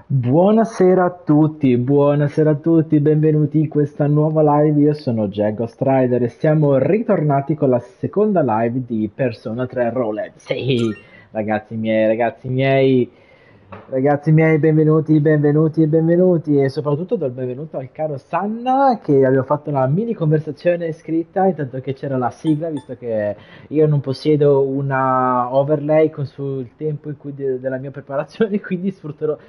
Buonasera a tutti, benvenuti in questa nuova live. Io sono Jack Ghost Rider e siamo ritornati con la seconda live di Persona 3 Rolex. Sì, ragazzi miei, benvenuti e soprattutto do il benvenuto al caro Sanna che abbiamo fatto una mini conversazione scritta intanto che c'era la sigla, visto che io non possiedo una overlay sul tempo in cui della mia preparazione, quindi sfrutto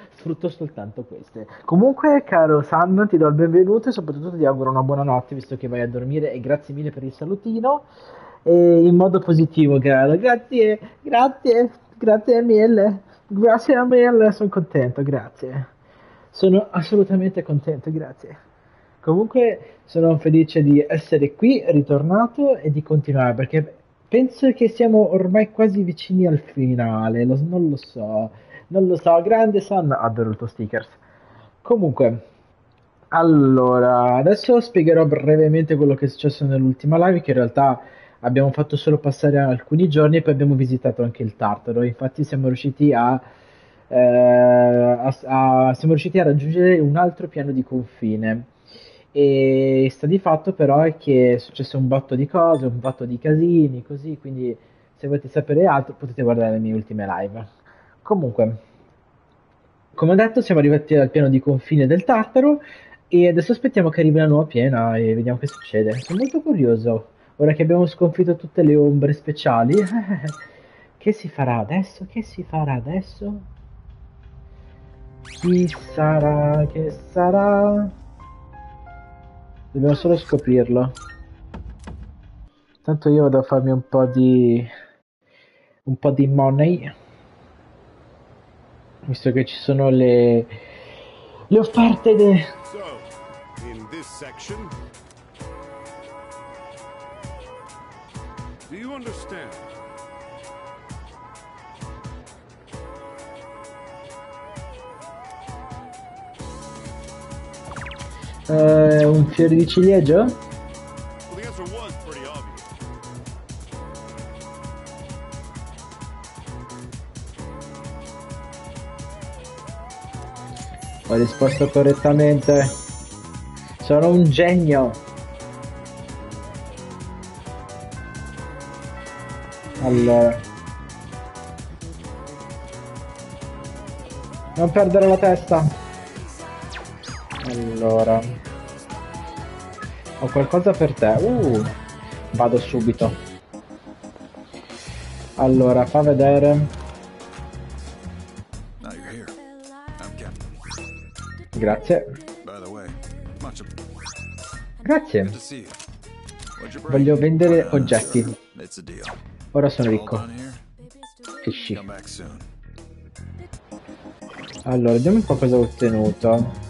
soltanto queste. Comunque, caro Sanna, ti do il benvenuto e soprattutto ti auguro una buona notte, visto che vai a dormire, e grazie mille per il salutino. E in modo positivo, caro. Grazie mille. Grazie mille, sono contento, grazie. Sono assolutamente contento, grazie. Comunque sono felice di essere qui, ritornato e di continuare perché penso che siamo ormai quasi vicini al finale. Non lo so. Grande San, adoro il tuo stickers. Comunque, allora, adesso spiegherò brevemente quello che è successo nell'ultima live, che in realtà abbiamo fatto solo passare alcuni giorni e poi abbiamo visitato anche il Tartaro. Infatti siamo riusciti a raggiungere un altro piano di confine. E sta di fatto però è che è successo un botto di cose, un botto di casini, così, quindi se volete sapere altro potete guardare le mie ultime live. Comunque, come ho detto, siamo arrivati al piano di confine del Tartaro e adesso aspettiamo che arrivi la nuova piena e vediamo che succede. Sono molto curioso. Ora che abbiamo sconfitto tutte le ombre speciali, che si farà adesso? Che si farà adesso? Chi sarà? Che sarà? Dobbiamo solo scoprirlo. Tanto io vado a farmi un po' di money, visto che ci sono le offerte. So, in this section, do you understand? Un fiore di ciliegio? Well, the answer was pretty obvious. Ho risposto correttamente. Sono un genio. Allora. Non perdere la testa. Allora. Ho qualcosa per te. Vado subito. Allora, fa vedere. Now you're here. I'm Captain. Grazie. By the way, much Grazie. good to see you. What'd you bring? Voglio vendere oggetti. It's a deal. Ora sono All ricco. done here? Fisci. Come back soon. Allora, vediamo un po' cosa ho ottenuto.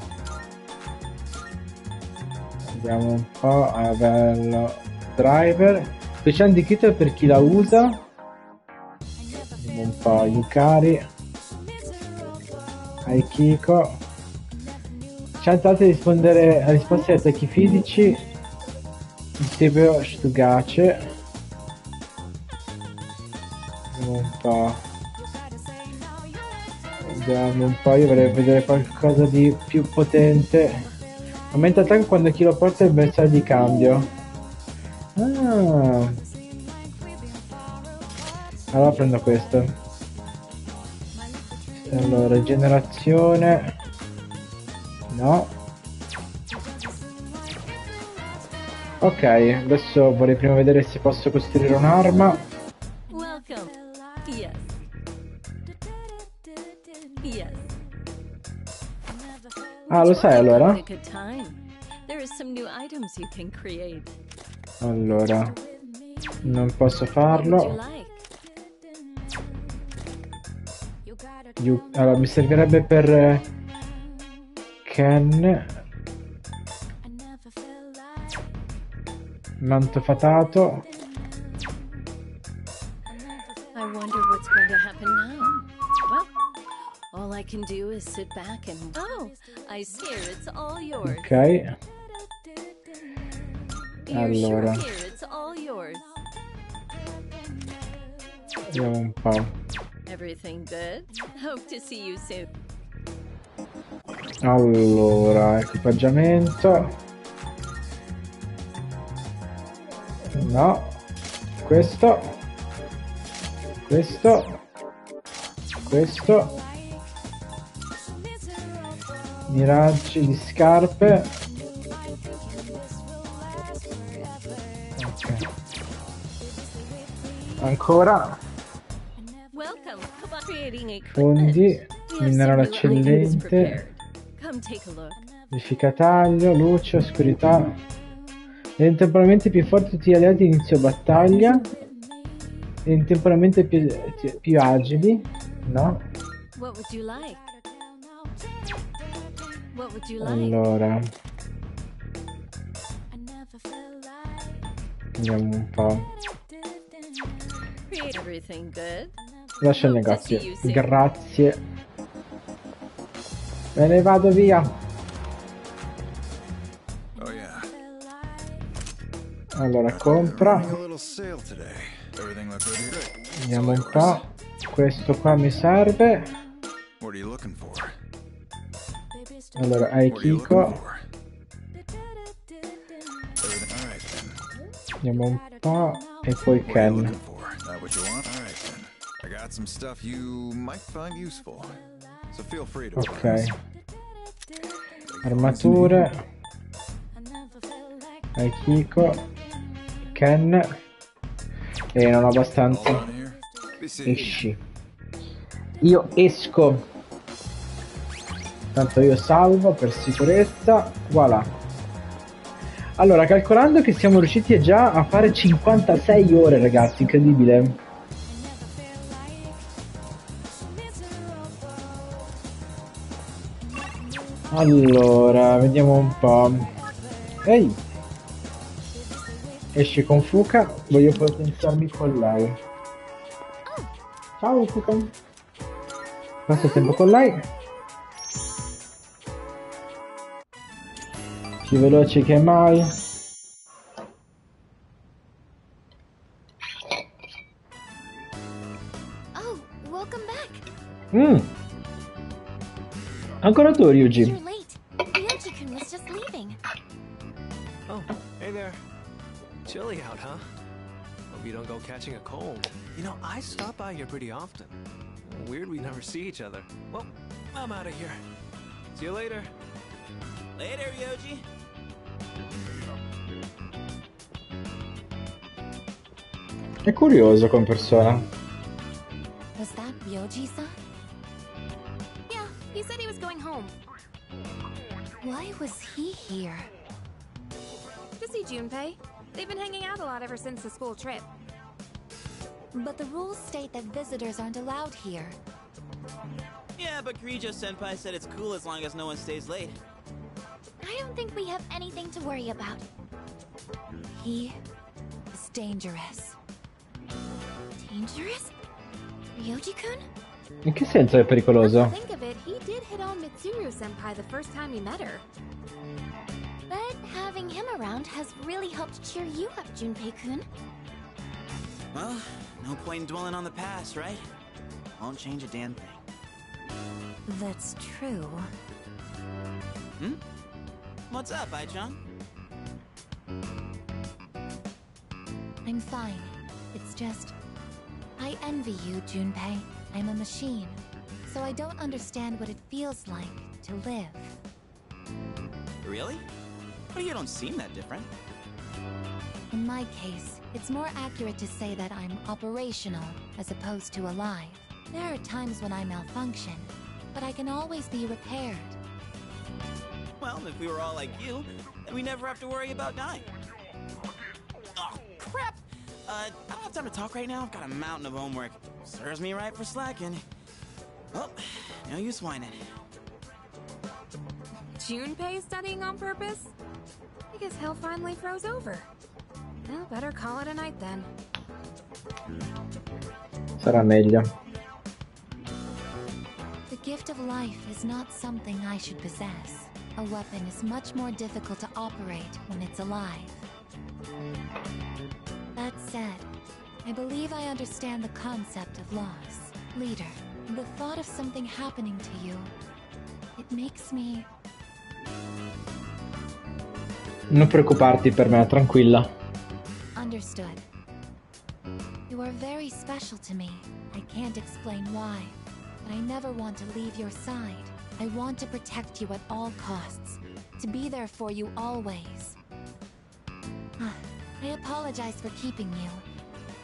Vediamo un po'. Avello driver. Special indicator per chi la usa. Vediamo un po'. Yukari. Aikiko. 100 altre rispondere a risposte ai attacchi fisici. Distributore Stugace. Vediamo un po'. Vediamo un po', io vorrei vedere qualcosa di più potente. Aumenta attacco quando chi lo porta è il bersaglio di cambio. Ah. Allora prendo questo. Allora, generazione. No. Ok, adesso vorrei prima vedere se posso costruire un'arma. Welcome. Yes. Yes. Ah, lo sai Having allora? a good time. There is some new items you can create. Allora, non posso What would you farlo. like? Allora, mi servirebbe per Ken. Manto fatato. I wonder what's going to happen now. Well, all I can do is sit back and... Oh, I see here, it's all yours. Ok. You're sure Allora, here, it's all yours. vediamo un po'. Everything good? Hope to see you soon. Allora, equipaggiamento. No. Questo. Questo. Questo. Miraggi di scarpe. Ok. Ancora. Welcome. Come on, creating equipment. Fondi. We have some Minerale new items eccellente. prepared. Come take a look. Edificataglio. Luce. Oscurità. Diventi temporalmente più forti tutti gli alleati inizio battaglia. Diventi temporalmente più agili. No. What would you like? What would you like? Allora. Vediamo un po'. Create everything good. Lascia il Hope to negozio. see you soon. Grazie. Me ne vado via. Oh yeah. Allora, compra. Running a little sale today. Everything look good here? Vediamo un po'. Questo qua mi serve. What are you looking for? Allora, What are you looking Aikiko. for? Everything all right then. Vediamo un po'. E poi What are you Ken. looking for? Not what you want? All right then. I got some stuff you might find useful. So feel free to Ok. browse. Armature. Aikiko. Ken. E non ho All abbastanza. done here? Be seeing. Esci. Io esco. Tanto io salvo per sicurezza. Voilà. Allora, calcolando che siamo riusciti già a fare 56 ore, ragazzi, incredibile. Allora, vediamo un po'. Ehi! Esci con Fuka, voglio potenziarmi con lei. Ciao Fuka. Passo tempo con lei. Più veloce che mai. Oh, welcome back. Ancora tu, Ryuji. You're late. Ryoji-kun was just leaving. Oh, hey there. Chilly out, huh? Hope you don't go catching a cold. You know, I stop by here pretty often. Weird we never see each other. Well, I'm out of here. See you later. Later, Ryoji. È curioso come persona. Was that Ryoji-san? Yeah, he said he was going home. Why was he here? To see Junpei. They've been hanging out a lot ever since the school trip. But the rules state that visitors aren't allowed here. Yeah, but Kirijo-senpai said it's cool as long as no one stays late. I don't think we have anything to worry about. He is dangerous. Dangerous? Ryoji-kun? In che senso è Come pericoloso? to think of it, he did hit on Mitsuru-senpai the first time he met her. But having him around has really helped cheer you up, Junpei-kun. Well, No point in dwelling on the past, right? Won't change a damn thing. That's true. Hmm? What's up, Ai-chan? I'm fine. It's just... I envy you, Junpei. I'm a machine. So I don't understand what it feels like to live. Really? Well, you don't seem that different. In my case, it's more accurate to say that I'm operational as opposed to alive. There are times when I malfunction, but I can always be repaired. Well, if we were all like you, then we never have to worry about dying. Oh, crap! I don't have time to talk right now. I've got a mountain of homework. Serves me right for slacking. Well, no use whining. Junpei studying on purpose? I guess hell finally froze over. Well, better call it a night then. Sarà meglio. The gift of life is not something I should possess. A weapon is much more difficult to operate when it's alive. That said, I believe I understand the concept of loss. Leader, the thought of something happening to you, it makes me... Non preoccuparti per me, tranquilla. Understood. You are very special to me. I can't explain why, but I never want to leave your side. I want to protect you at all costs, to be there for you always. I apologize for keeping you.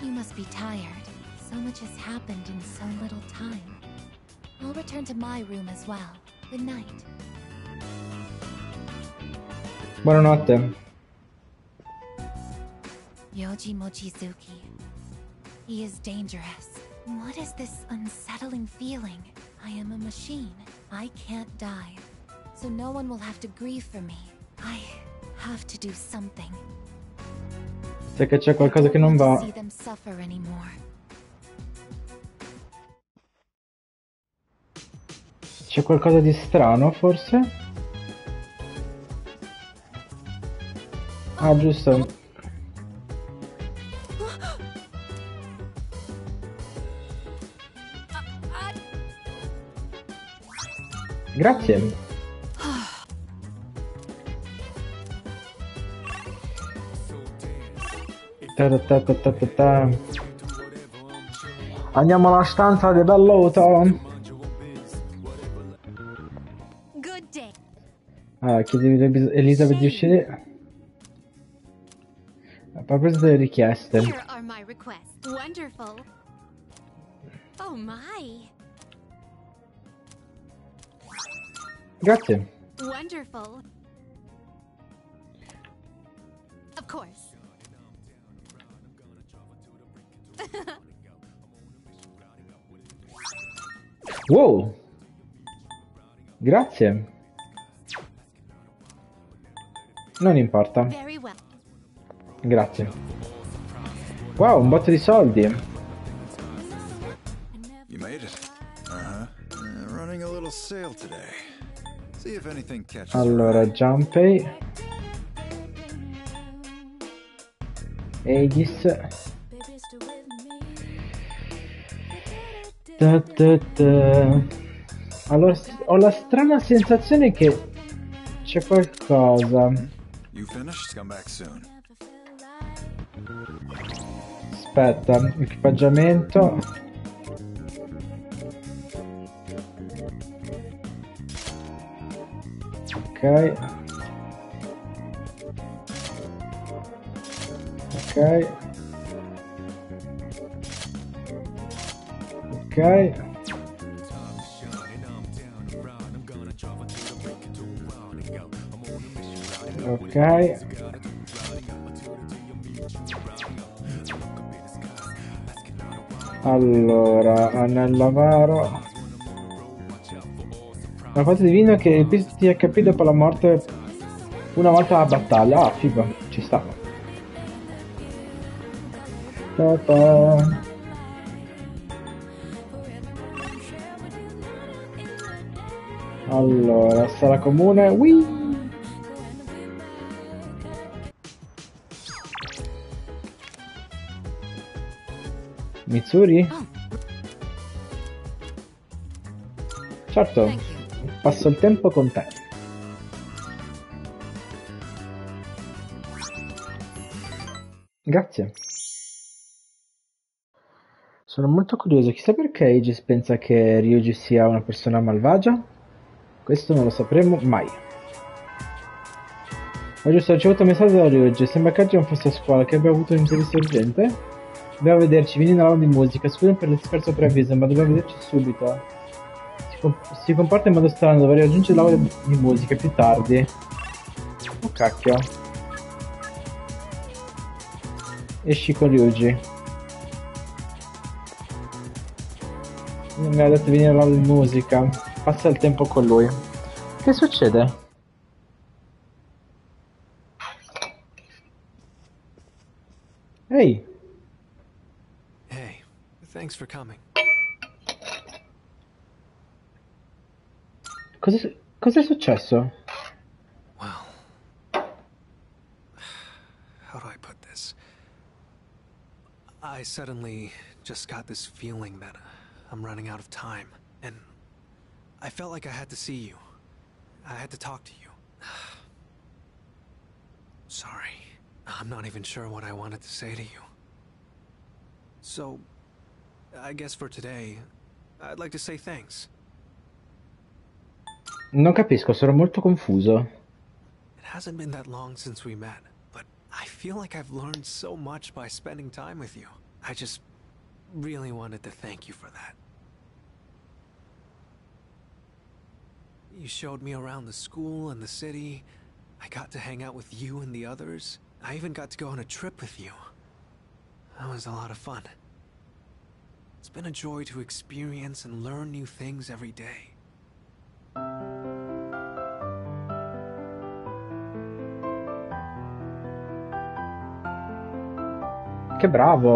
You must be tired. So much has happened in so little time. I'll return to my room as well. Good night. Buonanotte. Yoji Mochizuki. He is dangerous. What is this unsettling feeling? I am a machine. I can't die. So no one will have to grieve for me. I have to do something. Sai che c'è qualcosa che non va. See them suffer anymore. C'è qualcosa di strano, forse? Ah, giusto. Grazie. Ta. Andiamo alla stanza di Belluto. Good day. Chiedi a Elisabeth di uscire. A proposito delle richieste. Here are my requests. Wonderful. Oh my. Grazie. Wonderful. Of course. Wow. Grazie. Non importa. Very well. Grazie. Wow, un botto di soldi. You made it. Running a little sale today. See if anything catches your Allora, eye. Junpei. Aegis. Allora, ho la strana sensazione che c'è qualcosa. You finished? Come back soon. Aspetta, equipaggiamento. Ok. Ok. Ok. Ok. Allora, anello avaro. La parte divina che il Cristo ti HP dopo la morte una volta alla battaglia. Ah, figo, ci sta. Ta-ta. Allora, sala comune. Whee! Mitsuri? Oh, Certo, thank you. passo il tempo con te. Grazie. Sono molto curioso, chissà perché Aegis pensa che Ryuji sia una persona malvagia? Questo non lo sapremo mai. Ho giusto ricevuto un messaggio da Ryuji, sembra che oggi non fosse a scuola, che abbia avuto un'intervista urgente. Dobbiamo vederci, vieni nella round di musica, scusa per il scarso preavviso, ma dobbiamo vederci subito. Si comporta in modo strano, dovrei raggiungere l'aula di musica più tardi. Oh cacchio. Esci con Ryuji. Mi ha detto di venire all'aula di musica. Passa il tempo con lui. Che succede? Ehi, Hey, thanks for coming. cos'è successo? Well, how do I put this? I suddenly just got this feeling that I'm running out of time, and I felt like I had to see you. I had to talk to you. Sorry. I'm not even sure what I wanted to say to you. So, I guess for today, I'd like to say thanks. Non capisco, sono molto confuso. It hasn't been that long since we met, but I feel like I've learned so much by spending time with you. I just really wanted to thank you for that. You showed me around the school and the city. I got to hang out with you and the others. I even got to go on a trip with you. That was a lot of fun. It's been a joy to experience and learn new things every day. Che bravo.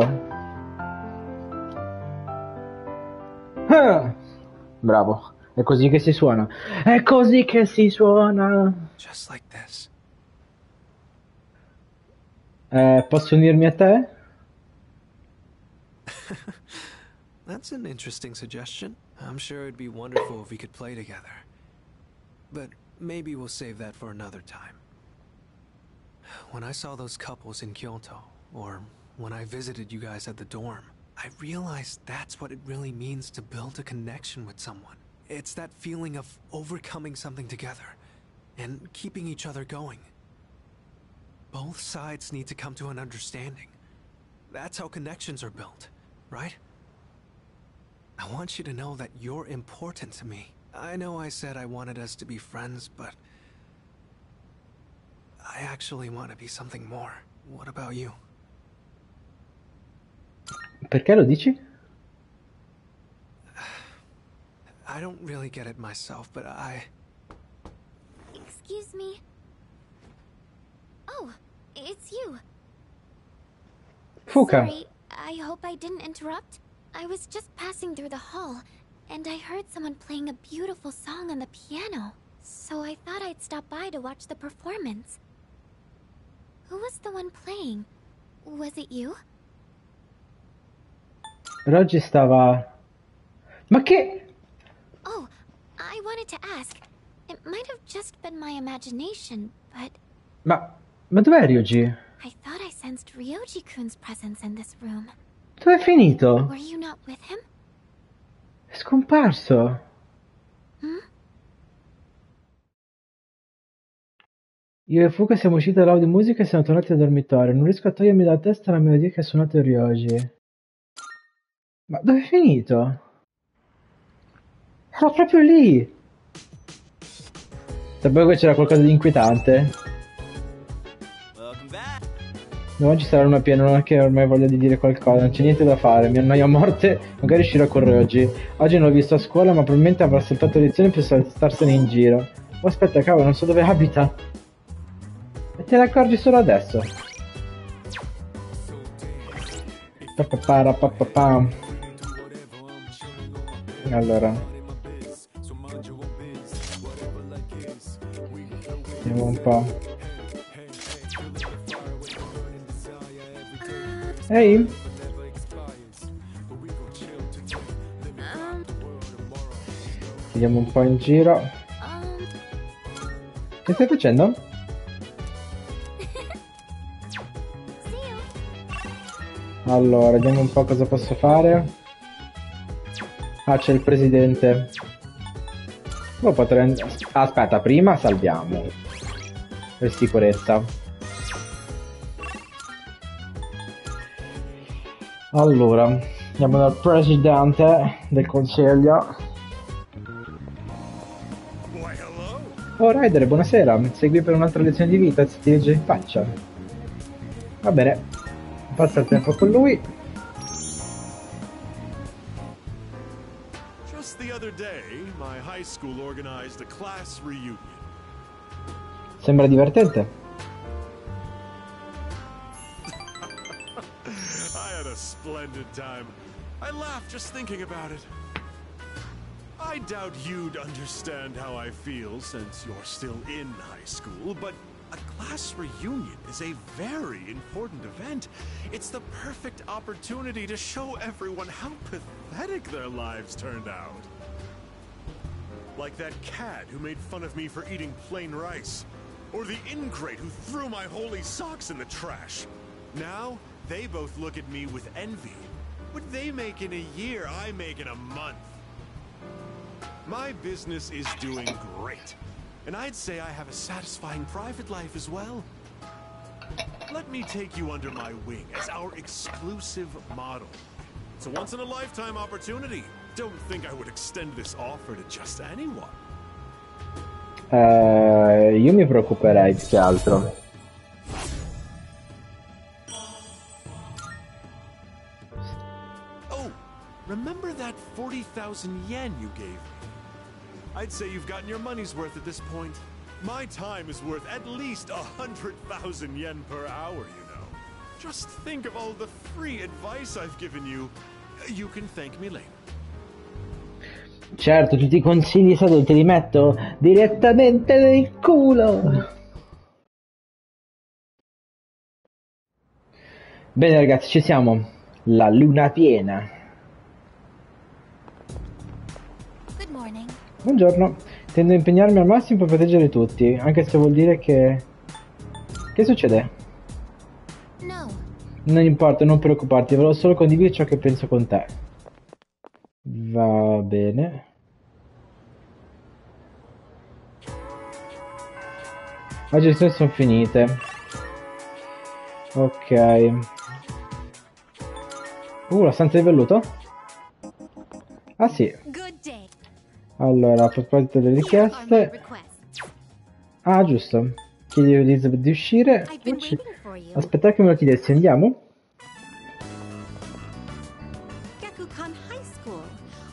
Ah, bravo. È così che si suona. È così che si suona. Just like this. Posso unirmi a te? That's an interesting suggestion. I'm sure it'd be wonderful if we could play together. But maybe we'll save that for another time. When I saw those couples in Kyoto, or when I visited you guys at the dorm, I realized that's what it really means to build a connection with someone. It's that feeling of overcoming something together and keeping each other going. Both sides need to come to an understanding. That's how connections are built, right? I want you to know that you're important to me. I know I said I wanted us to be friends, but I actually want to be something more. What about you? Perché lo dici? I don't really get it myself, but Excuse me. Oh, it's you. Fuka. Sorry, I hope I didn't interrupt. I was just passing through the hall, and I heard someone playing a beautiful song on the piano. So I thought I'd stop by to watch the performance. Who was the one playing? Was it you? Oggi stava... Ma che... Oh, I wanted to ask. It might have just been my imagination, but Ma dov'è Ryuji? I thought I sensed Ryoji-kun's presence in this room. Dov'è finito? Were you not with him? È scomparso. Hmm? Io e Fuka siamo usciti dall'aula di musica e siamo tornati al dormitorio. Non riesco a togliermi dalla testa la melodia che ha suonato Ryoji. Ma dove è finito? Era proprio lì! Sapevo che c'era qualcosa di inquietante. Welcome back. No, oggi sarà una piena, non è che ormai voglia di dire qualcosa, non c'è niente da fare, mi annoio a morte, magari uscirò a correre oggi. Oggi non l'ho visto a scuola, ma probabilmente avrà saltato lezioni per starsene in giro. Oh, aspetta, cavolo, non so dove abita. E te ne accorgi solo adesso. Papapara. Allora. Vediamo un po'. Ehi? Vediamo un po' in giro. Che stai facendo? Allora, vediamo un po' cosa posso fare. Ah, c'è il presidente. Lo potrei... Aspetta, prima salviamo. Per sicurezza. Allora, andiamo dal presidente del consiglio. Oh, Ryder, buonasera. Sei qui per un'altra lezione di vita? Ti legge in faccia. Va bene. Passa il tempo con lui. Just the other day, my high school organized a class reunion. Sembra divertente. I had a splendid time. I laughed just thinking about it. I doubt you'd understand how I feel since you're still in high school, but a class reunion is a very important event. It's the perfect opportunity to show everyone how pathetic their lives turned out. Like that cad who made fun of me for eating plain rice. Or the ingrate who threw my holy socks in the trash. Now, they both look at me with envy. What they make in a year, I make in a month. My business is doing great. And I'd say I have a satisfying private life as well. Let me take you under my wing as our exclusive model. It's a once-in-a-lifetime opportunity. Don't think I would extend this offer to just anyone. Io mi preoccuperei più che altro. Oh, remember that 40,000 yen you gave me? I'd say you've gotten your money's worth at this point. My time is worth at least 100,000 yen per hour, you know. Just think of all the free advice I've given you. You can thank me later. Certo, tutti i consigli stati te li metto direttamente nel culo. Bene ragazzi, ci siamo. La luna piena. Good morning. Buongiorno. Tendo a impegnarmi al massimo per proteggere tutti, anche se vuol dire che... Che succede? No. Non importa, non preoccuparti, volevo solo condividere ciò che penso con te. Va bene. Oggi le sono finite. Ok. La stanza di velluto? Ah sì. Good day. Allora, a proposito delle richieste... Ah, giusto. Chiedi a Elizabeth di uscire. Aspetta che me lo chiedessi, andiamo? Gakukan High School,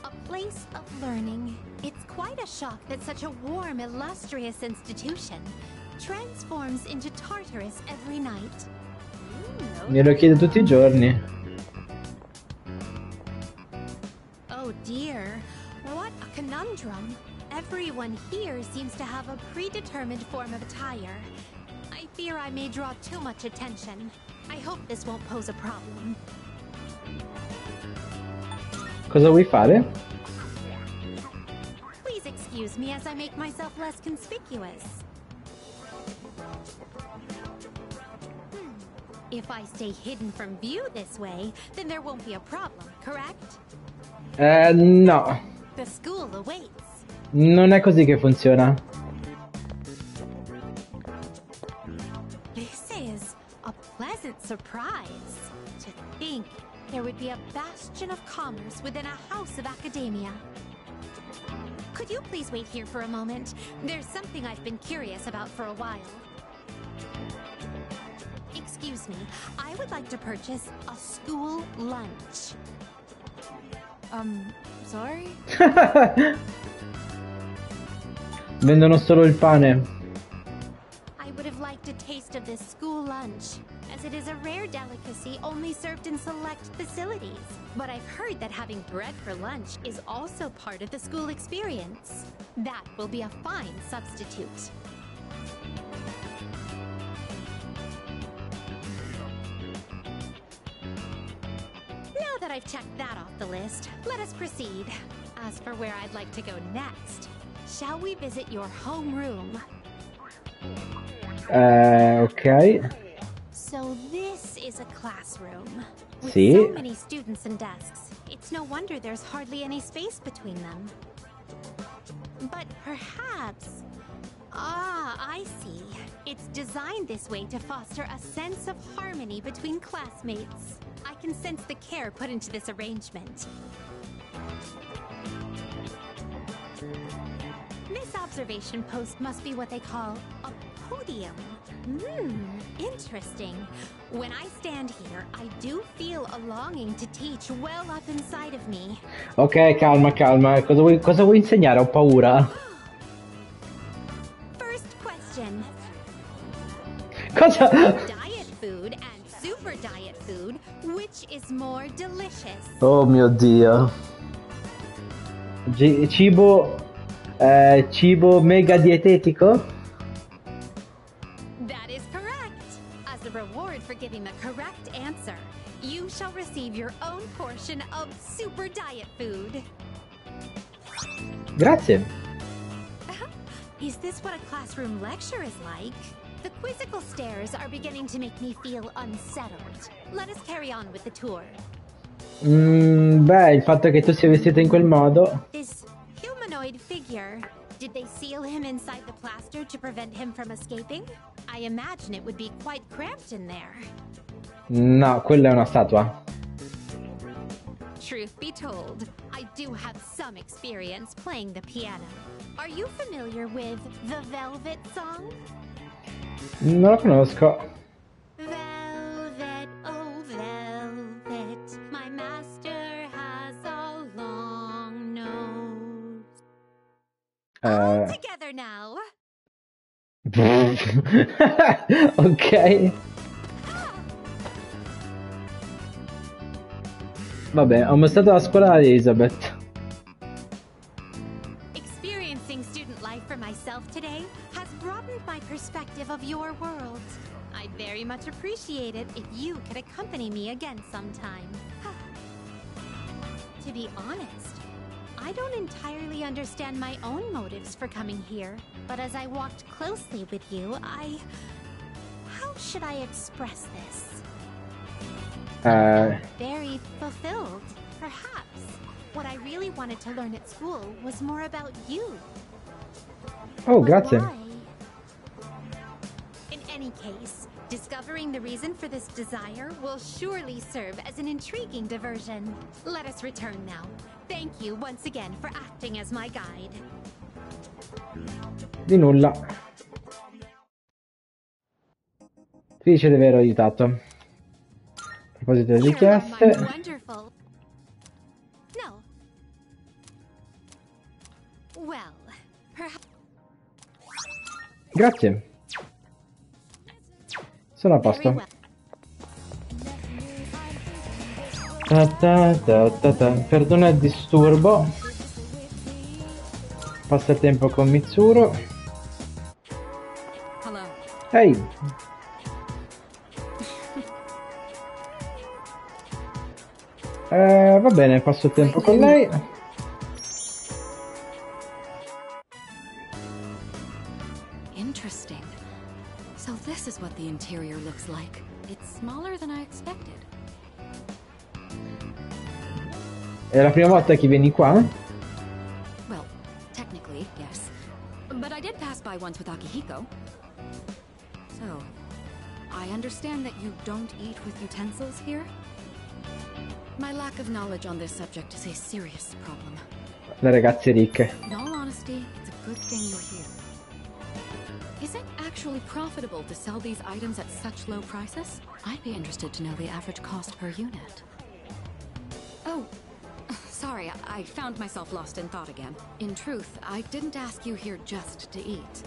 a place of learning. It's quite a shock that such a warm, illustrious institution transforms into Tartarus every night. Me lo chiedo tutti i giorni. Oh dear, what a conundrum. Everyone here seems to have a predetermined form of attire. I fear I may draw too much attention. I hope this won't pose a problem. Cosa vuoi fare? Please excuse me as I make myself less conspicuous. If I stay hidden from view this way, then there won't be a problem, correct? No. The school awaits. Non è così che funziona. This is a pleasant surprise. To think there would be a bastion of commerce within a house of academia. Could you please wait here for a moment? There's something I've been curious about for a while. Excuse me, I would like to purchase a school lunch. Sorry? Vendono solo il pane. I would have liked a taste of this school lunch, as it is a rare delicacy only served in select facilities. But I've heard that having bread for lunch is also part of the school experience. That will be a fine substitute. Now that I've checked that off the list, let us proceed. As for where I'd like to go next, shall we visit your homeroom? Ok. So this is a classroom. With Sì. so many students and desks, it's no wonder there's hardly any space between them. But perhaps... Ah, I see. It's designed this way to foster a sense of harmony between classmates. I can sense the care put into this arrangement. This observation post must be what they call a podium. Interesting. When I stand here, I do feel a longing to teach well up inside of me. Ok, calma, calma. Cosa vuoi insegnare? Ho paura. First question. Cosa? Diet food and super diet food, which is more delicious? Oh mio Dio. Cibo mega dietetico? That is correct. As a reward for giving the correct answer, you shall receive your own portion of super diet food. Grazie. Is this what a classroom lecture is like? The quizzical stares are beginning to make me feel unsettled. Let us carry on with the tour. Beh, il fatto che tu sia vestito in quel modo. This humanoid figure, did they seal him inside the plaster to prevent him from escaping? I imagine it would be quite cramped in there. No, quella è una statua. Truth be told, I do have some experience playing the piano. Are you familiar with the Velvet song? Non la conosco. Velvet, oh velvet, my master has a long nose. All together now. Ok. Vabbè, ho mostrato la scuola di Elizabeth. Experiencing student life for myself today has broadened my perspective of your world. I'd very much appreciate it if you could accompany me again sometime. To be honest, I don't entirely understand my own motives for coming here, but as I walked closely with you, how should I express this? Very fulfilled, perhaps. What I really wanted to learn at school was more about you. Oh, But grazie. why? In any case, discovering the reason for this desire will surely serve as an intriguing diversion. Let us return now. Thank you once again for acting as my guide. Di nulla. Felice di aver aiutato. A proposito delle Here are my richieste. wonderful. No. Well, perhaps. Grazie. Sono a Very posto. well. Perdona il disturbo. Passatempo con Mitsuru. Hello. Ehi. Va bene, passo tempo con lei. Interesting. So this is what the interior looks like. It's smaller than I expected. È la prima volta che vieni qua? Well, technically, yes. But I did pass by once with Akihiko. So, I understand that you don't eat with utensils here? My lack of knowledge on this subject is a serious problem. Le ragazze ricche. In all honesty, it's a good thing you're here. Is it actually profitable to sell these items at such low prices? I'd be interested to know the average cost per unit. Oh, sorry, I found myself lost in thought again. In truth, I didn't ask you here just to eat.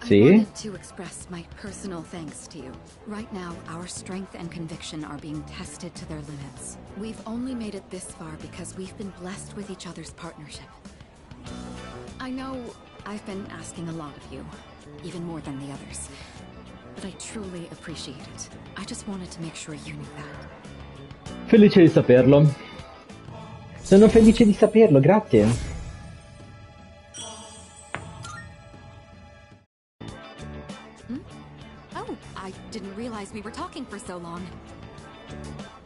Sì? I wanted to express my personal thanks to you. Right now, our strength and conviction are being tested to their limits. We've only made it this far because we've been blessed with each other's partnership. I know I've been asking a lot of you, even more than the others. But I truly appreciate it. I just wanted to make sure you knew that. Felice di saperlo. Sono felice di saperlo, grazie. Oh, I didn't realize we were talking for so long.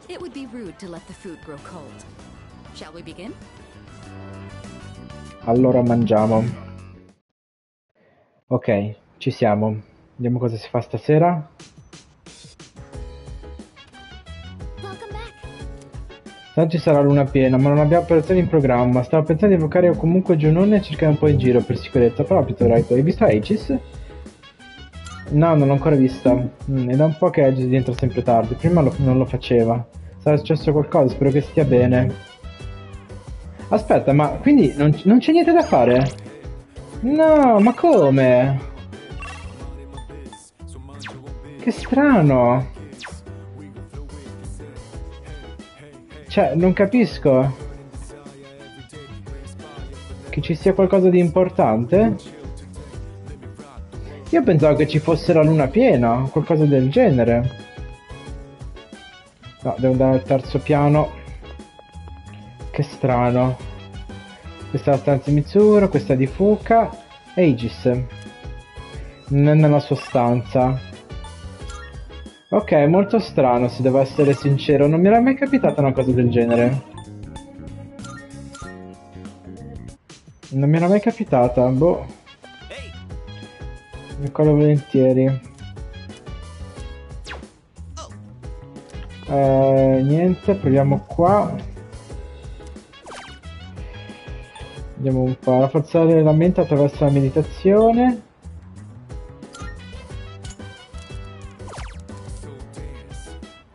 It would be rude to let the food grow cold. Shall we begin? Allora mangiamo. Ok, ci siamo. Vediamo cosa si fa stasera. Welcome back. Tanto ci sarà luna piena, ma non abbiamo operazioni in programma. Stavo pensando di evocare comunque Giunone e cercare un po' in giro per sicurezza. Però, Pitoraito, hai visto Aegis? No, non l'ho ancora vista. È da un po' che Aegis entra sempre tardi. Prima non lo faceva. Sarà successo qualcosa, spero che stia bene. Aspetta, ma quindi non c'è niente da fare? No, ma come? Che strano. Cioè, non capisco. Che ci sia qualcosa di importante? Io pensavo che ci fosse la luna piena, qualcosa del genere. No, devo andare al terzo piano. Che strano. Questa è la stanza di Mitsuru, questa è di Fuka. Aegis. Non è nella sua stanza. Ok, molto strano, se devo essere sincero. Non mi era mai capitata una cosa del genere. Non mi era mai capitata, boh. Mi ricordo volentieri. Niente, proviamo qua. Vediamo un po'. Rafforzare la mente attraverso la meditazione.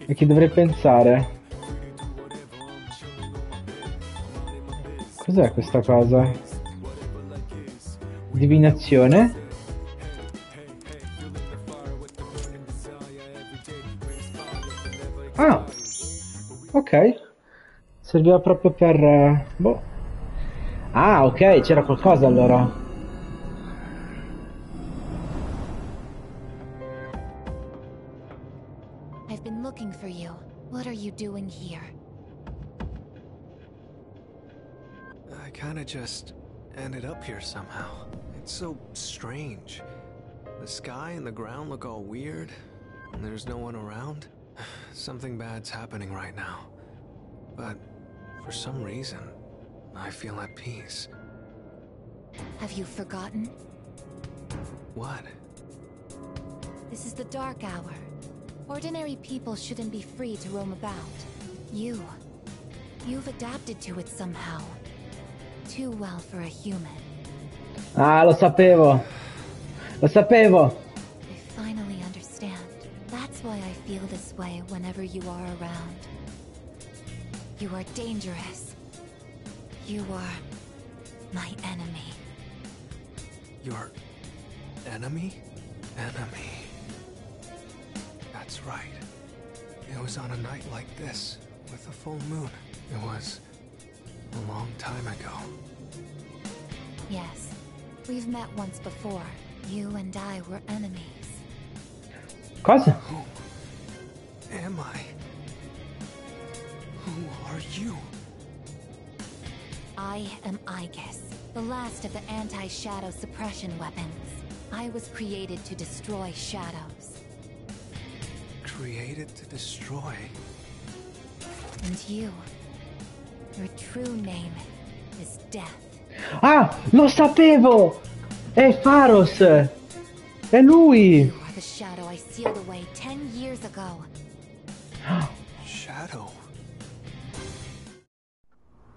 E chi dovrei pensare? Cos'è questa cosa? Divinazione? Ah! Ok. Serviva proprio per... boh. Ah, ok, c'era qualcosa allora. I've been looking for you. What are you doing here? I kinda just ended up here somehow. It's so strange. The sky and the ground look all weird, and there's no one around. Something bad's happening right now. But for some reason, I feel at peace. Have you forgotten? What? This is the dark hour. Ordinary people shouldn't be free to roam about. You've adapted to it somehow. Too well for a human. Ah, lo sapevo. Lo sapevo. I finally understand. That's why I feel this way whenever you are around. You are dangerous. You are my enemy. Your enemy? Enemy. That's right. It was on a night like this, with a full moon. It was a long time ago. Yes, we've met once before. You and I were enemies. Cosa? Who am I? Who are you? I am Aegis, the last of the anti-shadow suppression weapons. I was created to destroy shadows. Created to destroy? And your true name is Death. Ah, lo sapevo! È Pharos! È lui! You are the shadow I sealed away 10 years ago. Shadow?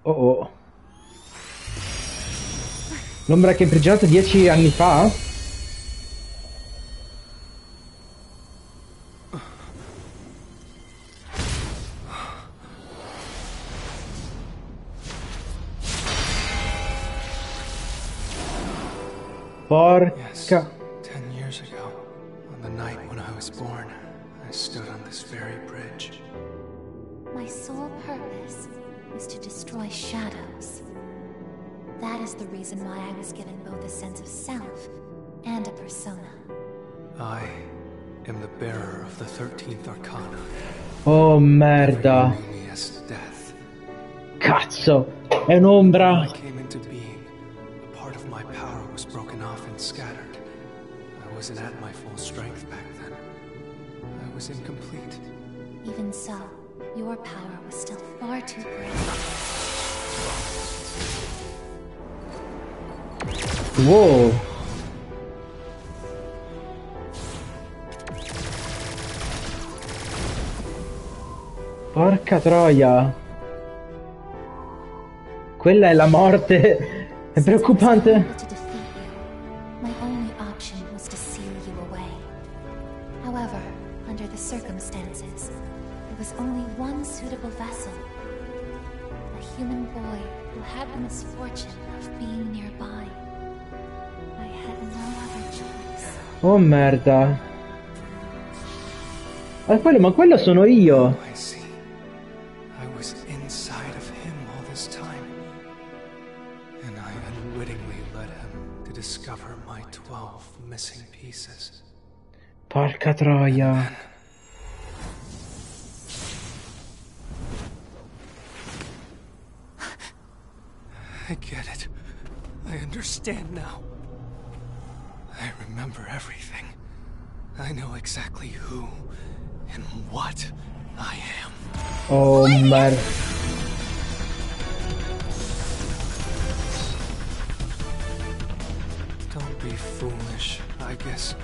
Oh oh. L'ombra che è imprigionata 10 anni fa? Porca. Yes, 10 years ago, on the night when I was born, I stood on this very bridge. My sole purpose was to destroy shadows. That is the reason why I was given both a sense of self and a persona. I am the bearer of the 13th Arcana. Oh merda. You knew me guess death. Cazzo, è un'ombra. When I came into being, a part of my power was broken off and scattered. I wasn't at my full strength back then. I was incomplete. Even so, your power was still far too great. Wow. Porca troia. Quella è la morte. È preoccupante. To defeat you, my only option was to seal you away. However, under the circumstances, there was only one suitable vessel. A human boy who had the misfortune of being nearby. I had no other choice. Oh merda. Ma quello sono io. I see. I was inside of him all this time. And I unwittingly led him to discover my 12 missing pieces. Porca troia. I get it. I understand now. I remember everything. I know exactly who and what I am. Oh merda. Don't be foolish, I guess.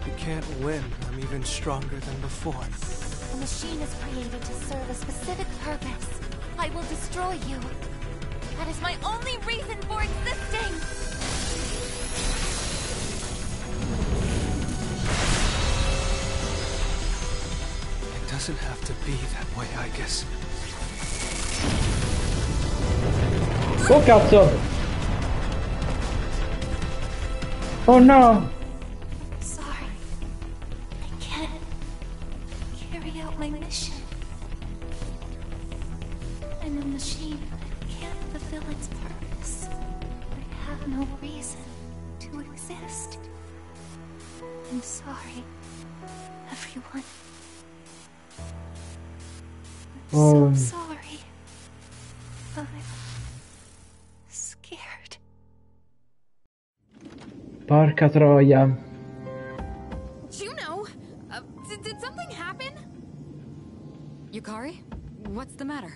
You can't win. I'm even stronger than before. The machine is created to serve a specific purpose. I will destroy you. That is my only reason for existing! It doesn't have to be that way, I guess. Oh cazzo. Oh no. Sorry. I can't carry out my mission. I'm a machine that can't fulfill its purpose. I have no reason to exist. I'm sorry, everyone. I'm so sorry. I'm scared. Porca troia. Juno, did something happen? Yukari, what's the matter?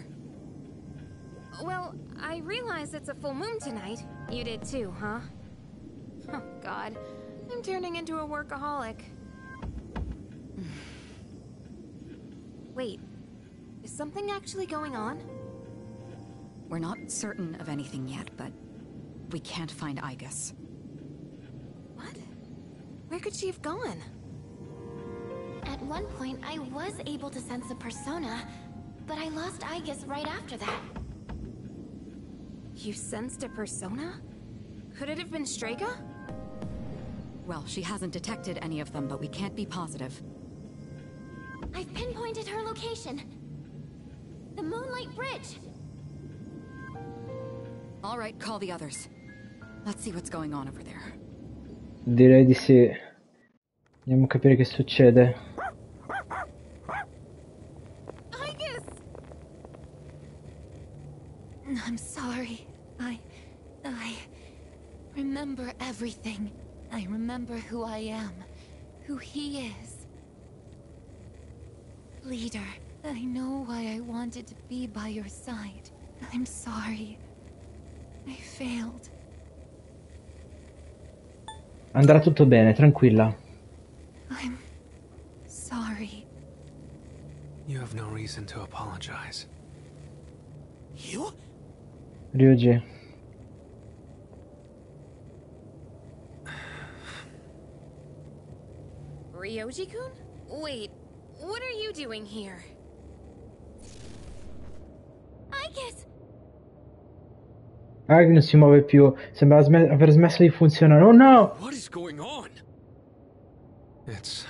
Well, I realize it's a full moon tonight. You did too, huh? Oh, God. I'm turning into a workaholic. Wait. Is something actually going on? We're not certain of anything yet, but we can't find Igus. What? Where could she have gone? At one point, I was able to sense a persona, but I lost Igus right after that. You sensed a persona? Could it have been Strega? Well, she hasn't detected any of them, but we can't be positive. I've pinpointed her location. The Moonlight Bridge. All right, call the others. Let's see what's going on over there. Direi di sì. Andiamo a capire che succede. Igus! I'm sorry. I remember everything. I remember who I am, who he is. Leader, I know why I wanted to be by your side. I'm sorry. I failed. Andrà tutto bene, tranquilla. I'm sorry. You have no reason to apologize. You? Ryuji. Ryoji-kun? Wait, what are you doing here? Igus! Agnes non si muove più. Sembra aver smesso di funzionare. Oh no! What is going on? It's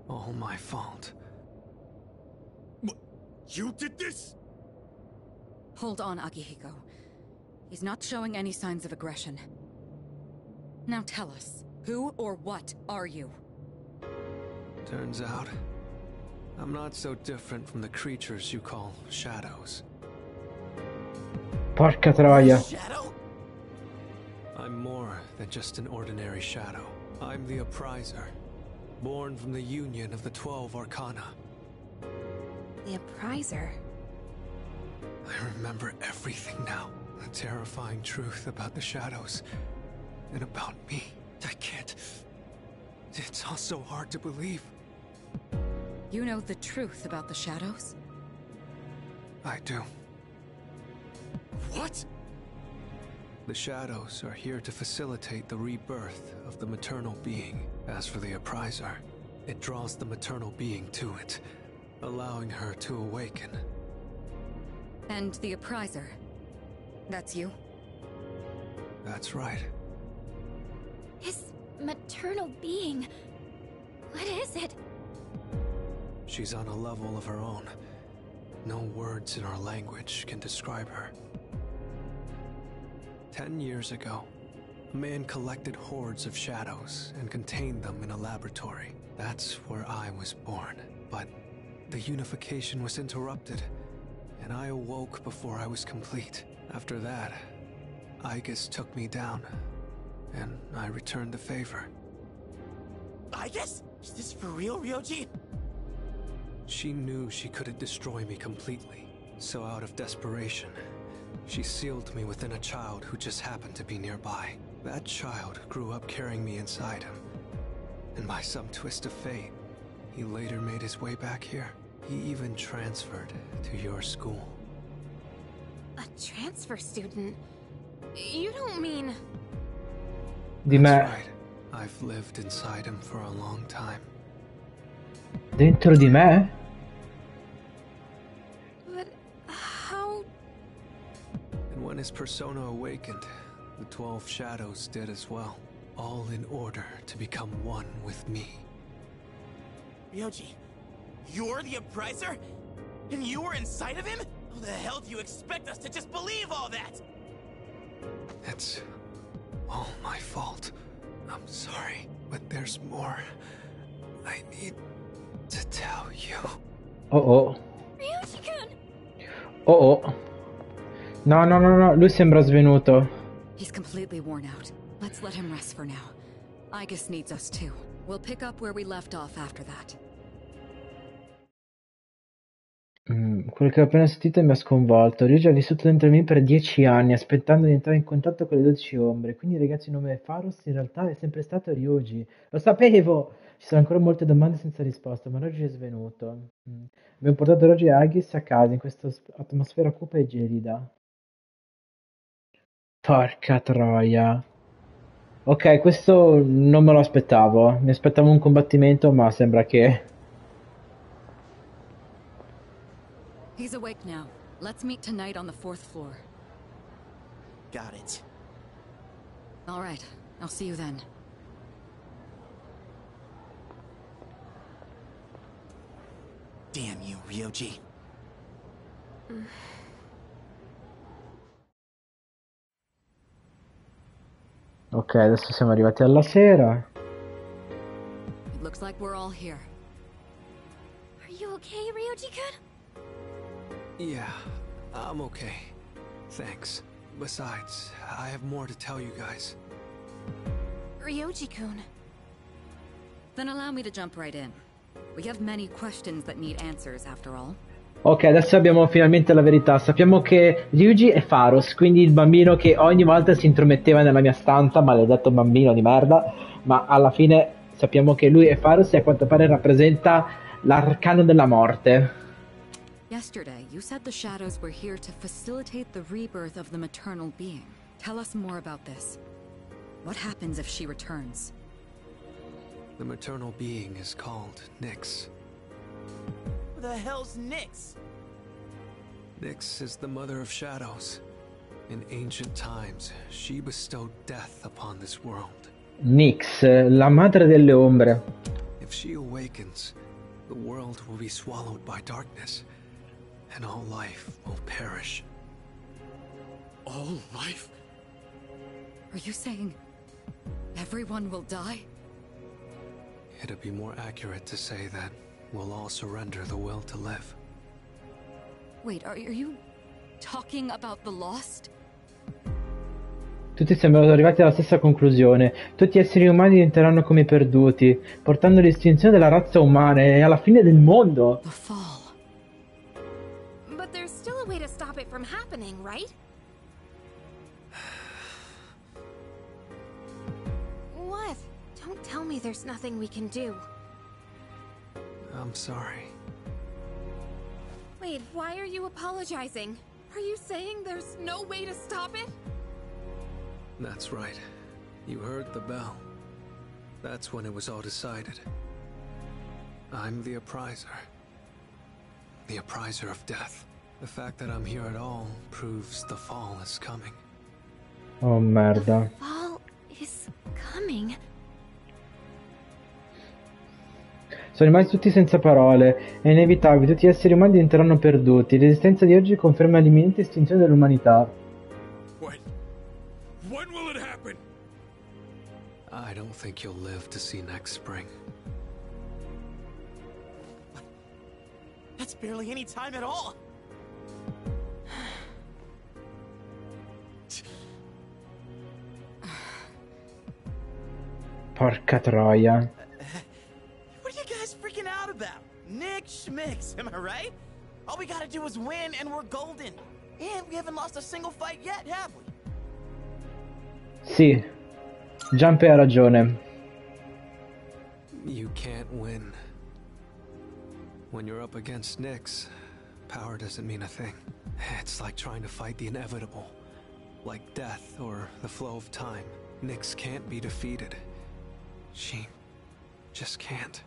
all my fault. You did this? Hold on, Akihiko. He's not showing any signs of aggression. Now tell us, who or what are you? Turns out, I'm not so different from the creatures you call shadows. Porca troia. Shadow? I'm more than just an ordinary shadow. I'm the Appriser, born from the union of the 12 Arcana. The Appriser? I remember everything now. The terrifying truth about the shadows. And about me. I can't... It's all so hard to believe. You know the truth about the shadows? I do. What? The shadows are here to facilitate the rebirth of the maternal being. As for the Appriser, it draws the maternal being to it, allowing her to awaken. And the Appriser? That's you? That's right. His maternal being. What is it? She's on a level of her own. No words in our language can describe her. 10 years ago, a man collected hordes of shadows and contained them in a laboratory. That's where I was born. But the unification was interrupted, and I awoke before I was complete. After that, Aegis took me down, and I returned the favor. Aegis? Is this for real, Ryoji? She knew she couldn't destroy me completely, so out of desperation, she sealed me within a child who just happened to be nearby. That child grew up carrying me inside him, and by some twist of fate, he later made his way back here. He even transferred to your school. A transfer student? You don't mean... Di me. That's right. I've lived inside him for a long time. Dentro di me? But how... And when his persona awakened, the 12 shadows did as well. All in order to become one with me. Ryoji, you're the Appriser? And you were inside of him? How the hell do you expect us to just believe all that? It's all my fault. I'm sorry, but there's more I need to tell you. Oh oh. Ryoji-kun! Oh oh. No, no, no, no, lui sembra svenuto. He's completely worn out. Let's let him rest for now. Aegis needs us too. We'll pick up where we left off after that. Quello che ho appena sentito mi ha sconvolto. Ryuji ha vissuto dentro di me per 10 anni, aspettando di entrare in contatto con le 12 ombre. Quindi il ragazzo di nome Pharos in realtà è sempre stato Ryuji. Lo sapevo! Ci sono ancora molte domande senza risposta, ma Ryuji è svenuto. Abbiamo portato Ryuji e Agis a casa in questa atmosfera cupa e gelida. Porca troia. Ok, questo non me lo aspettavo. Mi aspettavo un combattimento, ma sembra che... He's awake now. Let's meet tonight on the 4th floor. Got it. All right, I'll see you then. Damn you, Ryoji. Ok, adesso siamo arrivati alla sera. It looks like we're all here. Are you okay, Ryoji-kun? Yeah, I'm okay. Thanks. Besides, I have more to tell you guys. Ryoji-kun. Then allow me to jump right in. We have many questions that need answers, after all. Ok, adesso abbiamo finalmente la verità. Sappiamo che Ryuji è Pharos, quindi il bambino che ogni volta si intrometteva nella mia stanza, maledetto bambino di merda, ma alla fine sappiamo che lui è Pharos e a quanto pare rappresenta l'arcano della morte. Yesterday, you said the shadows were here to facilitate the rebirth of the maternal being. Tell us more about this. What happens if she returns? The maternal being is called Nyx. Who the hell's Nyx? Nyx is the mother of shadows. In ancient times, she bestowed death upon this world. Nyx, la madre delle ombre. If she awakens, the world will be swallowed by darkness, and all life will perish. All life? Are you saying everyone will die? It'd be more accurate to say that we'll all surrender the will to live. Wait, are you talking about the lost? Tutti sembrano arrivati alla stessa conclusione. Tutti gli esseri umani diventeranno come i perduti, portando all'estinzione della razza umana e alla fine del mondo. The fall. But there's still a way to stop it from happening, right? What? Don't tell me there's nothing we can do. I'm sorry. Wait, why are you apologizing? Are you saying there's no way to stop it? That's right. You heard the bell. That's when it was all decided. I'm the appriser. The appriser of death. The fact that I'm here at all proves the fall is coming. Oh merda. The fall is coming. Sono rimasti tutti senza parole. È inevitabile, tutti gli esseri umani diventeranno perduti. L'esistenza di oggi conferma l'imminente estinzione dell'umanità. When will it happen? I don't think you'll live to see next spring. That's barely any time at all. Porca troia. What are you guys freaking out about? Nick Schmicks, am I right? All we gotta do is win and we're golden. And we haven't lost a single fight yet, have we? Sì, Gianpe ha ragione. You can't win. When you're up against Nyx, power doesn't mean a thing. It's like trying to fight the inevitable. Like death or the flow of time. Nyx can't be defeated. She just can't.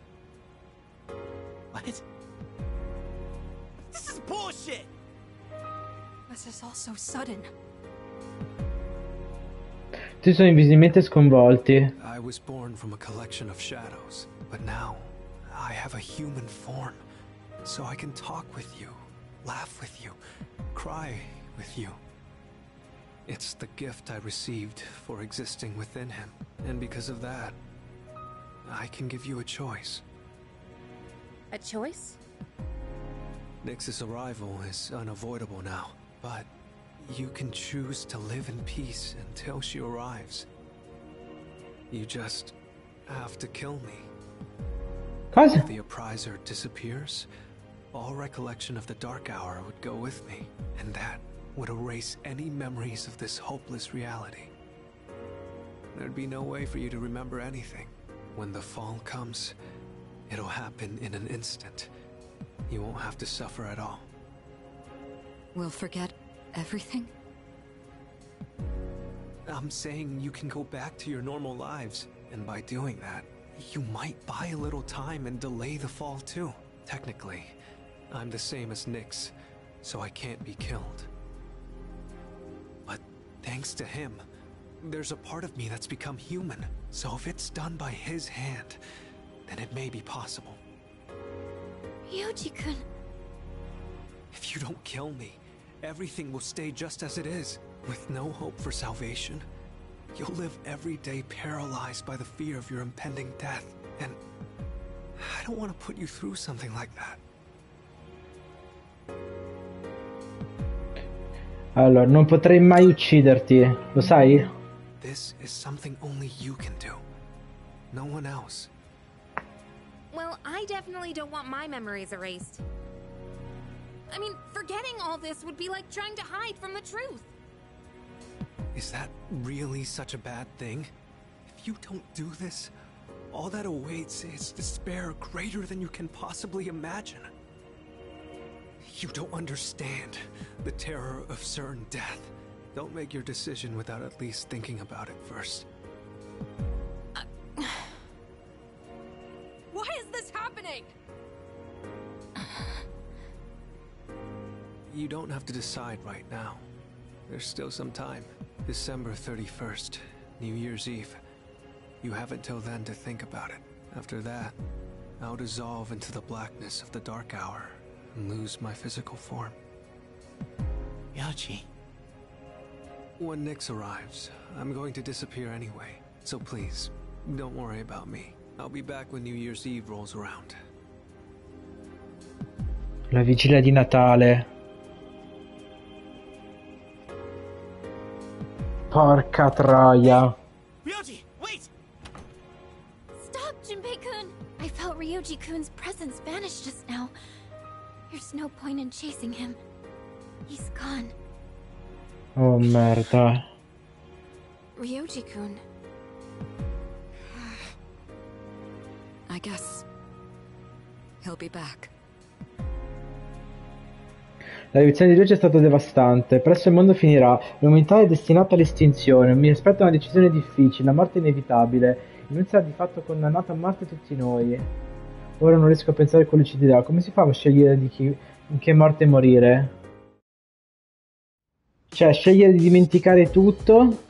What? This is bullshit! This is all so sudden. Tutti sono invisibilmente sconvolti. I was born from a collection of shadows, but now I have a human form, so I can talk with you, laugh with you, cry with you. It's the gift I received for existing within him, and because of that, I can give you a choice. A choice? Nyx's arrival is unavoidable now, but you can choose to live in peace until she arrives. You just have to kill me. Cosa? If the appriser disappears, all recollection of the dark hour would go with me, and that would erase any memories of this hopeless reality. There'd be no way for you to remember anything. When the fall comes, it'll happen in an instant. You won't have to suffer at all. We'll forget everything? I'm saying you can go back to your normal lives, and by doing that, you might buy a little time and delay the fall too. Technically, I'm the same as Nyx, so I can't be killed. But thanks to him, there's a part of me that's become human. So if it's done by his hand, then it may be possible. Yuji-kun. If you don't kill me, everything will stay just as it is, with no hope for salvation. You'll live every day paralyzed by the fear of your impending death, and I don't want to put you through something like that. Allora, non potrei mai ucciderti, lo sai? This is something only you can do. No one else. Well, I definitely don't want my memories erased. I mean, forgetting all this would be like trying to hide from the truth. Is that really such a bad thing? If you don't do this, all that awaits is despair greater than you can possibly imagine. You don't understand the terror of certain death. Don't make your decision without at least thinking about it first. Why is this happening? You don't have to decide right now. There's still some time. December 31st, New Year's Eve. You have until then to think about it. After that, I'll dissolve into the blackness of the dark hour and lose my physical form. Yoji. When Nyx arrives, I'm going to disappear anyway. So please, don't worry about me. I'll be back when New Year's Eve rolls around. La vigilia di Natale. Porca troia. Ryoji, wait! Stop, Junpei-kun! I felt Ryoji-kun's presence vanish just now. There's no point in chasing him. He's gone. Oh merda. Ryoji-kun. I guess he'll be back. La rivoluzione di oggi è stata devastante. Presto il mondo finirà. L'umanità è destinata all'estinzione. Mi aspetta una decisione difficile. La morte è inevitabile. Il mondo sarà di fatto condannato a morte tutti noi. Ora non riesco a pensare a quello ci dirà. Come si fa a scegliere in che morte morire? Cioè, scegliere di dimenticare tutto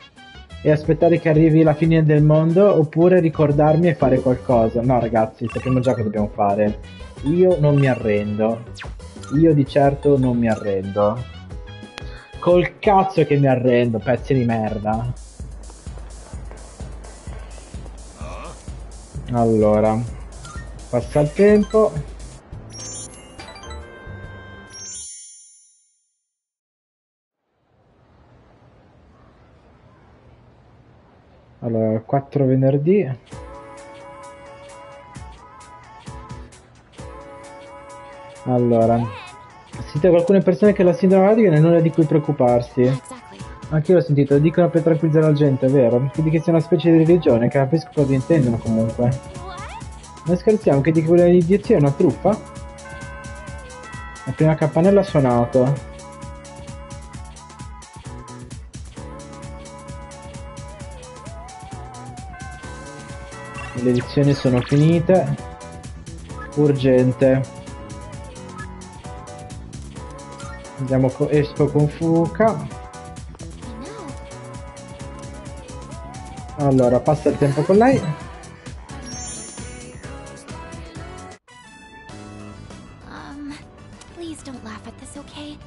e aspettare che arrivi la fine del mondo, oppure ricordarmi e fare qualcosa. No, ragazzi, sappiamo già cosa dobbiamo fare. Io non mi arrendo. Io di certo non mi arrendo. Col cazzo che mi arrendo, pezzi di merda. Allora, passa il tempo. Allora, 4 venerdì. Allora, sentite alcune persone che la sindrome radica non è nulla di cui preoccuparsi. Exactly. Anch'io l'ho sentito, lo dicono per tranquillizzare la gente, è vero? Quindi che sia una specie di religione, capisco cosa intendono comunque. Non scherziamo, che di quella idiozia è una truffa? La prima campanella ha suonato. Le lezioni sono finite. Urgente. Andiamo esco con Fuka. Allora, passa il tempo con lei. Please don't laugh at this, okay?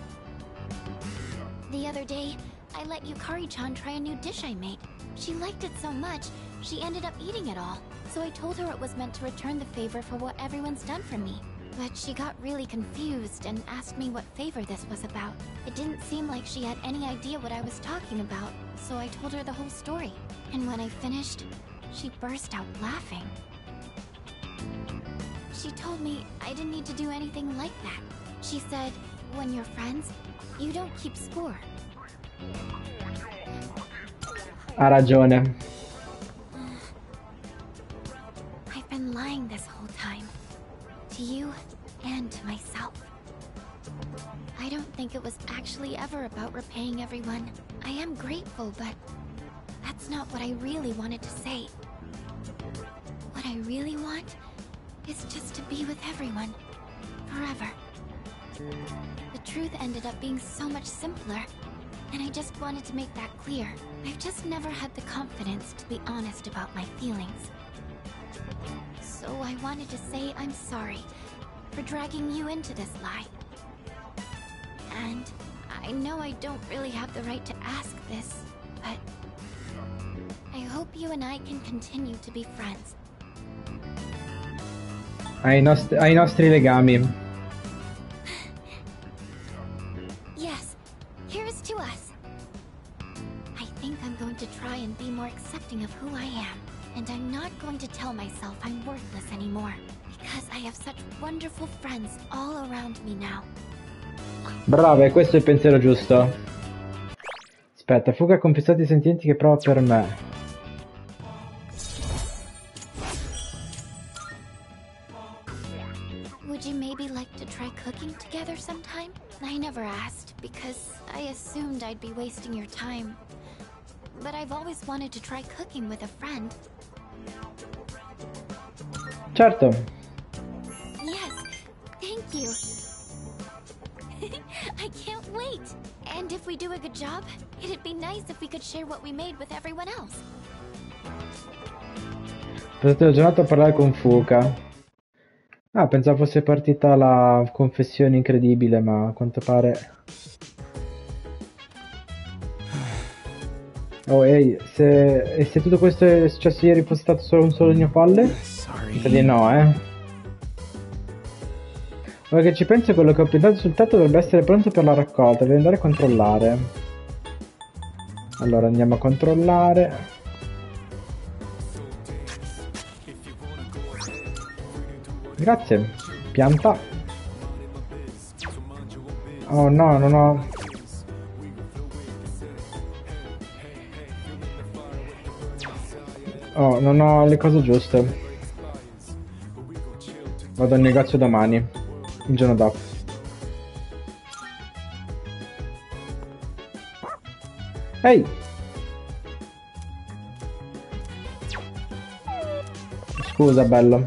The other day, I let Yukari-chan try a new dish I made. She liked it so much, she ended up eating it all. So I told her it was meant to return the favor for what everyone's done for me. But she got really confused and asked me what favor this was about. It didn't seem like she had any idea what I was talking about, so I told her the whole story. And when I finished, she burst out laughing. She told me I didn't need to do anything like that. She said, when you're friends, you don't keep score. Ha ragione. I've been lying this whole time. To you and to myself. I don't think it was actually ever about repaying everyone. I am grateful, but that's not what I really wanted to say. What I really want is just to be with everyone. Forever. The truth ended up being so much simpler, and I just wanted to make that clear. I've just never had the confidence to be honest about my feelings. So I wanted to say I'm sorry for dragging you into this lie. And I know I don't really have the right to ask this, but I hope you and I can continue to be friends. Ai nostri legami. Yes, here's to us. I think I'm going to try and be more accepting of who I am. And I'm not going to tell myself I'm worthless anymore. Because I have such wonderful friends all around me now. Brava, e questo è il pensiero giusto. Aspetta, Fuga ha confessato i sentimenti che prova per me. Would you maybe like to try cooking together sometime? I never asked because I assumed I'd be wasting your time. But I've always wanted to try cooking with a friend. Certo. Yes, thank you. I can't wait. And if we do a good job, it'd be nice if we could share what we made with everyone else. Passate la giornata a parlare con Fuka. Ah, pensavo fosse partita la confessione incredibile, ma a quanto pare... Oh, ehi, se tutto questo è successo ieri fosse stato solo un sogno palle? Sorry. Penso di no, Ora che ci penso, quello che ho piantato sul tetto dovrebbe essere pronto per la raccolta. Devo andare a controllare. Allora andiamo a controllare. Grazie. Pianta. Oh no, non ho... Oh, non ho le cose giuste. Vado al negozio domani, il giorno dopo. Ehi! Scusa, bello.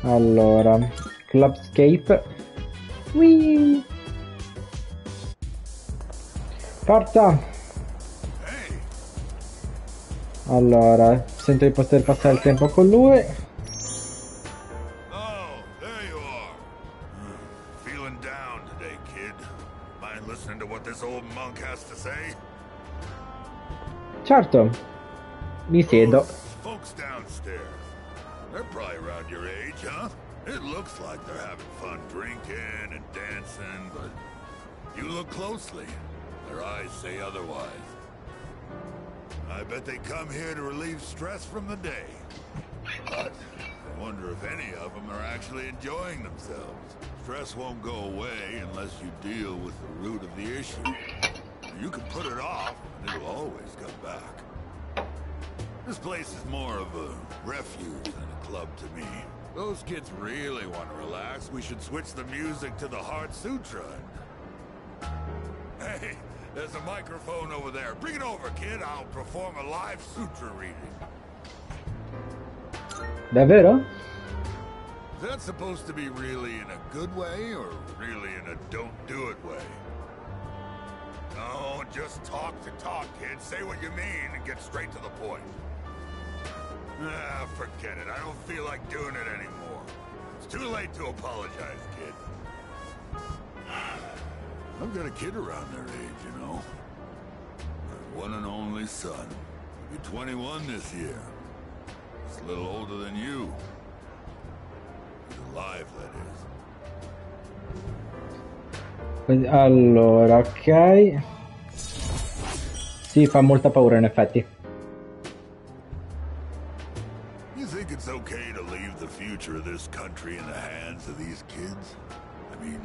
Allora, Clubscape. Whee! Porta! Allora, sento di poter passare il tempo con lui. Oh, there you are. Feeling down today, kid. Mind listening to what this old monk has to say? Certo, mi siedo. Those folks downstairs. They're probably around your age, huh? It looks like they're having fun drinking and dancing, but you look closely. Their eyes say otherwise. I bet they come here to relieve stress from the day. But I wonder if any of them are actually enjoying themselves. Stress won't go away unless you deal with the root of the issue. You can put it off, and it'll always come back. This place is more of a refuge than a club to me. Those kids really want to relax. We should switch the music to the Heart Sutra. Hey, there's a microphone over there. Bring it over, kid. I'll perform a live sutra reading. Davvero? Is that supposed to be really in a good way or really in a don't do it way? No, just talk to talk, kid. Say what you mean and get straight to the point. Ah, forget it. I don't feel like doing it anymore. It's too late to apologize, kid. I've got a kid around their age, you know. My one and only son. He'll be 21 this year. He's a little older than you. He's alive, that is. Allora, ok. Sì, fa molta paura in effetti. You think it's okay to leave the future of this country in the hands of these kids? I mean,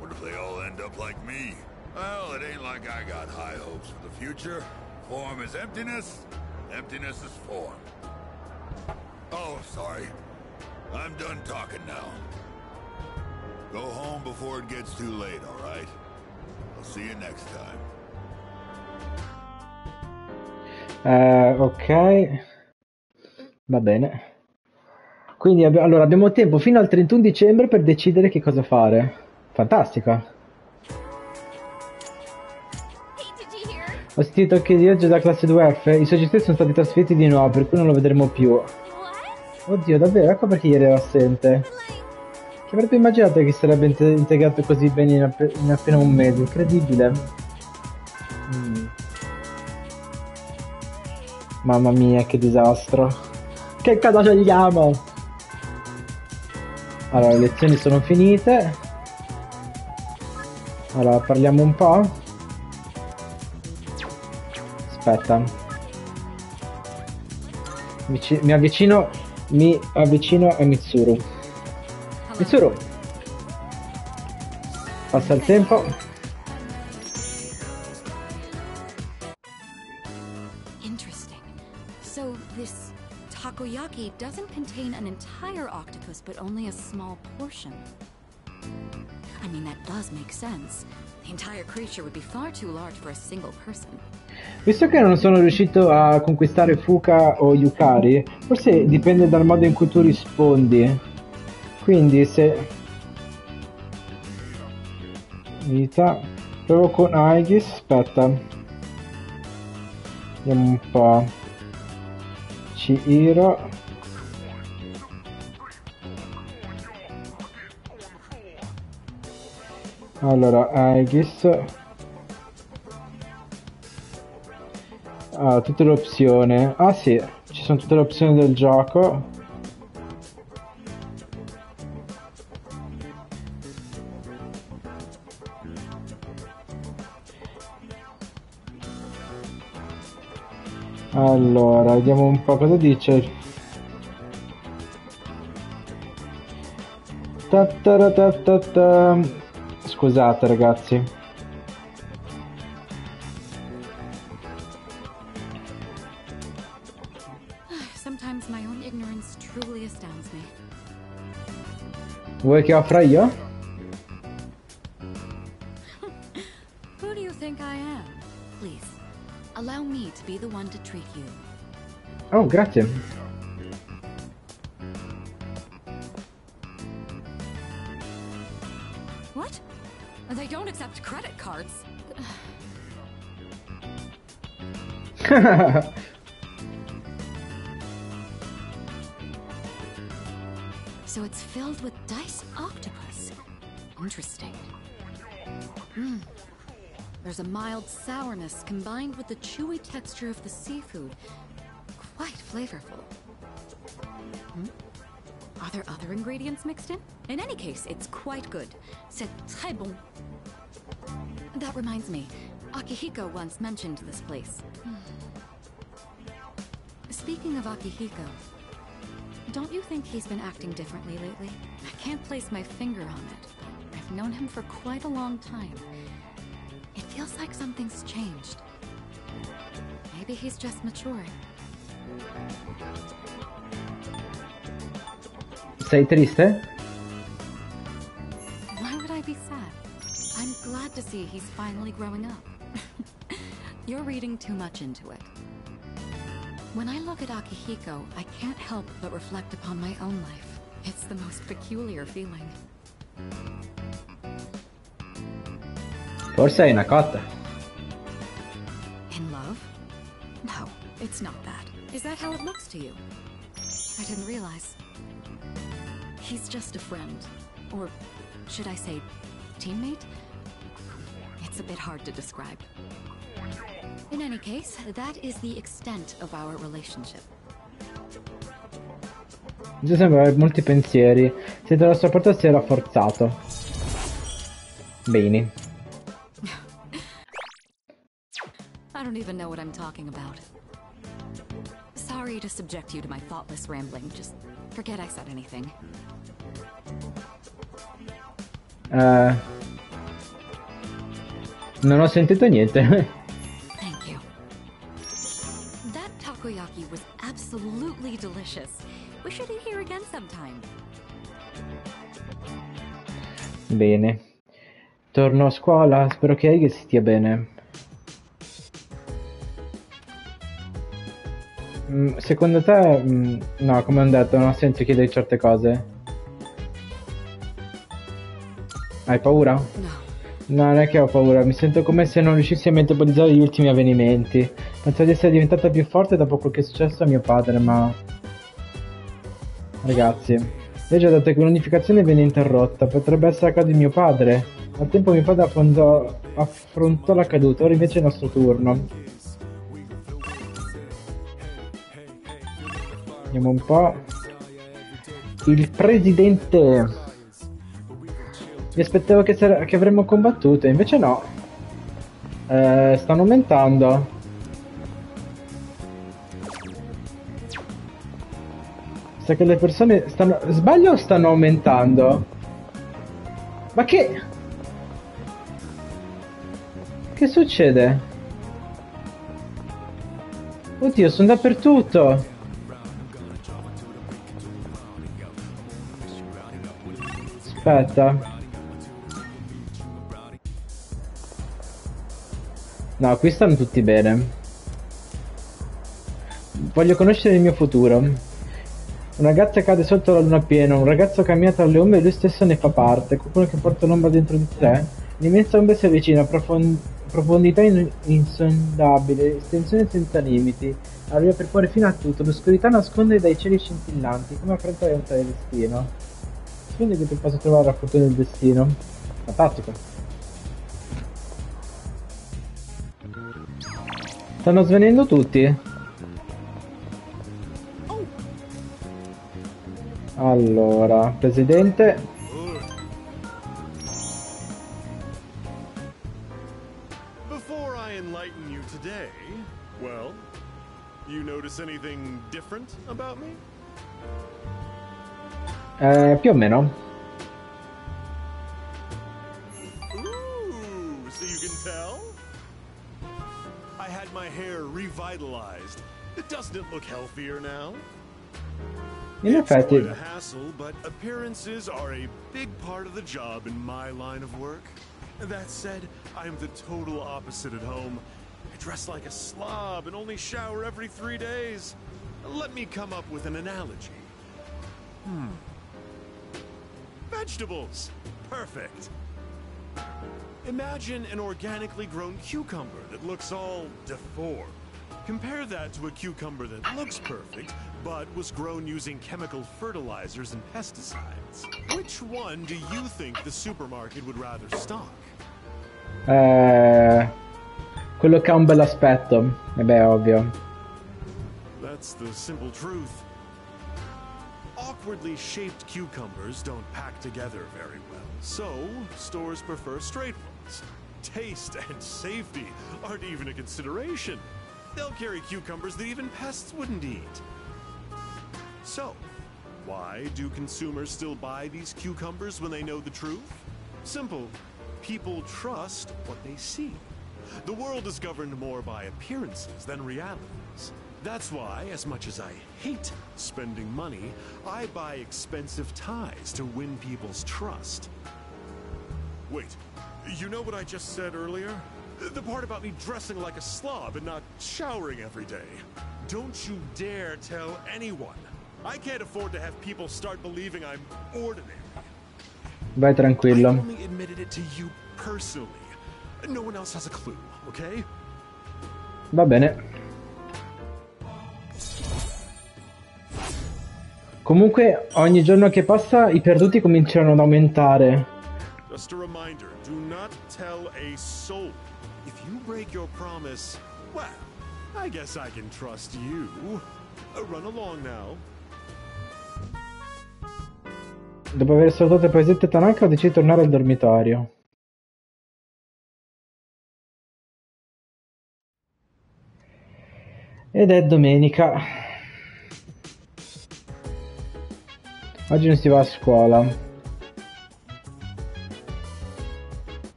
what if they all end up like me? Well, it ain't like I got high hopes for the future. Form is emptiness, emptiness is form. Oh, sorry. I'm done talking now. Go home before it gets too late, all right? I'll see you next time. Ok. Va bene. Quindi allora abbiamo tempo fino al 31 dicembre per decidere che cosa fare. Fantastica. Ho sentito che di oggi è della classe 2F, i suoi genitori sono stati trasferiti di nuovo, per cui non lo vedremo più. Oddio, davvero? Ecco perché ieri era assente. Chi avrebbe immaginato che sarebbe integrato così bene in appena un mese? Incredibile. Mamma mia, che disastro. Che cosa scegliamo? Allora, le lezioni sono finite. Allora, parliamo un po'. Aspetta. Mi avvicino a Mitsuru. Mitsuru. Passa il tempo. Interesting. So this takoyaki doesn't contain an entire octopus, but only a small portion. I mean, that does make sense. The entire creature would be far too large for a single person. Visto che non sono riuscito a conquistare Fuka o Yukari, forse dipende dal modo in cui tu rispondi. Quindi se... Vita... Provo con Aegis, aspetta. Vediamo un po'. Chihiro. Allora, Aegis. Ah, tutte le opzioni. Ah sì, ci sono tutte le opzioni del gioco. Allora, vediamo un po' cosa dice. Ta. Scusate ragazzi. Sometimes my own ignorance truly astounds me. Vuoi che offra io? Who do you think I am? Please, allow me to be the one to treat you. Oh, grazie. What? They don't accept credit cards. So it's filled with diced octopus. Interesting. There's a mild sourness combined with the chewy texture of the seafood. Quite flavorful. Are there other ingredients mixed in? In any case, it's quite good. C'est très bon. That reminds me, Akihiko once mentioned this place. Speaking of Akihiko, don't you think he's been acting differently lately? I can't place my finger on it, but I've known him for quite a long time. It feels like something's changed. Maybe he's just maturing. Sei triste? Why would I be sad? I'm glad to see he's finally growing up. You're reading too much into it. When I look at Akihiko, I can't help but reflect upon my own life. It's the most peculiar feeling. Forse hai una cotta. In love? No, it's not that. Is that how it looks to you? I didn't realize. He's just a friend. Or should I say, teammate? It's a bit hard to describe. In any case, that is the extent of our relationship. Mi sembra avere molti pensieri. Sento la sua porta si è rafforzato. Bene. I don't even know what I'm talking about. Sorry to subject you to my thoughtless rambling. Just forget I said anything. Non ho sentito niente. Thank you. That takoyaki was absolutely delicious. We should eat here again sometime. Bene. Torno a scuola. Spero che Eige stia bene. Secondo te... no, come ho detto, non ha senso chiedere certe cose. Hai paura? No. No, non è che ho paura, mi sento come se non riuscissi a metabolizzare gli ultimi avvenimenti. Penso di essere diventata più forte dopo quel che è successo a mio padre, ma... Ragazzi, legge ha detto che l'unificazione viene interrotta, potrebbe essere a causa di mio padre. Al tempo mio padre affrontò l'accaduto, ora invece è il nostro turno. Vediamo un po'. Il presidente... Mi aspettavo che avremmo combattuto, invece no. Stanno aumentando. Sa che le persone stanno... Sbaglio o stanno aumentando? Ma che... Che succede? Oddio, sono dappertutto. Aspetta. No, qui stanno tutti bene. Voglio conoscere il mio futuro. Un ragazzo cade sotto la luna piena, un ragazzo cammina tra le ombre e lui stesso ne fa parte. Qualcuno che porta l'ombra dentro di te. L'immensa ombra si avvicina, profondità insondabile, estensione senza limiti. Arriva per cuore fino a tutto, l'oscurità nasconde dai cieli scintillanti, come affrontare un tale destino. Quindi che posso trovare la fortuna del destino. Fantastico. Stanno svenendo tutti. Allora, presidente. Before I enlighten you today, well, You notice anything different about me? Più o meno. Ooh, so you can tell? I had my hair revitalized. Doesn't it look healthier now? In It's effetti, quite a hassle, but appearances are a big part of the job in my line of work. That said, I'm the total opposite at home. I dress like a slob and only shower every 3 days. Let me come up with an analogy. Vegetables! Perfect! Imagine an organically grown cucumber that looks all deformed. Compare that to a cucumber that looks perfect, but was grown using chemical fertilizers and pesticides. Which one do you think the supermarket would rather stock? quello che ha un bell'aspetto. E beh, ovvio. That's the simple truth. Awkwardly shaped cucumbers don't pack together very well, so stores prefer straight ones. Taste and safety aren't even a consideration. They'll carry cucumbers that even pests wouldn't eat. So, why do consumers still buy these cucumbers when they know the truth? Simple. People trust what they see. The world is governed more by appearances than realities. That's why, as much as I hate spending money, I buy expensive ties to win people's trust. Wait, you know what I just said earlier? The part about me dressing like a slob and not showering every day. Don't you dare tell anyone. I can't afford to have people start believing I'm ordinary. Vai I tranquillo. only admitted it to you personally. No one else has a clue, okay? Va bene. Comunque, ogni giorno che passa i perduti cominciano ad aumentare. Just a reminder, do not tell a soul. If you break your promise, well, I guess I can trust you. Run along now. Dopo aver salutato il presidente Tanaka, ho deciso di tornare al dormitorio. Ed è domenica. Oggi non si va a scuola.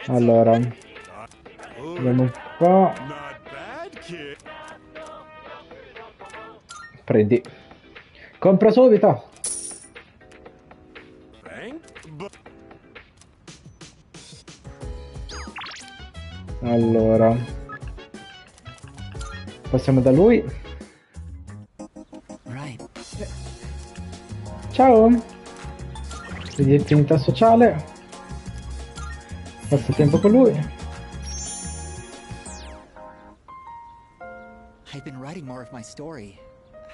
Allora, vediamo un po'. Not bad, kid. Prendi. Compra subito. Allora, passiamo da lui. Ciao. Vedi l'attività sociale. Passa tempo con lui. I've been writing more of my story.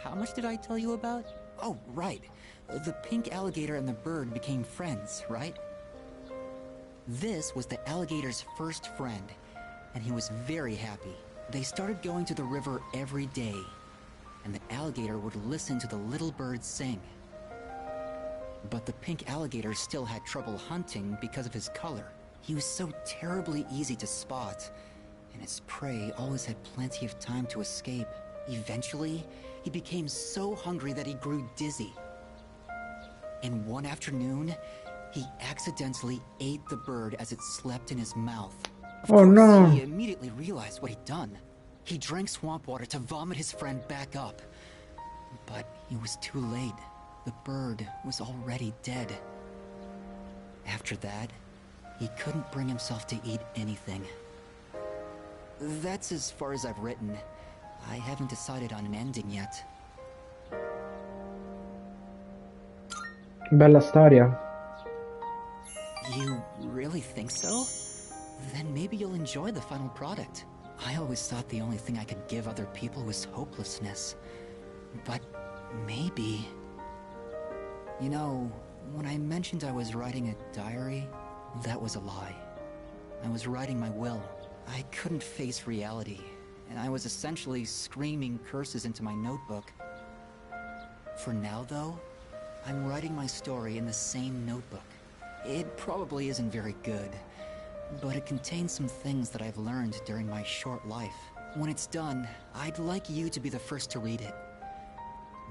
How much did I tell you about? Oh, right. The pink alligator and the bird became friends, right? This was the alligator's first friend, and he was very happy. They started going to the river every day, and the alligator would listen to the little bird sing. But the pink alligator still had trouble hunting because of his color. He was so terribly easy to spot, and his prey always had plenty of time to escape. Eventually, he became so hungry that he grew dizzy. And one afternoon, he accidentally ate the bird as it slept in his mouth. Of Oh, course, no. he immediately realized what he'd done. He drank swamp water to vomit his friend back up. But he was too late. The bird was already dead. After that, he couldn't bring himself to eat anything. That's as far as I've written. I haven't decided on an ending yet. Bella storia. You really think so? Then maybe you'll enjoy the final product. I always thought the only thing I could give other people was hopelessness. But maybe... You know, when I mentioned I was writing a diary, that was a lie. I was writing my will. I couldn't face reality, and I was essentially screaming curses into my notebook. For now, though, I'm writing my story in the same notebook. It probably isn't very good, but it contains some things that I've learned during my short life. when it's done, I'd like you to be the first to read it.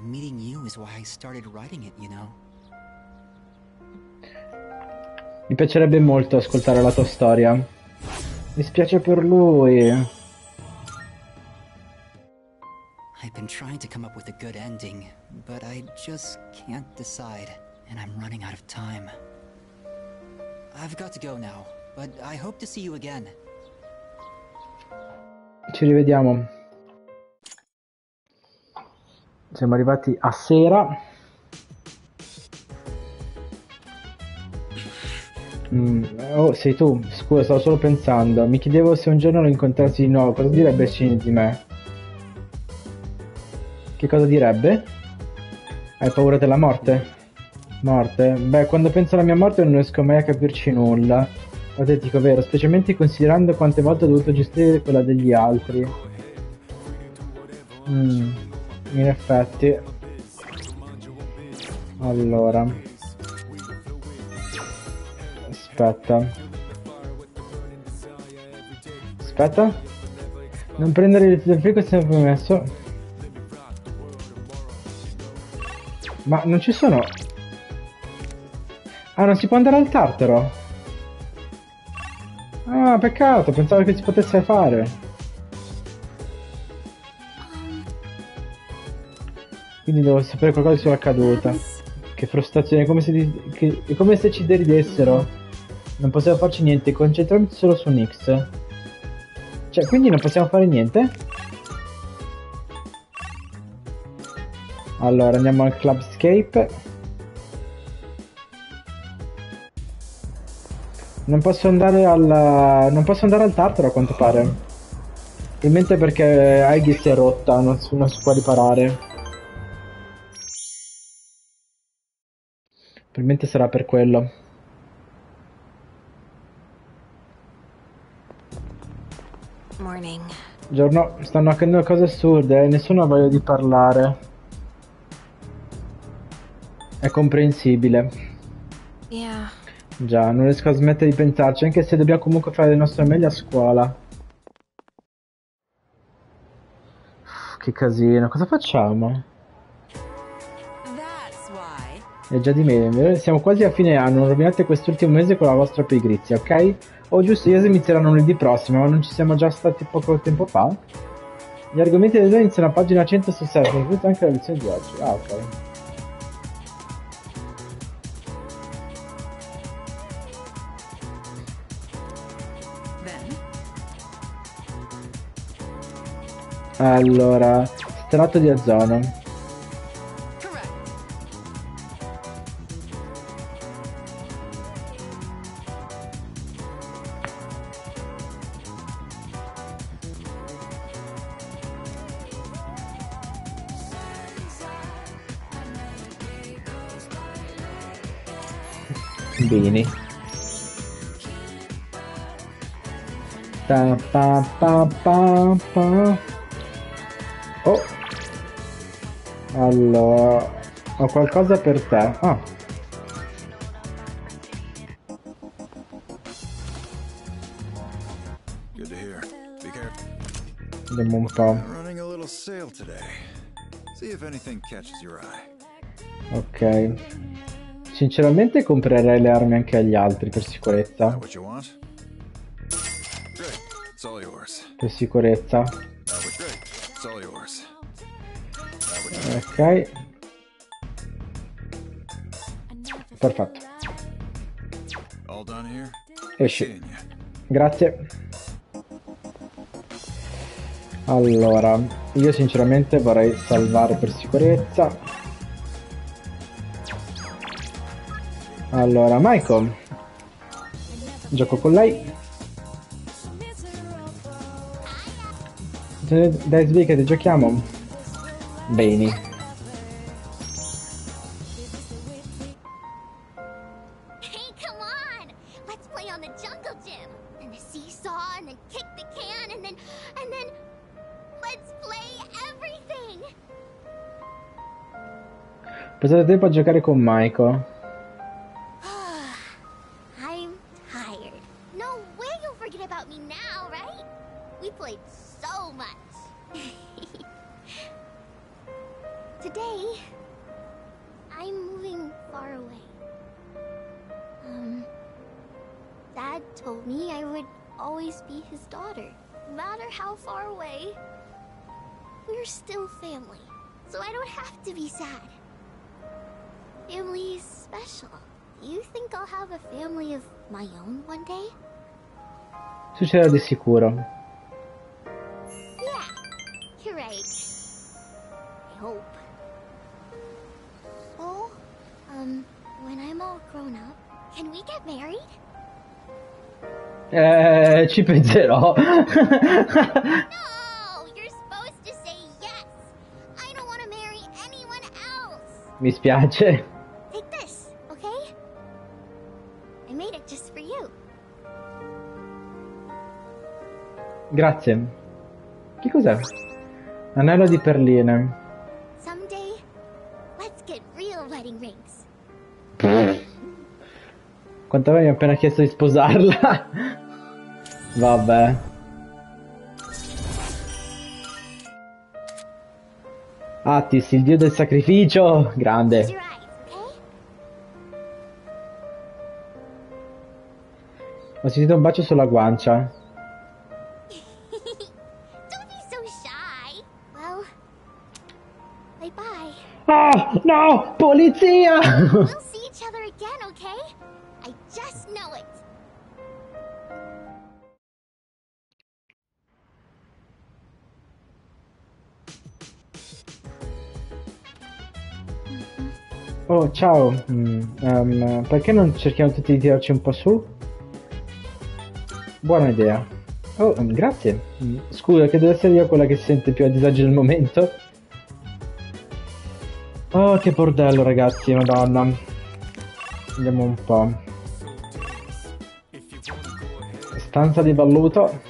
Meeting you is why I started writing it, you know. Mi piacerebbe molto ascoltare la tua storia. Mi spiace per lui. I've been trying to come up with a good ending, but I just can't decide, and I'm running out of time. I've got to go now, but I hope to see you again. Ci rivediamo. Siamo arrivati a sera. Oh, sei tu? Scusa, stavo solo pensando. Mi chiedevo se un giorno lo incontrassi di nuovo, cosa direbbe Shin di me? Che cosa direbbe? Hai paura della morte? Morte? Beh, quando penso alla mia morte non riesco mai a capirci nulla. Patetico, vero? Specialmente considerando quante volte ho dovuto gestire quella degli altri. In effetti. Allora. Aspetta. Non prendere il frigo è sempre messo. Ma non ci sono. Ah, non si può andare al Tartaro. Ah, peccato, pensavo che si potesse fare. Quindi devo sapere qualcosa sulla caduta. Che frustrazione, è come se ci deridessero. Non possiamo farci niente, concentriamoci solo su Nix. Cioè, quindi non possiamo fare niente? Allora, andiamo al Clubscape. Non posso andare al Tartaro a quanto pare. Probabilmente perché Heidi si è rotta, non si può riparare. Probabilmente sarà per quello. Morning. Giorno, stanno accadendo cose assurde, nessuno ha voglia di parlare. È comprensibile. Yeah. Già, non riesco a smettere di pensarci, anche se dobbiamo comunque fare le nostre meglio a scuola. Che casino, cosa facciamo? È già di me, siamo quasi a fine anno, non rovinate quest'ultimo mese con la vostra pigrizia, ok? O giusto, io inizieranno lunedì prossimo, ma non ci siamo già stati poco tempo fa? Gli argomenti del giorno iniziano a pagina 100 su 7, incluso anche la lezione di oggi. Ah, ok. Allora, strato di ozono. Bene. Pa, pa, pa, pa, pa. Oh, allora, ho qualcosa per te. Ah. Good to hear. Be careful. Vediamo un po'. Running a little sale today. See if anything catches your eye. Ok. Sinceramente comprerei le armi anche agli altri per sicurezza. What you want? Great. It's all yours. Per sicurezza. Great. It's all yours. Ok. Perfetto. All done here? Esci. Grazie. Allora, io sinceramente vorrei salvare per sicurezza. Allora, Michael. Gioco con lei. Dai, sbrigati, giochiamo. Bene. Hey, come on! Let's play on the jungle gym! And the seesaw, and then kick the can, and then... Let's play everything! Passate tempo a giocare con Michael. I'm tired. No way you'll forget about me now, right? We played so much. Today, I'm moving far away. Dad told me I would always be his daughter, no matter how far away. We're still family, so I don't have to be sad. Family is special. Do you think I'll have a family of my own one day? Succederà di sicuro. Yeah, you're right. I hope. Oh, when I'm all grown up, can we get married? Ci penserò. No, you're supposed to say yes. I don't want to marry anyone else. Mi spiace. Take this, okay? I made it just for you. Grazie. Che cos'è? Anello di perline. Someday, let's get real wedding rings. Quanto mi ha appena chiesto di sposarla. Vabbè. Attis, il dio del sacrificio. Grande. Close your eyes, okay? Ho sentito un bacio sulla guancia. Don't be so shy. Well, bye-bye. Oh, no! Polizia! We'll see each other again, okay? I just know it. Oh, ciao. Perché non cerchiamo tutti di tirarci un po' su? Buona idea. Oh, grazie. Scusa, che deve essere io quella che si sente più a disagio nel momento. Oh, che bordello, ragazzi, madonna. Vediamo un po'. Stanza di balluto.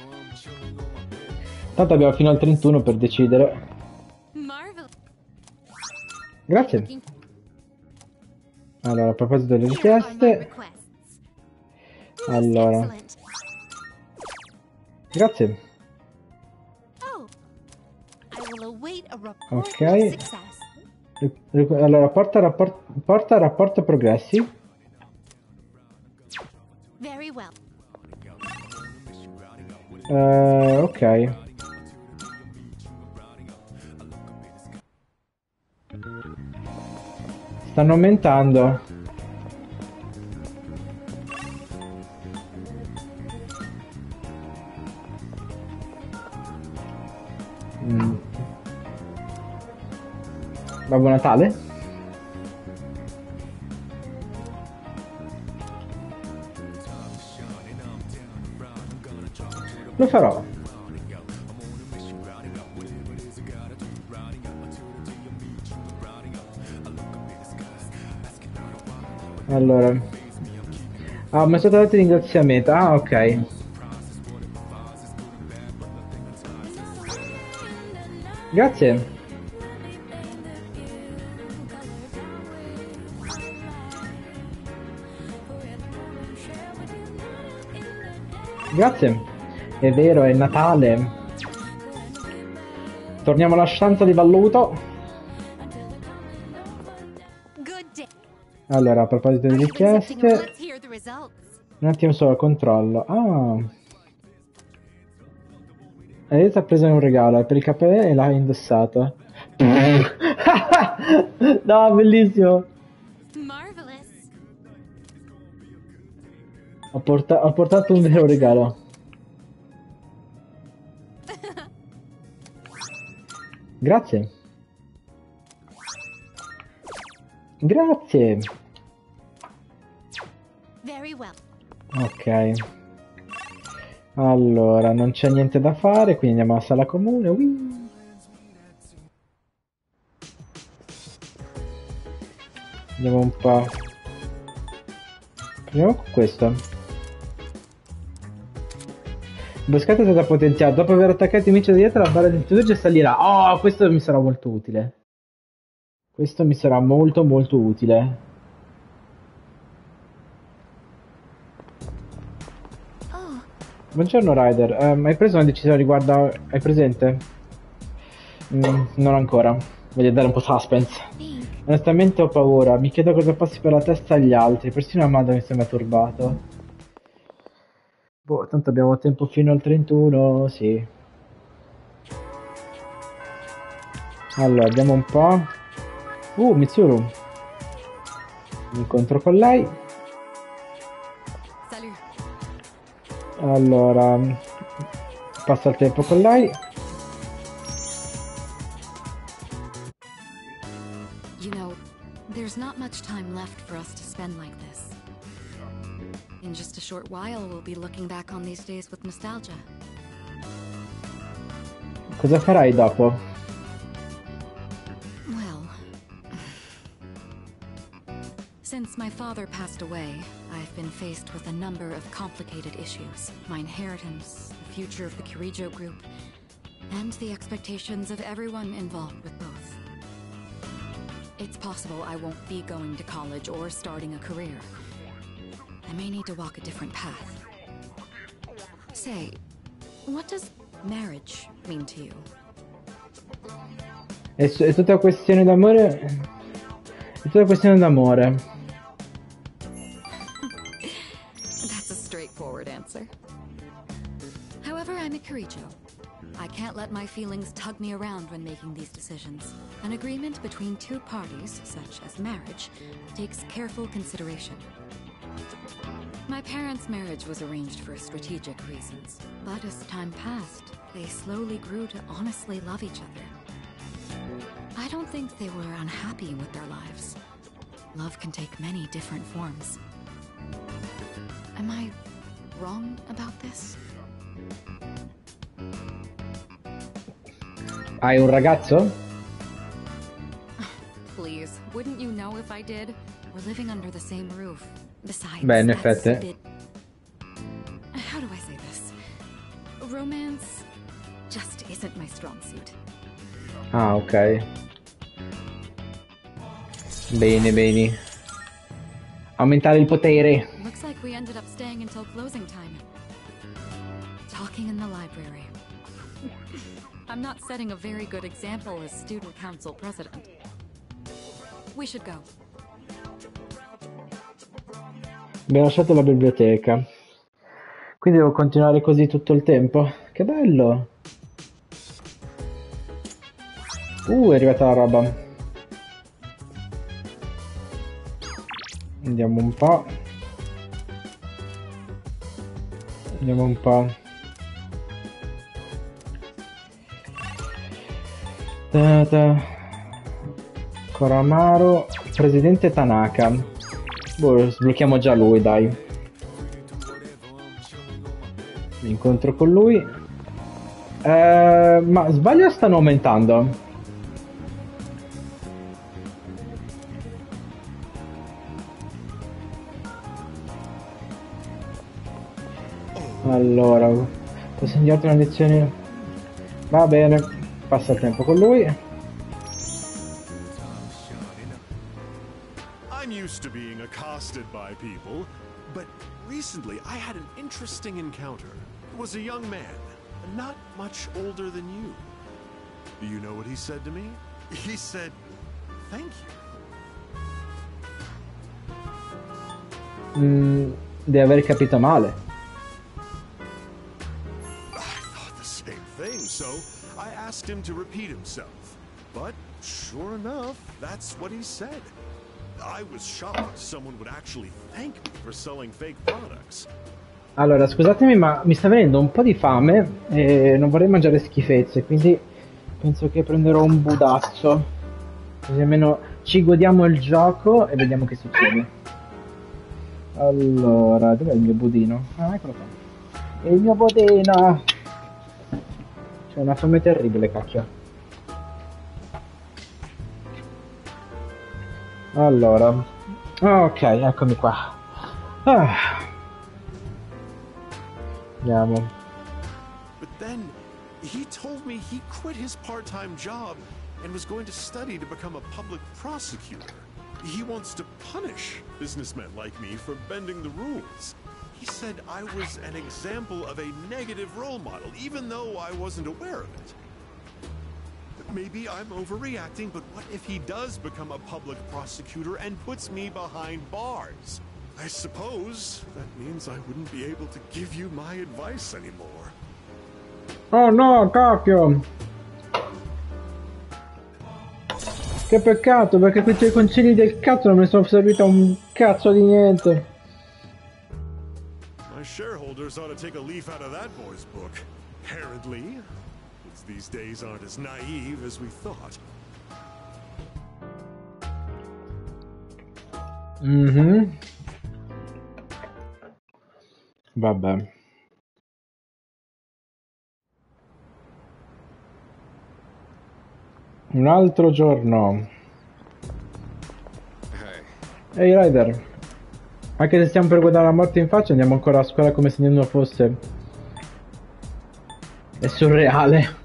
Tanto abbiamo fino al 31 per decidere. Grazie. Allora, a proposito delle richieste. Allora. Grazie. Ok. Allora, porta rapporto progressi. Ok. Stanno aumentando. Babbo Natale? Lo farò. Allora. Ah, mi è stato dato il ringraziamento. Ah, ok. Grazie. Grazie. È vero, è Natale. Torniamo alla stanza di balluto. Allora, a proposito di richieste, un attimo solo, controllo. Ah, Elisa ha preso un regalo per il cappello e l'ha indossato. No, bellissimo. Ho portato un vero regalo. Grazie. Grazie. Ok. Allora, non c'è niente da fare, quindi andiamo alla sala comune. Whee! Andiamo un po'. Proviamo con questo. Imboscata è stata potenziata. Dopo aver attaccato i nemici da dietro, la barra di intelligenza salirà. Oh, questo mi sarà molto utile. Questo mi sarà molto molto utile. Buongiorno Ryder, hai preso una decisione riguardo... Hai presente? Non ancora. Voglio dare un po' suspense. Onestamente ho paura, mi chiedo cosa passi per la testa agli altri, persino Amado mi sembra turbato. Boh, tanto abbiamo tempo fino al 31, sì. Allora, vediamo un po'. Mitsuru. Mi incontro con lei. Salut. Allora, passo il tempo con lei. You know, there's not much time left for us to spend like this. In just a short while, we'll be looking back on these days with nostalgia. Cosa farai dopo? Well, since my father passed away, I've been faced with a number of complicated issues. My inheritance, the future of the Kirijo group, and the expectations of everyone involved with both. It's possible I won't be going to college or starting a career. I may need to walk a different path. Say, what does marriage mean to you? È tutta questione d'amore. È tutta questione d'amore. That's a straightforward answer. However, I'm a Kirijo. I can't let my feelings tug me around when making these decisions. An agreement between two parties, such as marriage, takes careful consideration. My parents' marriage was arranged for strategic reasons, but as time passed, they slowly grew to honestly love each other. I don't think they were unhappy with their lives. Love can take many different forms. Am I wrong about this? Hai un ragazzo? Please, wouldn't you know if I did? We're living under the same roof. Besides, Beh, in that's a effetti. bit... How do I say this? Romance just isn't my strong suit. Ah, ok. Bene, bene. Aumentare il potere. Looks like we ended up staying until closing time. Talking in the library. I'm not setting a very good example as student council president. We should go. Abbiamo lasciato la biblioteca. Quindi devo continuare così tutto il tempo. Che bello! È arrivata la roba. Andiamo un po'. Andiamo un po'. Koramaro, presidente Tanaka. Boh, sblocchiamo già lui, dai. Mi incontro con lui. Ma sbaglio, stanno aumentando. Allora, posso inviarti una lezione? Va bene, passa il tempo con lui. I'm used to being accosted by people, but recently I had an interesting encounter. It was a young man, not much older than you. Do you know what he said to me? He said, "Thank you." Devi aver capito male. So I asked him to repeat himself, but sure enough, that's what he said. I was shocked someone would actually thank me for selling fake products. Allora, scusatemi, ma mi sta venendo un po' di fame e non vorrei mangiare schifezze, quindi penso che prenderò un budazzo. Così almeno ci godiamo il gioco e vediamo che succede. Allora, dov'è il mio budino? Ah, eccolo qua. Il mio budino! C'è una fame terribile, cacchio. Allora. Ok, eccomi qua. Andiamo. But then he told me he quit his part-time job and was going to study to become a public prosecutor. He wants to punish businessmen like me for bending the rules. He said I was an example of a negative role model, even though I wasn't aware of it. Maybe I'm overreacting, but what if he does become a public prosecutor and puts me behind bars? I suppose that means I wouldn't be able to give you my advice anymore. Oh no, cacchio! Che peccato, perché quei tuoi consigli del cazzo non mi sono serviti a un cazzo di niente. My shareholders ought to take a leaf out of that boy's book. Apparently, kids these days aren't as naive as we thought. Vabbè. Un altro giorno. Ehi Ryder, anche se stiamo per guardare la morte in faccia, andiamo ancora a scuola come se nulla fosse. È surreale.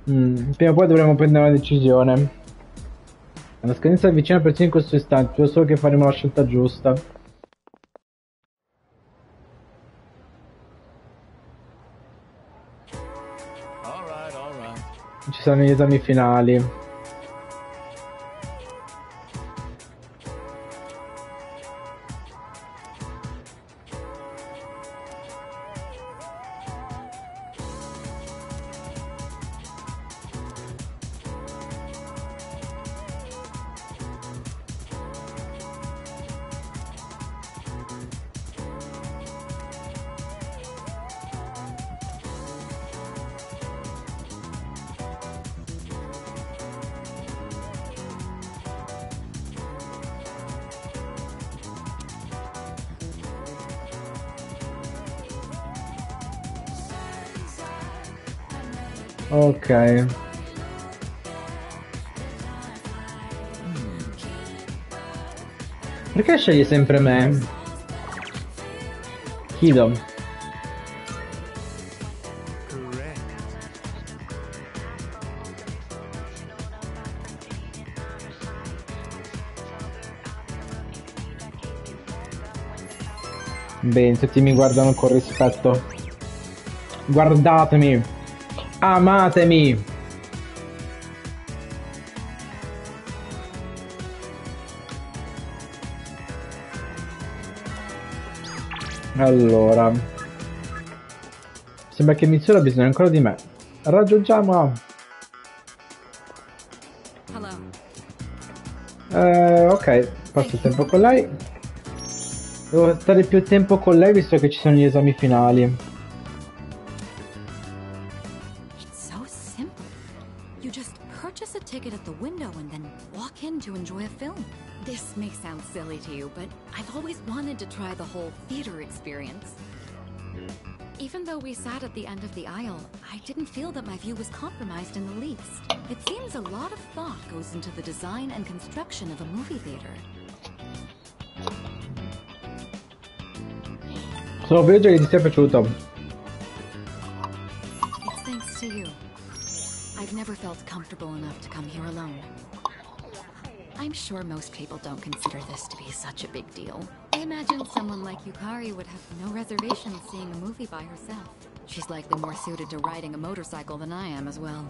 Prima o poi dovremo prendere una decisione. La scadenza è vicina persino in questo istante, spero solo che faremo la scelta giusta. Ci saranno gli esami finali. Ok. Perché scegli sempre me? Kido. Bene, tutti mi guardano con rispetto. Guardatemi. Amatemi! Allora, sembra che Mitsuru ha bisogno ancora di me. Raggiungiamola! Ok, passo il tempo con lei. Devo stare più tempo con lei visto che ci sono gli esami finali. Ticket at the window and then walk in to enjoy a film. This may sound silly to you, but I've always wanted to try the whole theater experience. Even though we sat at the end of the aisle, I didn't feel that my view was compromised in the least. It seems a lot of thought goes into the design and construction of a movie theater. Sono felice che ti sia piaciuto. It's thanks to you. I've never felt comfortable enough to come here alone. I'm sure most people don't consider this to be such a big deal. I imagine someone like Yukari would have no reservations seeing a movie by herself. She's likely more suited to riding a motorcycle than I am as well.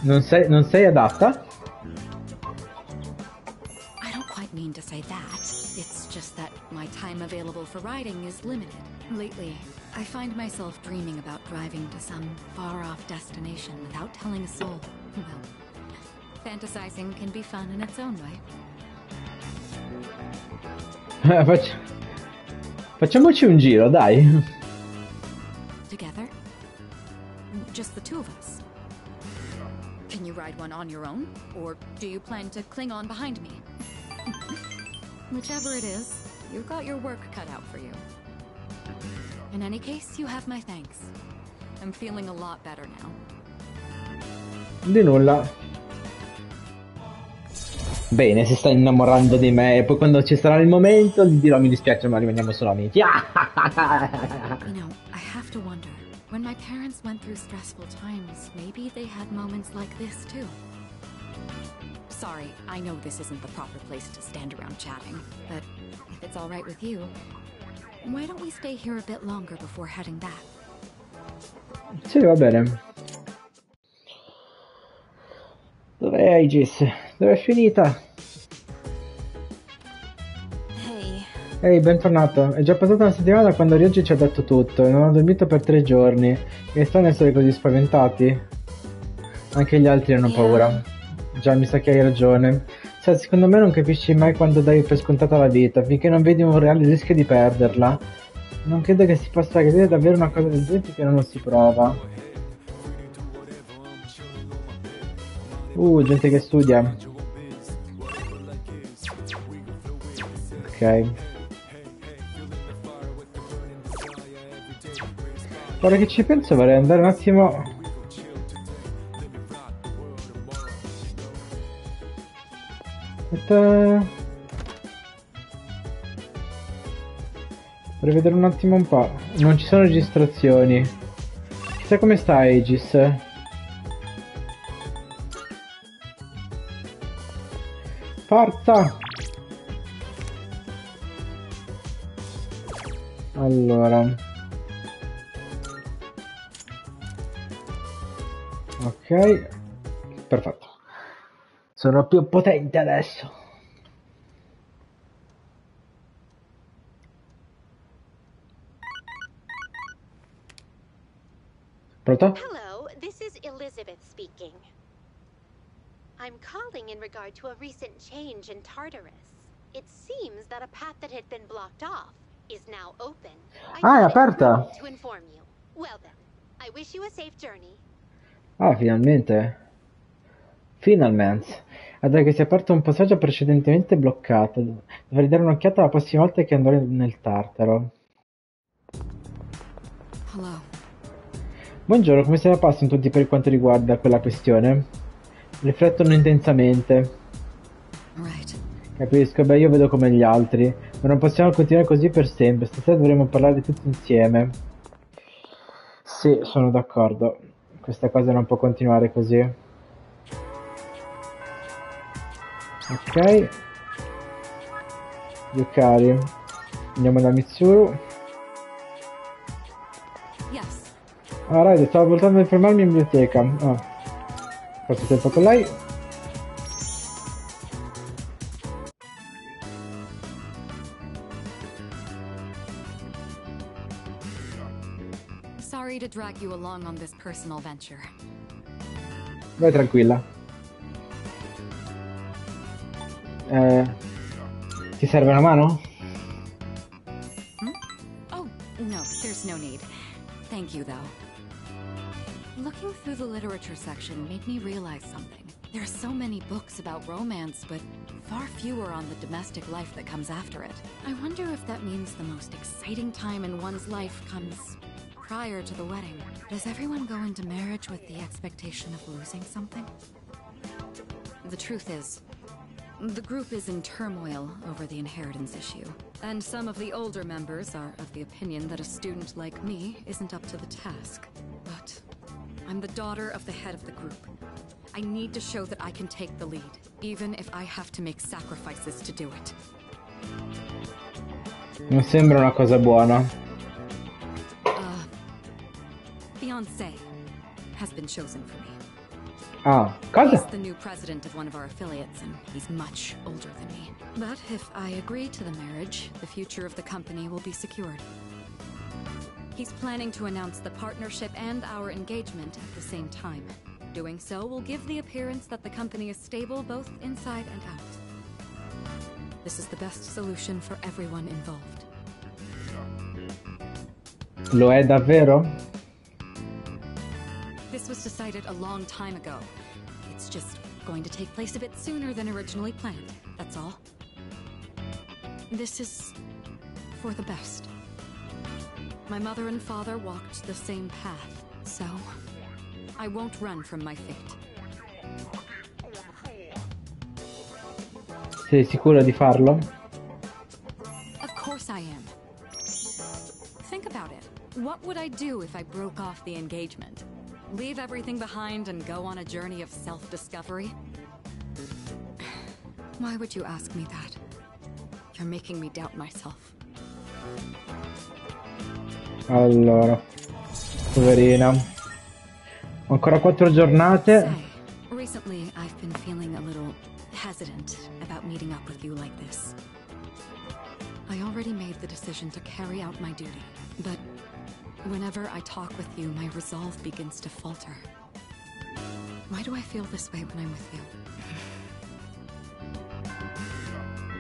Non sei adatta? I don't quite mean to say that. It's just that my time available for riding is limited. Lately, I find myself dreaming about driving to some far-off destination without telling a soul. Well, fantasizing can be fun in its own way. Facciamoci un giro, dai. Together? Just the two of us? Can you ride one on your own? Or do you plan to cling on behind me? Whichever it is, you've got your work cut out for you. In any case, you have my thanks. I'm feeling a lot better now. Di nulla. Bene, si sta innamorando di me e poi quando ci sarà il momento gli dirò mi dispiace ma rimaniamo solo amici. You know, I have to wonder, when my parents went through stressful times, maybe they had moments like this too. Sorry, I know this isn't the proper place to stand around chatting, but if it's all right with you, why don't we stay here a bit longer before heading back? Sì, va bene. Dov'è Aegis? Dov'è finita? Ehi, bentornato. È già passata una settimana da quando Ryoji ci ha detto tutto e non ho dormito per 3 giorni. Mi è strano essere così spaventati. Anche gli altri hanno paura. Già, mi sa che hai ragione. Sai, secondo me non capisci mai quando dai per scontata la vita, finché non vedi un reale rischio di perderla. Non credo che si possa credere davvero una cosa del genere finché non lo si prova. Gente che studia. Ok. Ora che ci penso vorrei andare un attimo... Vorrei vedere un attimo un po'. Non ci sono registrazioni. Chissà come sta Aegis. Forza! Allora... Ok, perfetto. Sono più potente adesso. Pronto? Hello, this is Elizabeth speaking. I'm calling in regard to a recent change in Tartarus. It seems that a path that had been blocked off is now open. Ah, è aperta! To inform you. Well then, I wish you a safe journey. Ah, finalmente. Finalmente. Dato che si è aperto un passaggio precedentemente bloccato. Dovrei dare un'occhiata la prossima volta che andrò nel Tartaro. Hello. Buongiorno, come se la passano tutti per quanto riguarda quella questione? Riflettono intensamente. Right. Capisco, beh, io vedo come gli altri, ma non possiamo continuare così per sempre. Stasera dovremo parlare tutti insieme. Sì, sono d'accordo. Questa cosa non può continuare così. Ok. Yukari. Andiamo da Mitsuru. Yes. Ah, Raide, stavo portando a informarmi in biblioteca. Ah. Passo tempo con lei. Sorry to drag you along on this personal venture. Vai tranquilla. Ti serve una mano? Oh, no, there's no need. Thank you, though. Looking through the literature section made me realize something. There are so many books about romance, but far fewer on the domestic life that comes after it. I wonder if that means the most exciting time in one's life comes prior to the wedding. Does everyone go into marriage with the expectation of losing something? The truth is, the group is in turmoil over the inheritance issue, and some of the older members are of the opinion that a student like me isn't up to the task. But I'm the daughter of the head of the group. I need to show that I can take the lead, even if I have to make sacrifices to do it. Non sembra una cosa buona. Fiancé has been chosen for me. Ah, cosa? He's the new president of one of our affiliates, and he's much older than me. But if I agree to the marriage, the future of the company will be secured. He's planning to announce the partnership and our engagement at the same time. Doing so will give the appearance that the company is stable both inside and out. This is the best solution for everyone involved. Lo è davvero? This was decided a long time ago. It's just going to take place a bit sooner than originally planned, that's all. This is for the best. My mother and father walked the same path, so I won't run from my fate. Sei sicura di farlo? Of course I am. Think about it. What would I do if I broke off the engagement? Leave everything behind and go on a journey of self-discovery? Why would you ask me that? You're making me doubt myself. Allora, poverina. Ancora 4 giornate. Say, recently I've been feeling a little hesitant about meeting up with you like this. I already made the decision to carry out my duty, but whenever I talk with you, my resolve begins to falter. Why do I feel this way when I'm with you?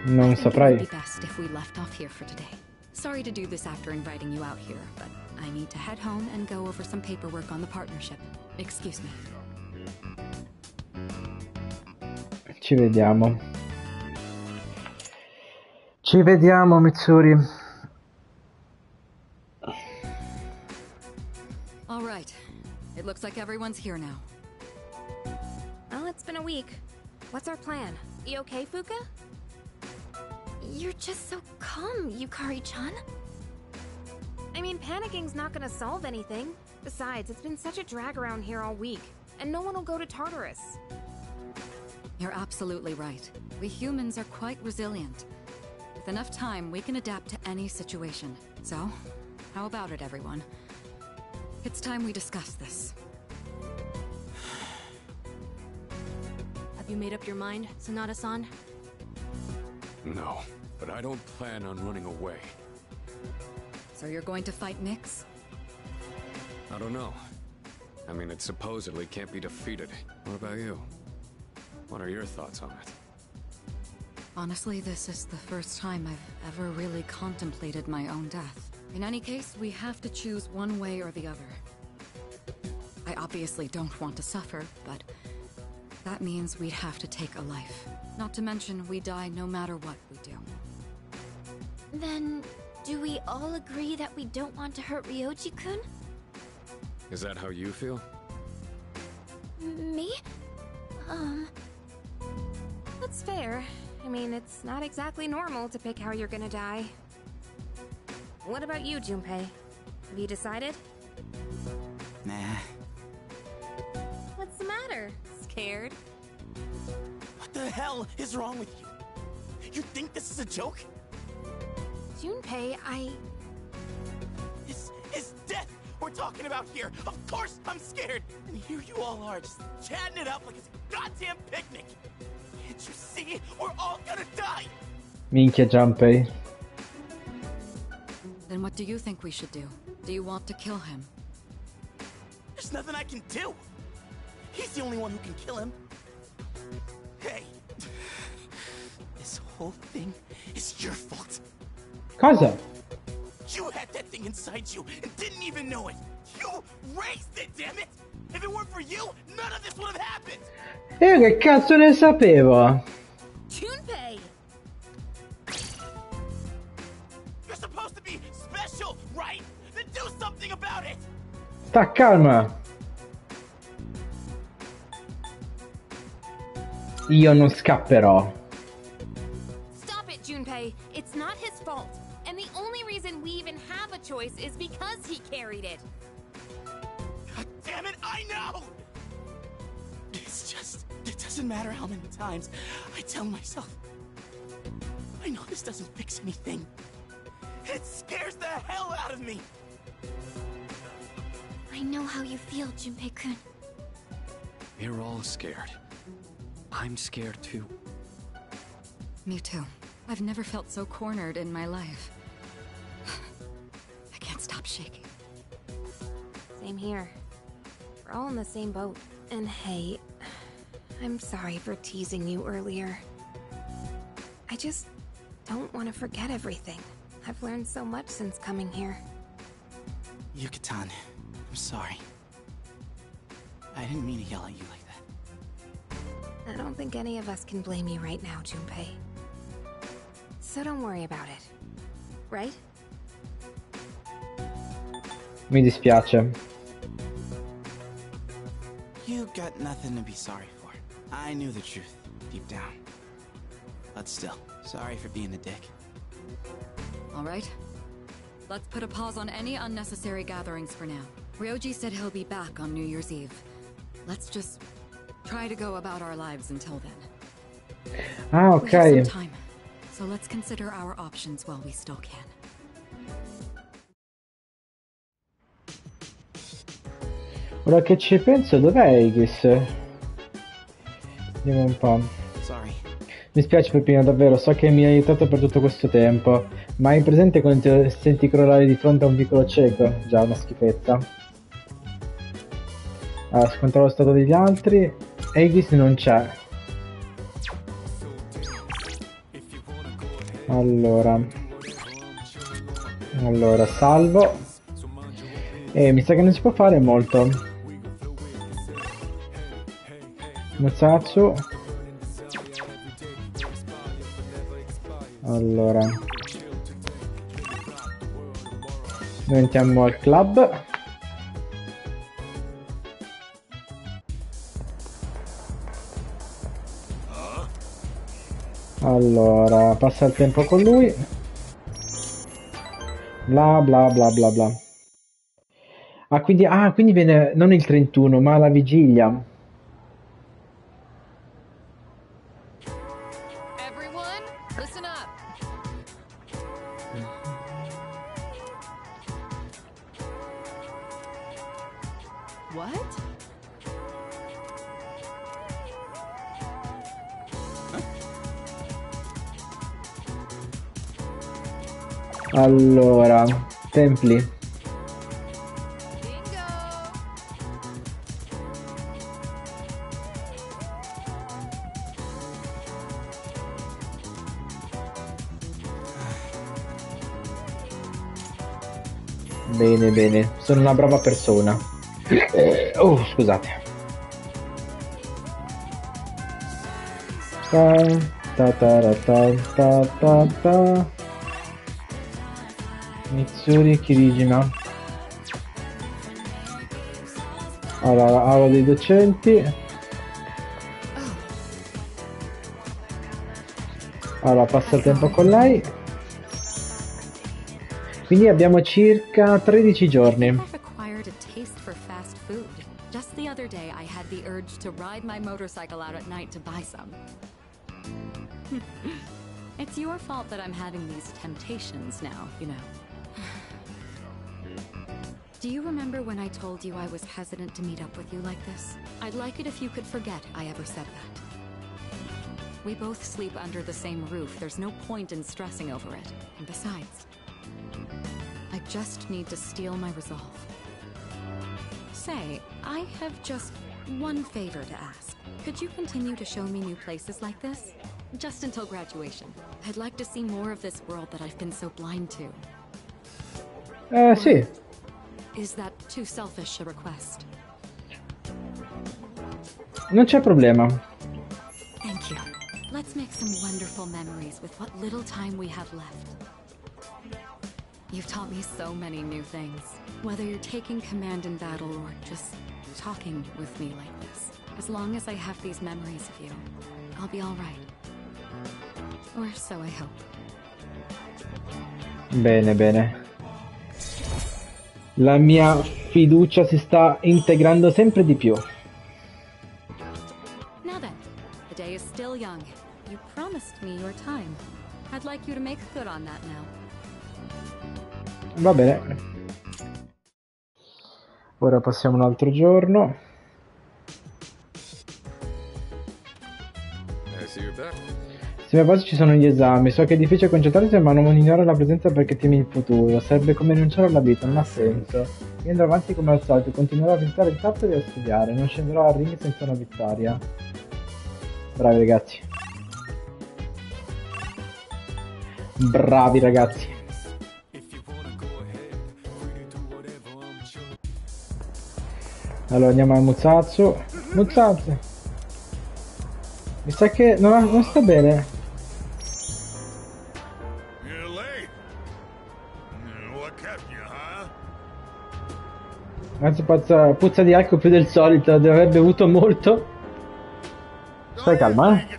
Non I think saprai. it would be best if we left off here for today. Sorry to do this after inviting you out here, but I need to head home and go over some paperwork on the partnership. Excuse me. Ci vediamo. Ci vediamo, Mitsuri. All right. It looks like everyone's here now. Well, it's been a week. What's our plan? You okay, Fuka? You're just so calm, Yukari-chan. I mean, panicking's not gonna solve anything. Besides, it's been such a drag around here all week, and no one will go to Tartarus. You're absolutely right. We humans are quite resilient. With enough time, we can adapt to any situation. So, how about it, everyone? It's time we discuss this. Have you made up your mind, Sanada-san? No, but I don't plan on running away. So you're going to fight Nyx? I don't know. I mean, it supposedly can't be defeated. What about you? What are your thoughts on it? Honestly, this is the first time I've ever really contemplated my own death. In any case, we have to choose one way or the other. I obviously don't want to suffer, but that means we'd have to take a life. Not to mention, we die no matter what we do. Then, do we all agree that we don't want to hurt Ryoji-kun? Is that how you feel? Me? That's fair. I mean, it's not exactly normal to pick how you're gonna die. What about you, Junpei? Have you decided? Nah. What's the matter? Scared? What the hell is wrong with you? You think this is a joke? Junpei, It's death we're talking about here. Of course I'm scared. And here you all are, just chatting it up like it's a goddamn picnic. Can't you see? We're all gonna die. Minchia, Junpei. Then what do you think we should do? Do you want to kill him? There's nothing I can do. He's the only one who can kill him. Hey, this whole thing is your fault. Cosa? You had that thing inside you and didn't even know it. You raised it, damn it! If it weren't for you, none of this would have happened. Io che cazzo ne sapevo? Junpei! You're supposed to be special, right? Then do something about it. Sta calma. Io non scapperò. Stop it, Junpei. It's not his fault. And the only reason we even have a choice is because he carried it. God damn it, I know! It's just, it doesn't matter how many times I tell myself. I know this doesn't fix anything. It scares the hell out of me. I know how you feel, Junpei-kun. We're all scared. I'm scared too. Me too. I've never felt so cornered in my life. I can't stop shaking. Same here. We're all in the same boat. And hey, I'm sorry for teasing you earlier. I just don't want to forget everything. I've learned so much since coming here. Yucatan, I'm sorry. I didn't mean to yell at you like that. I don't think any of us can blame you right now, Junpei. So don't worry about it. Right? Mi dispiace. You got nothing to be sorry for. I knew the truth, deep down. But still, sorry for being a dick. All right. Let's put a pause on any unnecessary gatherings for now. Ryoji said he'll be back on New Year's Eve. Let's just try to go about our lives until then. Ah, We have some ok. time, so let's consider our options while we still can. Ora che ci penso, dov'è Aegis? Vediamo un po'. Sorry. Mi spiace Peppino, davvero, so che mi hai aiutato per tutto questo tempo, ma hai presente quando ti senti crollare di fronte a un piccolo cieco? Già, una schifezza. Allora, si controlla lo stato degli altri. Aegis non c'è. Allora, salvo. E mi sa che non si può fare molto. Musashi. Allora. Noi entriamo al club. Allora, passa il tempo con lui. Bla bla bla bla bla. Quindi viene non il 31, ma la vigilia. Everyone, listen up. What? Allora, templi. Bene, bene, sono una brava persona. Oh, scusate. Ta ta ta ta ta ta ta. Mitsuri Kirijima. Allora, aula dei docenti. Allora, passa il tempo con lei. Quindi abbiamo circa 13 giorni. I've acquired a taste for fast food. Just the other day, I had the urge to ride my motorcycle out at night to buy some. It's your fault that I'm having these temptations now, you know. Do you remember when I told you I was hesitant to meet up with you like this? I'd like it if you could forget I ever said that. We both sleep under the same roof. There's no point in stressing over it. And besides, I just need to steel my resolve. Say, I have just one favor to ask. Could you continue to show me new places like this? Just until graduation. I'd like to see more of this world that I've been so blind to. Sì. Is that too selfish a request? Non c'è problema. Thank you. Let's make some wonderful memories with what little time we have left. You've taught me so many new things. Whether you're taking command in battle or just talking with me like this. As long as I have these memories of you, I'll be all right. Or so I hope. Bene, bene. La mia fiducia si sta integrando sempre di più. Now then, the day is still young. You promised me your time. I'd like you to make good on that now. Va bene. Ora passiamo un altro giorno. Se a base ci sono gli esami, so che è difficile concentrarsi ma non ignora la presenza perché temi il futuro. Sarebbe come rinunciare alla vita, non ha senso. Io andrò avanti come al solito, continuerò a visitare il tappo e a studiare, non scenderò al ring senza una vittoria. Bravi ragazzi. Bravi ragazzi. Allora andiamo a Musashi. Musashi. Mi sa che non sta bene. Anzi puzza di alcol più del solito, deve aver bevuto molto. Stai calma, eh.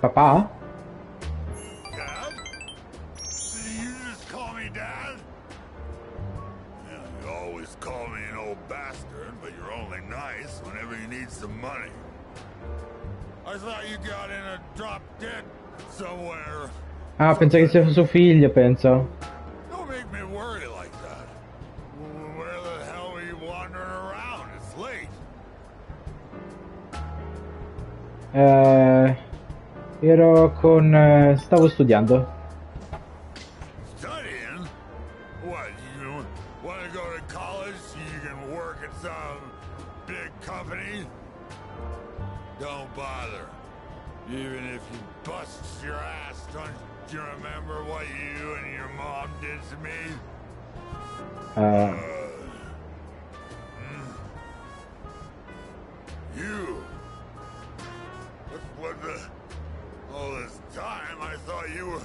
Papà? just call me an old bastard, but you're only nice whenever you need some money. I thought you got in a drop dead somewhere. Ah, pensa che sia suo figlio, penso. Don't make me worry like that. Where the hell were you wandering around? It's late. Ero con... stavo studiando. Studying? What, you want to go to college so you can work at some big company? Don't bother. Even if you bust your ass, don't you remember what you and your mom did to me? You? What the... All this time, I thought you were...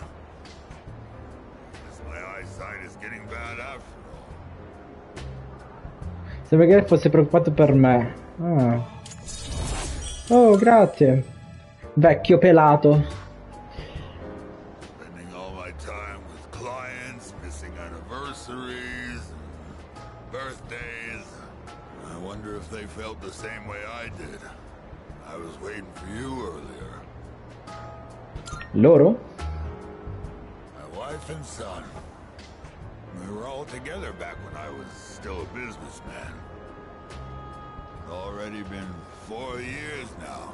Guess my eyesight is getting bad after all. Sembra che fosse preoccupato per me. Ah. Oh, grazie. Vecchio pelato. Spending all my time with clients, missing anniversaries, birthdays. I wonder if they felt the same way I did. I was waiting for you earlier. Loro? My wife and son. We were all together back when I was still a businessman. It's already been 4 years now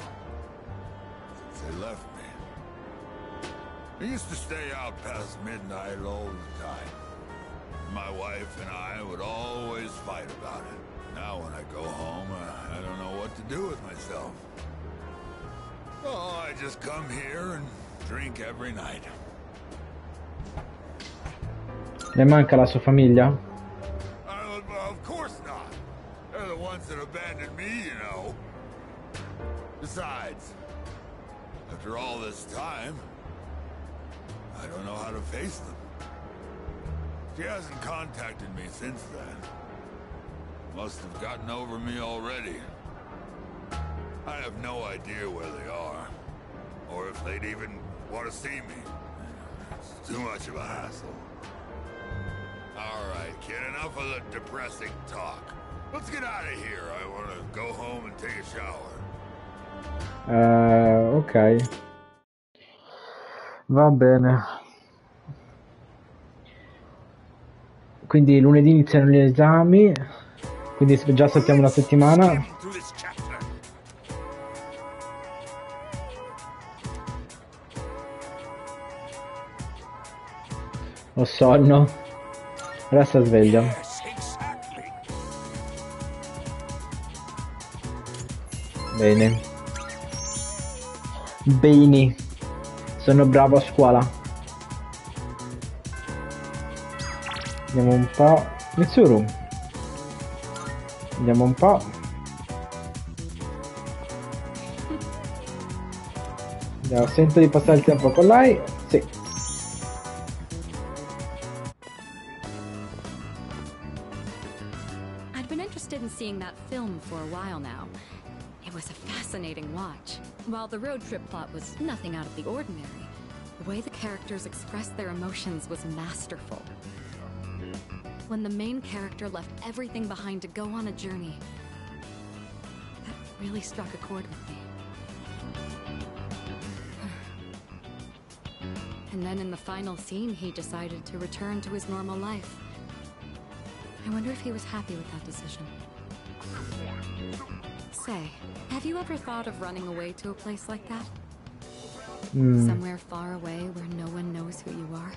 since they left me. I used to stay out past midnight all the time. My wife and I would always fight about it. Now when I go home, I don't know what to do with myself. Oh, I just come here and drink every night. Le manca la sua famiglia? Of course not. They're the ones that abandoned me, you know. Besides, after all this time, I don't know how to face them. She hasn't contacted me since then. Must have gotten over me already. I have no idea where they are, or if they'd even want to see me. It's too much of a hassle. All right, kid, enough of the depressing talk. Let's get out of here. I want to go home and take a shower. Ok. Va bene. Quindi lunedì iniziano gli esami, quindi già saltiamo una settimana. Ho sonno. Resta sveglio. Bene. Bene. Sono bravo a scuola. Vediamo un po'. Mitsuru. Vediamo un po'. Sento di passare il tempo con lei. Sì. Seeing that film for a while now. It was a fascinating watch. While the road trip plot was nothing out of the ordinary, the way the characters expressed their emotions was masterful. When the main character left everything behind to go on a journey, that really struck a chord with me. And then in the final scene, he decided to return to his normal life. I wonder if he was happy with that decision. Say, have you ever thought of running away to a place like that? Somewhere far away where no one knows who you are?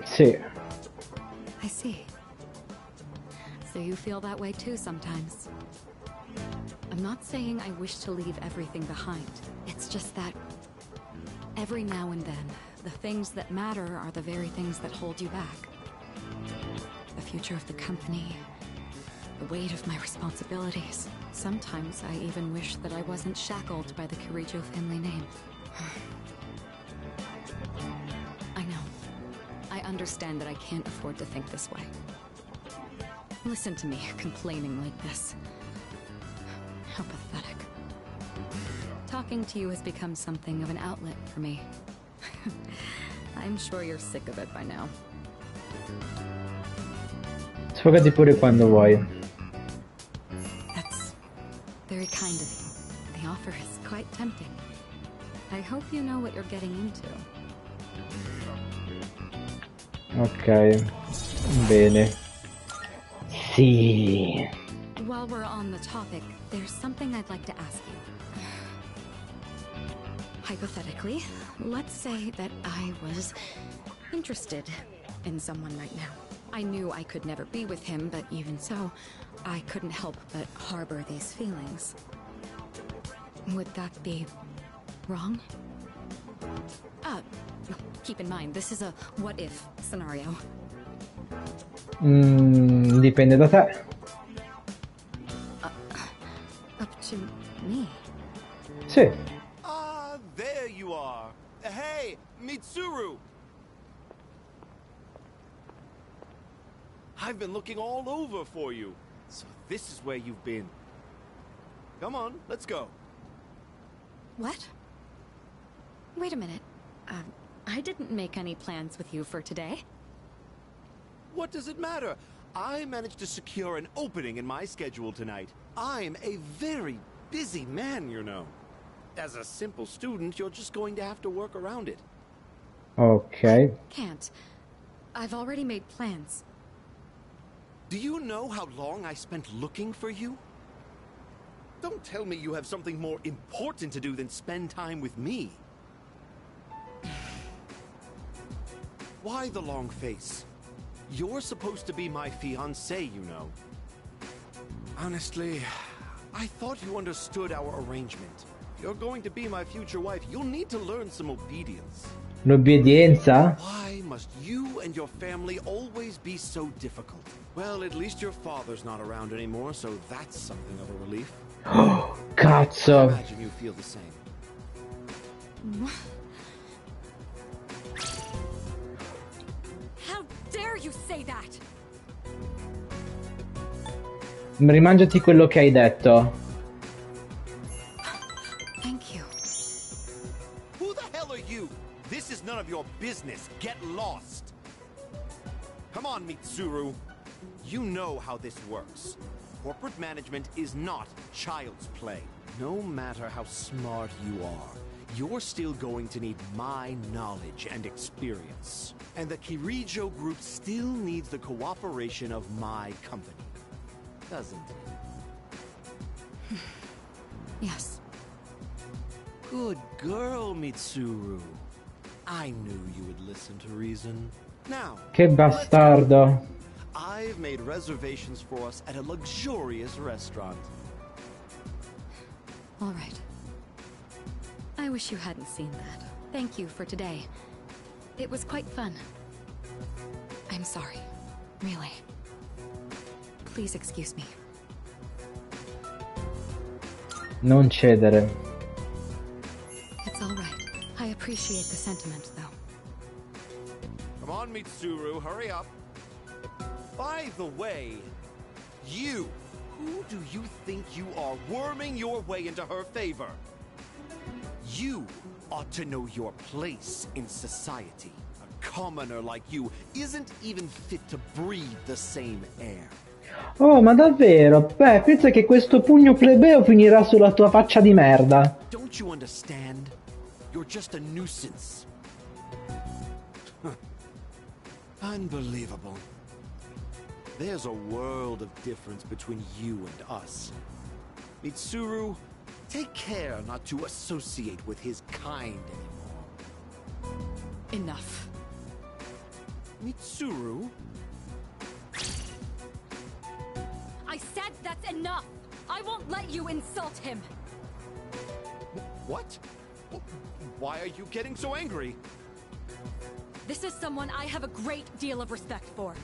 Sì. I see. So you feel that way too sometimes. I'm not saying I wish to leave everything behind. It's just that every now and then, the things that matter are the very things that hold you back. The future of the company, the weight of my responsibilities. Sometimes I even wish that I wasn't shackled by the Kirijo family name. I know. I understand that I can't afford to think this way. Listen to me complaining like this. How pathetic. Talking to you has become something of an outlet for me. I'm sure you're sick of it by now. Sfogati pure quando vuoi. That's very kind of you. The offer is quite tempting. I hope you know what you're getting into. Ok. Bene. Sì. While we're on the topic, there's something I'd like to ask you. Hypothetically, let's say that I was interested in someone right now. I knew I could never be with him, but even so, I couldn't help but harbor these feelings. Would that be wrong? Keep in mind, this is a what-if scenario. Dipende da te. Up to me? Sì. Ah, there you are. Hey, Mitsuru! I've been looking all over for you. So this is where you've been. Come on, let's go. What? Wait a minute. I didn't make any plans with you for today. What does it matter? I managed to secure an opening in my schedule tonight. I'm a very busy man, you know. As a simple student, you're just going to have to work around it. Ok. Can't. I've already made plans. Do you know how long I spent looking for you? Don't tell me you have something more important to do than spend time with me. Why the long face? You're supposed to be my fiancé, you know. Honestly, I thought you understood our arrangement. If you're going to be my future wife, you'll need to learn some obedience. L'obbedienza? Why must you and your family always be so difficult? Well, at least your father's not around anymore, so that's something of a relief. Cazzo. I imagine you feel the same. How dare you say that? Rimangiati quello che hai detto. Thank you. Who the hell are you? This is none of your business. Get lost. Come on, Mitsuru. You know how this works. Corporate management is not child's play. No matter how smart you are, you're still going to need my knowledge and experience. And the Kirijo Group still needs the cooperation of my company. Doesn't it? Yes. Good girl, Mitsuru. I knew you would listen to reason. Now, Che bastardo. I've made reservations for us at a luxurious restaurant. All right. I wish you hadn't seen that. Thank you for today. It was quite fun. I'm sorry. Really. Please excuse me. Non cedere. It's all right. I appreciate the sentiment, though. Come on, Mitsuru, hurry up. By the way, who do you think you are worming your way into her favor? You ought to know your place in society. A commoner like you isn't even fit to breathe the same air. Oh, ma davvero? Beh, pensa che questo pugno plebeo finirà sulla tua faccia di merda. Don't you understand? You're just a nuisance. Unbelievable. There's a world of difference between you and us. Mitsuru, take care not to associate with his kind anymore. Enough. Mitsuru? I said that's enough! I won't let you insult him! What? Why are you getting so angry? This is someone I have a great deal of respect for.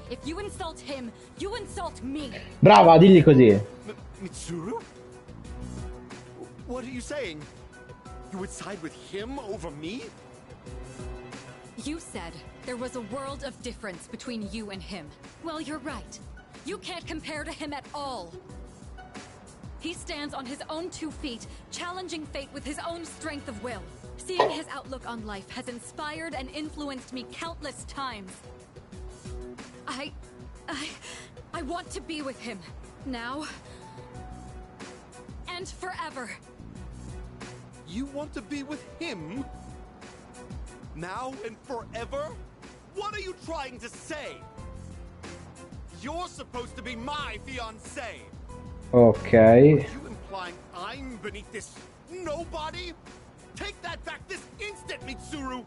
If you insult him, you insult me! Brava, digli così. Mitsuru? What are you saying? You would side with him over me? You said there was a world of difference between you and him. Well, you're right. You can't compare to him at all. He stands on his own 2 feet, challenging fate with his own strength of will. Seeing his outlook on life has inspired and influenced me countless times. I want to be with him. Now. And forever. You want to be with him? Now and forever? What are you trying to say? You're supposed to be my fiancé. Ok. Are you implying I'm beneath this nobody? Take that back this instant, Mitsuru!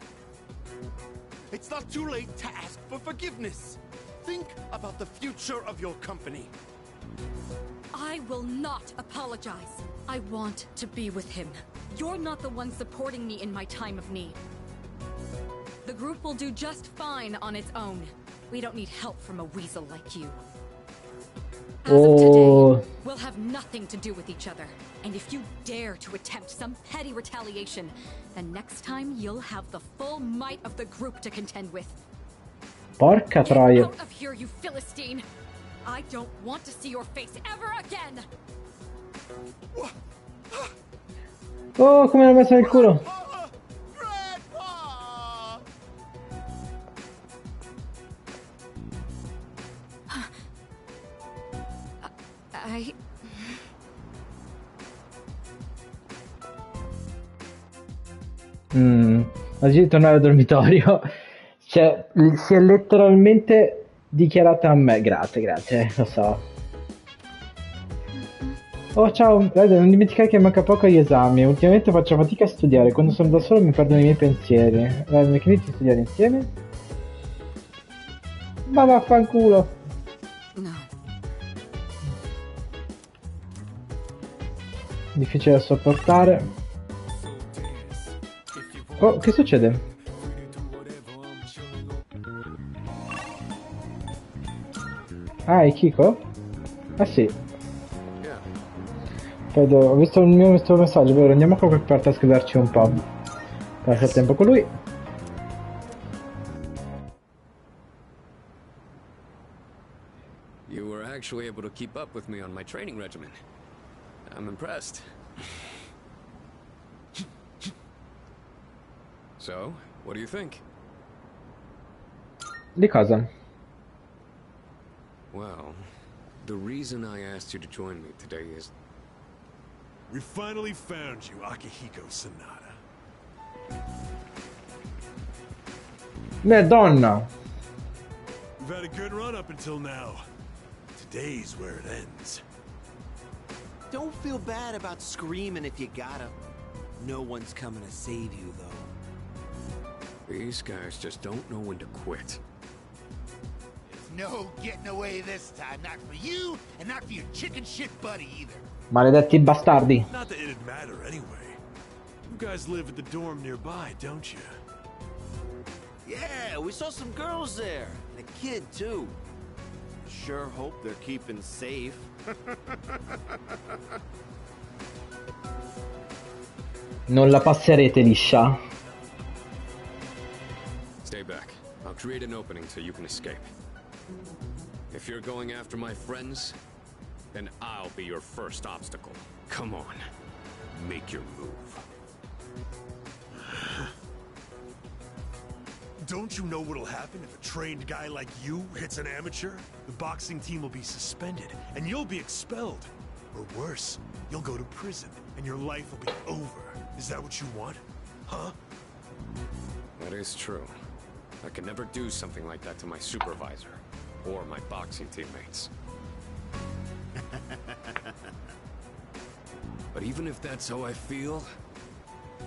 It's not too late to ask for forgiveness. Think about the future of your company. I will not apologize. I want to be with him. You're not the one supporting me in my time of need. The group will do just fine on its own. We don't need help from a weasel like you. As of today, we'll have nothing to do with each other. And if you dare to attempt some petty retaliation, then next time you'll have the full might of the group to contend with. Porca troia. Get out of here, you Philistine! I don't want to see your face ever again! Oh, come l'ha messo nel culo! Oggi di tornare al dormitorio. Cioè, si è letteralmente dichiarata a me. Grazie, grazie, lo so. Oh, ciao, Raiden, non dimenticare che manca poco agli esami. Ultimamente faccio fatica a studiare. Quando sono da solo mi perdono i miei pensieri. Raiden, mi chiedi di studiare insieme? Ma vaffanculo. No. Difficile da sopportare. Oh, che succede? Ah, è Kiko? Ah sì. Ho visto il mio messaggio, vero? Andiamo a qualche parte a scriverci un po'. Passa il tempo con lui. You were actually able to keep up with me on my training regimen. I'm impressed. So, what do you think? Di cosa? Well, the reason I asked you to join me today is... We finally found you, Akihiko Sanada. Madonna! We've had a good run up until now. Today's where it ends. Don't feel bad about screaming if you gotta. No one's coming to save you, though. These guys just don't know when to quit. There's no getting away this time. Not for you, and not for your chicken shit buddy either. Maledetti bastardi. Not that it'd matter anyway. You guys live at the dorm nearby, don't you? Yeah, we saw some girls there. And a kid, too. Sure hope they're keeping safe. Non la passerete liscia. Stay back. I'll create an opening so you can escape. If you're going after my friends, then I'll be your first obstacle. Come on. Make your move. Don't you know what'll happen if a trained guy like you hits an amateur? The boxing team will be suspended, and you'll be expelled. Or worse, you'll go to prison, and your life will be over. Is that what you want? Huh? That is true. I could never do something like that to my supervisor, or my boxing teammates. But even if that's how I feel,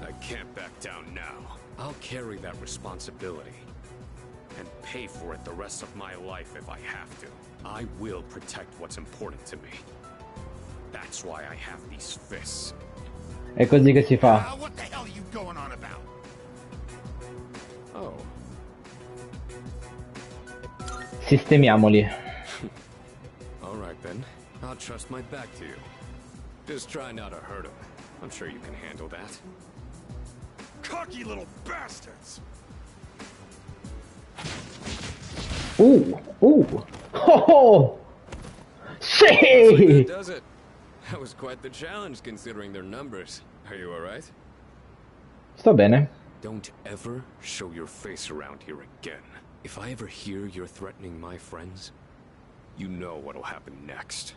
I can't back down now. I'll carry that responsibility and pay for it the rest of my life if I have to. I will protect what's important to me. That's why I have these fists. È così che si fa. What the hell are you going on about? Oh. Sistemiamoli. All right then. I'll trust my back to you. Just try not to hurt him. I'm sure you can handle that. Cocky little bastards! Ooh! Oh! Sì! That does it. That was quite the challenge considering their numbers. Are you alright? Sto bene. Don't ever show your face around here again. If I ever hear you're threatening my friends, You know what'll happen next.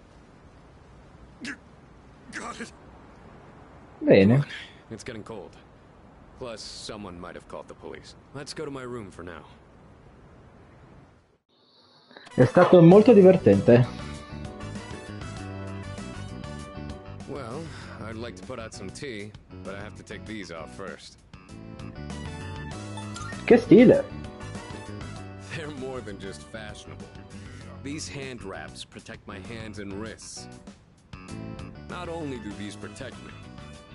Got it. Bene. It's getting cold. Plus, someone might have called the police. Let's go to my room for now. È stato molto divertente. Well, I'd like to put out some tea, but I have to take these off first. Che stile. They're more than just fashionable. These hand wraps protect my hands and wrists. Not only do these protect me,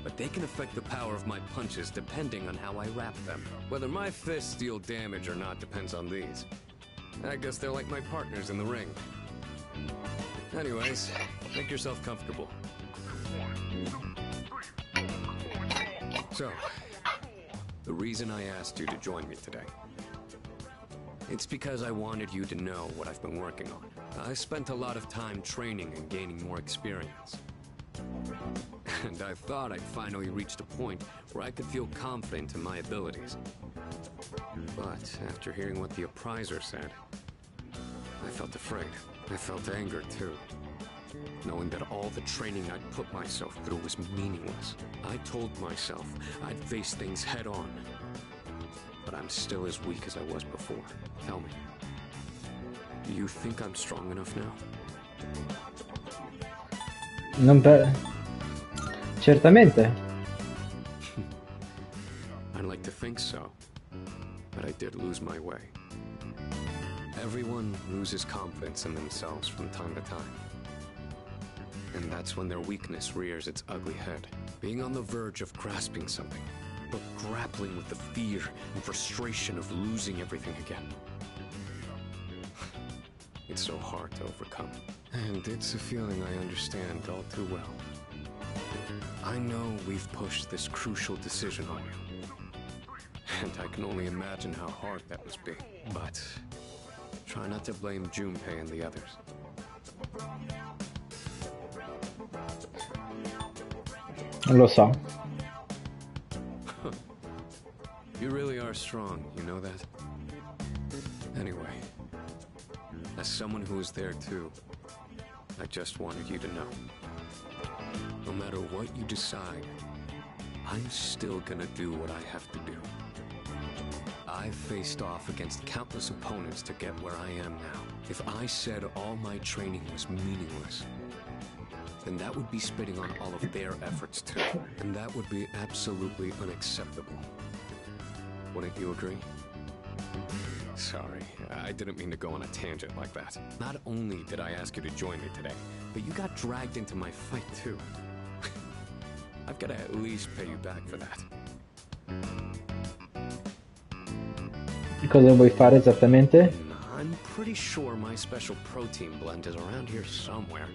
but they can affect the power of my punches depending on how I wrap them. Whether my fists deal damage or not depends on these. I guess they're like my partners in the ring. Anyways, make yourself comfortable. So, the reason I asked you to join me today, it's because I wanted you to know what I've been working on. I spent a lot of time training and gaining more experience. And I thought I'd finally reached a point where I could feel confident in my abilities. But after hearing what the appraiser said, I felt afraid. I felt anger too. Knowing that all the training I'd put myself through was meaningless. I told myself I'd face things head on. But I'm still as weak as I was before. Tell me, do you think I'm strong enough now? Non per... Certamente. I'd like to think so, but I did lose my way. Everyone loses confidence in themselves from time to time. And that's when their weakness rears its ugly head. Being on the verge of grasping something, but grappling with the fear and frustration of losing everything again. It's so hard to overcome. And it's a feeling I understand all too well. I know we've pushed this crucial decision on you. And I can only imagine how hard that must be. But try not to blame Junpei and the others. Lo so. You really are strong, you know that? Anyway, as someone who was there too, I just wanted you to know. No matter what you decide, I'm still gonna do what I have to do. I've faced off against countless opponents to get where I am now. If I said all my training was meaningless, then that would be spitting on all of their efforts too. And that would be absolutely unacceptable. Wouldn't you agree? Sorry, I didn't mean to go on a tangent like that. Not only did I ask you to join me today, but you got dragged into my fight too. I've got to at least pay you back for that. Cosa vuoi fare esattamente? I'm pretty sure my special protein blend is around here somewhere.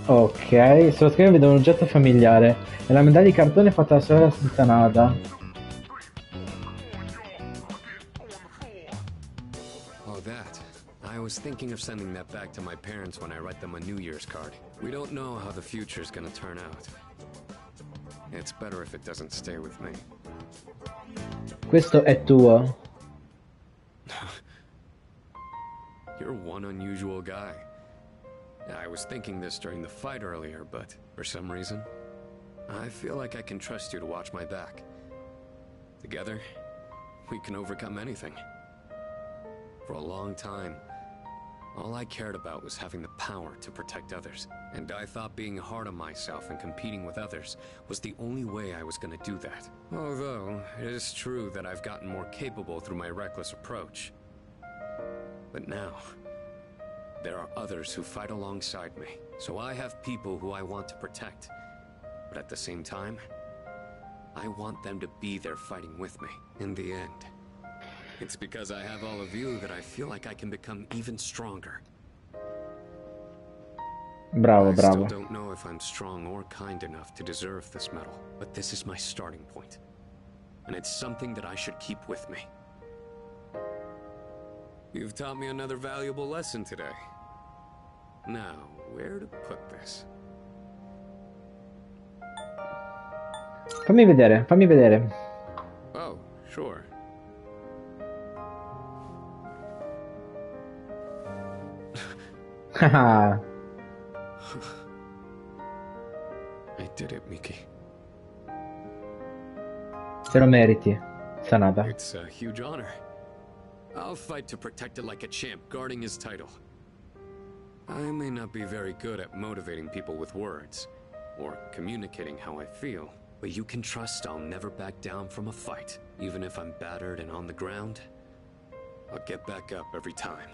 Ok, sto scrivendo vedo un oggetto familiare. È la medaglia di cartone fatta da sorella senza nada. Oh, that. I was thinking of sending that back to my parents when I write them a New Year's card. We don't know how the future's gonna turn out. It's better if it doesn't stay with me. Questo è tuo. You're one unusual guy. I was thinking this during the fight earlier, but for some reason, I feel like I can trust you to watch my back. Together, we can overcome anything. For a long time, all I cared about was having the power to protect others. And I thought being hard on myself and competing with others was the only way I was gonna do that. Although, it is true that I've gotten more capable through my reckless approach. But now, there are others who fight alongside me. So I have people who I want to protect. But at the same time, I want them to be there fighting with me. In the end, it's because I have all of you that I feel like I can become even stronger. Bravo, I bravo. still don't know if I'm strong or kind enough to deserve this medal, but this is my starting point. And it's something that I should keep with me. You've taught me another valuable lesson today. Now, where to put this? Fammi vedere, fammi vedere. Oh, sure. Ah, I did it, Miki. te lo meriti, Sanada. It's a huge honor. I'll fight to protect it like a champ, guarding his title. I may not be very good at motivating people with words, or communicating how I feel, but you can trust I'll never back down from a fight. Even if I'm battered and on the ground, I'll get back up every time.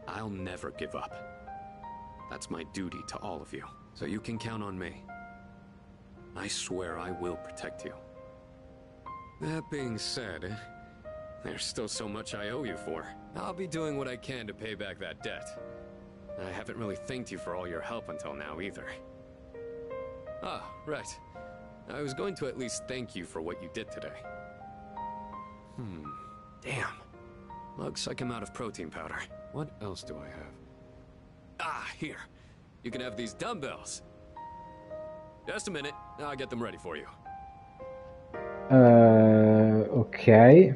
I'll never give up. That's my duty to all of you, so you can count on me. I swear I will protect you. That being said, there's still so much I owe you for. I'll be doing what I can to pay back that debt. I haven't really thanked you for all your help until now either. Ah, right. I was going to at least thank you for what you did today. Damn. Looks like I'm out of protein powder. What else do I have? Ah, here. You can have these dumbbells. Just a minute, I'll get them ready for you. Ok.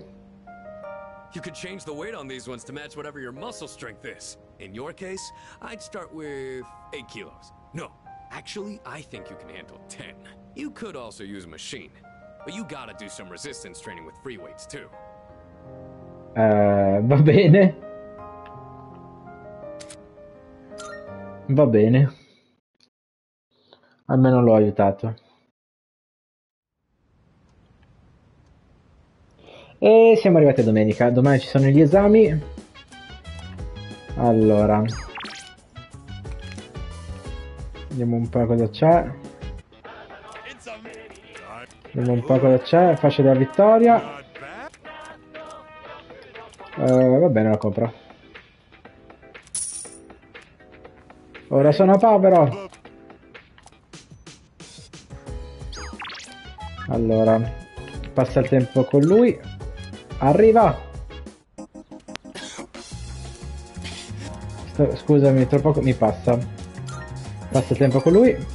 You could change the weight on these ones to match whatever your muscle strength is. In your case, I'd start with 8 kilos. No, actually, I think you can handle 10. You could also use a machine, but you gotta do some resistance training with free weights too. Va bene. Va bene. Almeno l'ho aiutato. E siamo arrivati a domenica. Domani ci sono gli esami. Allora. Vediamo un po' cosa c'è. Vediamo un po' cosa c'è. Fascia della vittoria. Va bene, la compro. Ora sono povero. Allora, passa il tempo con lui. Arriva. Scusami, tra poco mi passa. Passa il tempo con lui.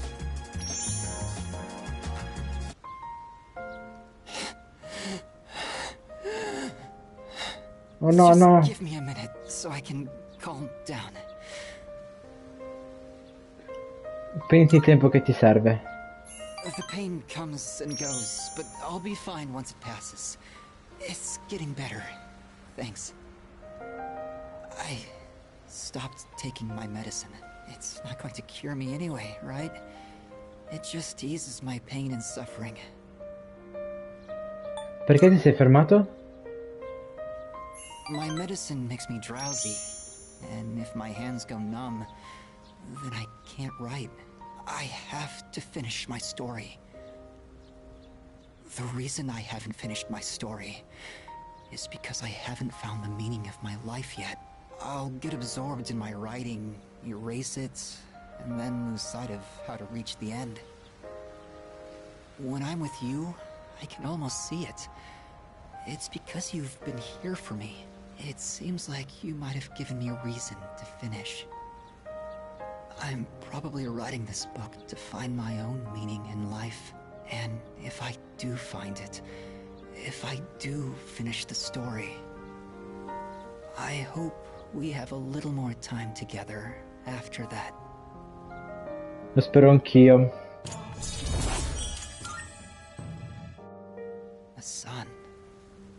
Oh no, no. Give me a minute so I can calm down. Prendi il tempo che ti serve. The pain comes and goes, but I'll be fine once it passes. It's getting better. Thanks. I stopped taking my medicine. It's not going to cure me anyway, right? It just eases my pain and suffering. Perché ti sei fermato? My medicine makes me drowsy, and if my hands go numb, then I can't write. I have to finish my story. The reason I haven't finished my story is because I haven't found the meaning of my life yet. I'll get absorbed in my writing, erase it, and then lose sight of how to reach the end. When I'm with you, I can almost see it. It's because you've been here for me. It seems like you might have given me a reason to finish. I'm probably writing this book to find my own meaning in life. And if I do find it, if I do finish the story, I hope we have a little more time together after that. Lo spero anch'io. The sun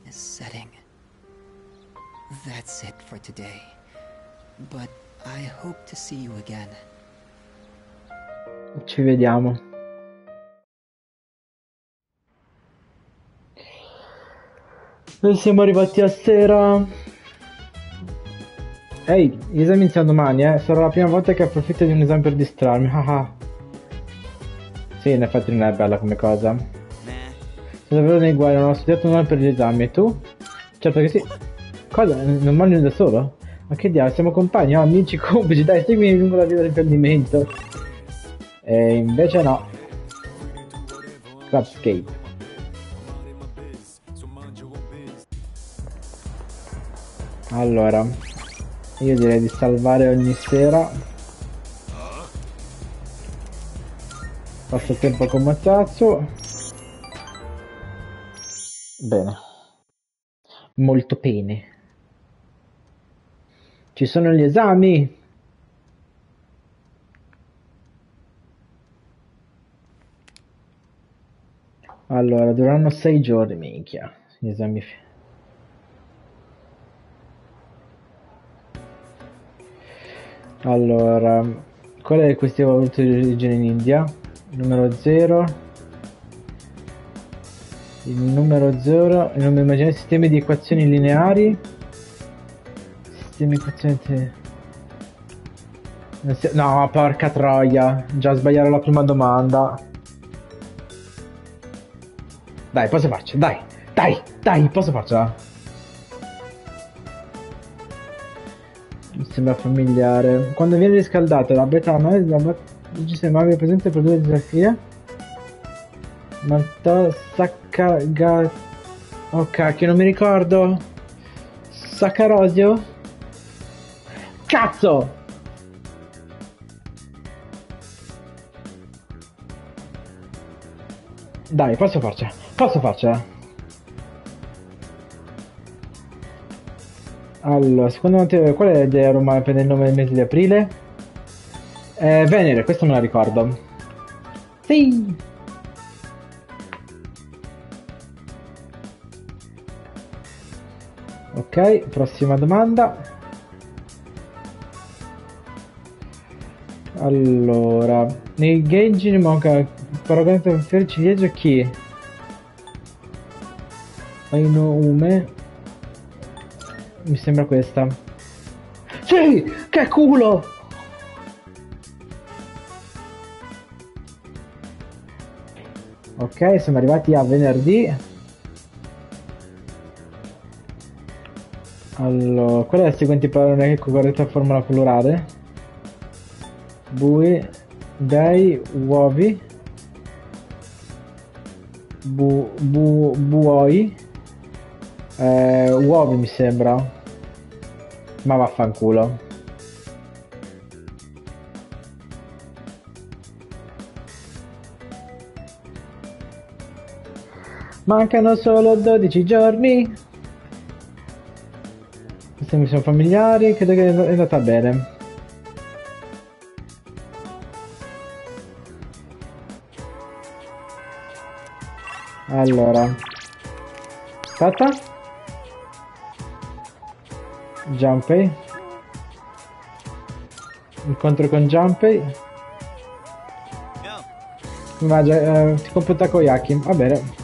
is setting. That's it for today. But I hope to see you again. Ci vediamo. Noi siamo arrivati a sera. Ehi, gli esami iniziano domani, eh. Sarà la prima volta che approfitto di un esame per distrarmi. Haha. Sì, in effetti non è bella come cosa. Sono davvero nei guai, non ho studiato nulla per gli esami. E tu? Certo che sì. Cosa? Non mangi da solo? Ma che diavolo, siamo compagni, amici, complici, dai, seguimi lungo la via dell'imprendimento. E invece no. Clubscape. Allora, io direi di salvare ogni sera. Passo il tempo con Mazzazzo. Bene. Molto bene. Ci sono gli esami. Allora, dureranno 6 giorni, minchia. Gli esami. Allora, qual è questi valori di origine in India? Numero 0. Il numero 0. Il nome immaginare sistemi di equazioni lineari. Sistemi di equazioni. No, porca troia. Già sbagliare la prima domanda. Dai, posso farcela. Dai, posso farcela. Mi sembra familiare. Quando viene riscaldata la betano ci sembra abbia presente produrre disarchia. Malto sacca. Oh cacchio, non mi ricordo. Saccarosio? Cazzo! Dai, posso farcela. Allora, secondo te qual è l'idea romana per il nome del mese di aprile? Venere, questo me la ricordo. Sì! Ok, prossima domanda. Allora, nei gaggi manca paragone per fiori ciliegio chi? Ume. Mi sembra questa. Sì! Che culo! Ok, siamo arrivati a venerdì. Allora, qual è la seguente parola con corretta formula plurale? Bui, dei, uovi, buoi, uovi mi sembra. Ma vaffanculo. Mancano solo 12 giorni. Questi mi sono familiari, credo che è andata bene. Allora. Aspetta. Junpei. Incontro con Junpei. Ti compro takoyaki, va bene.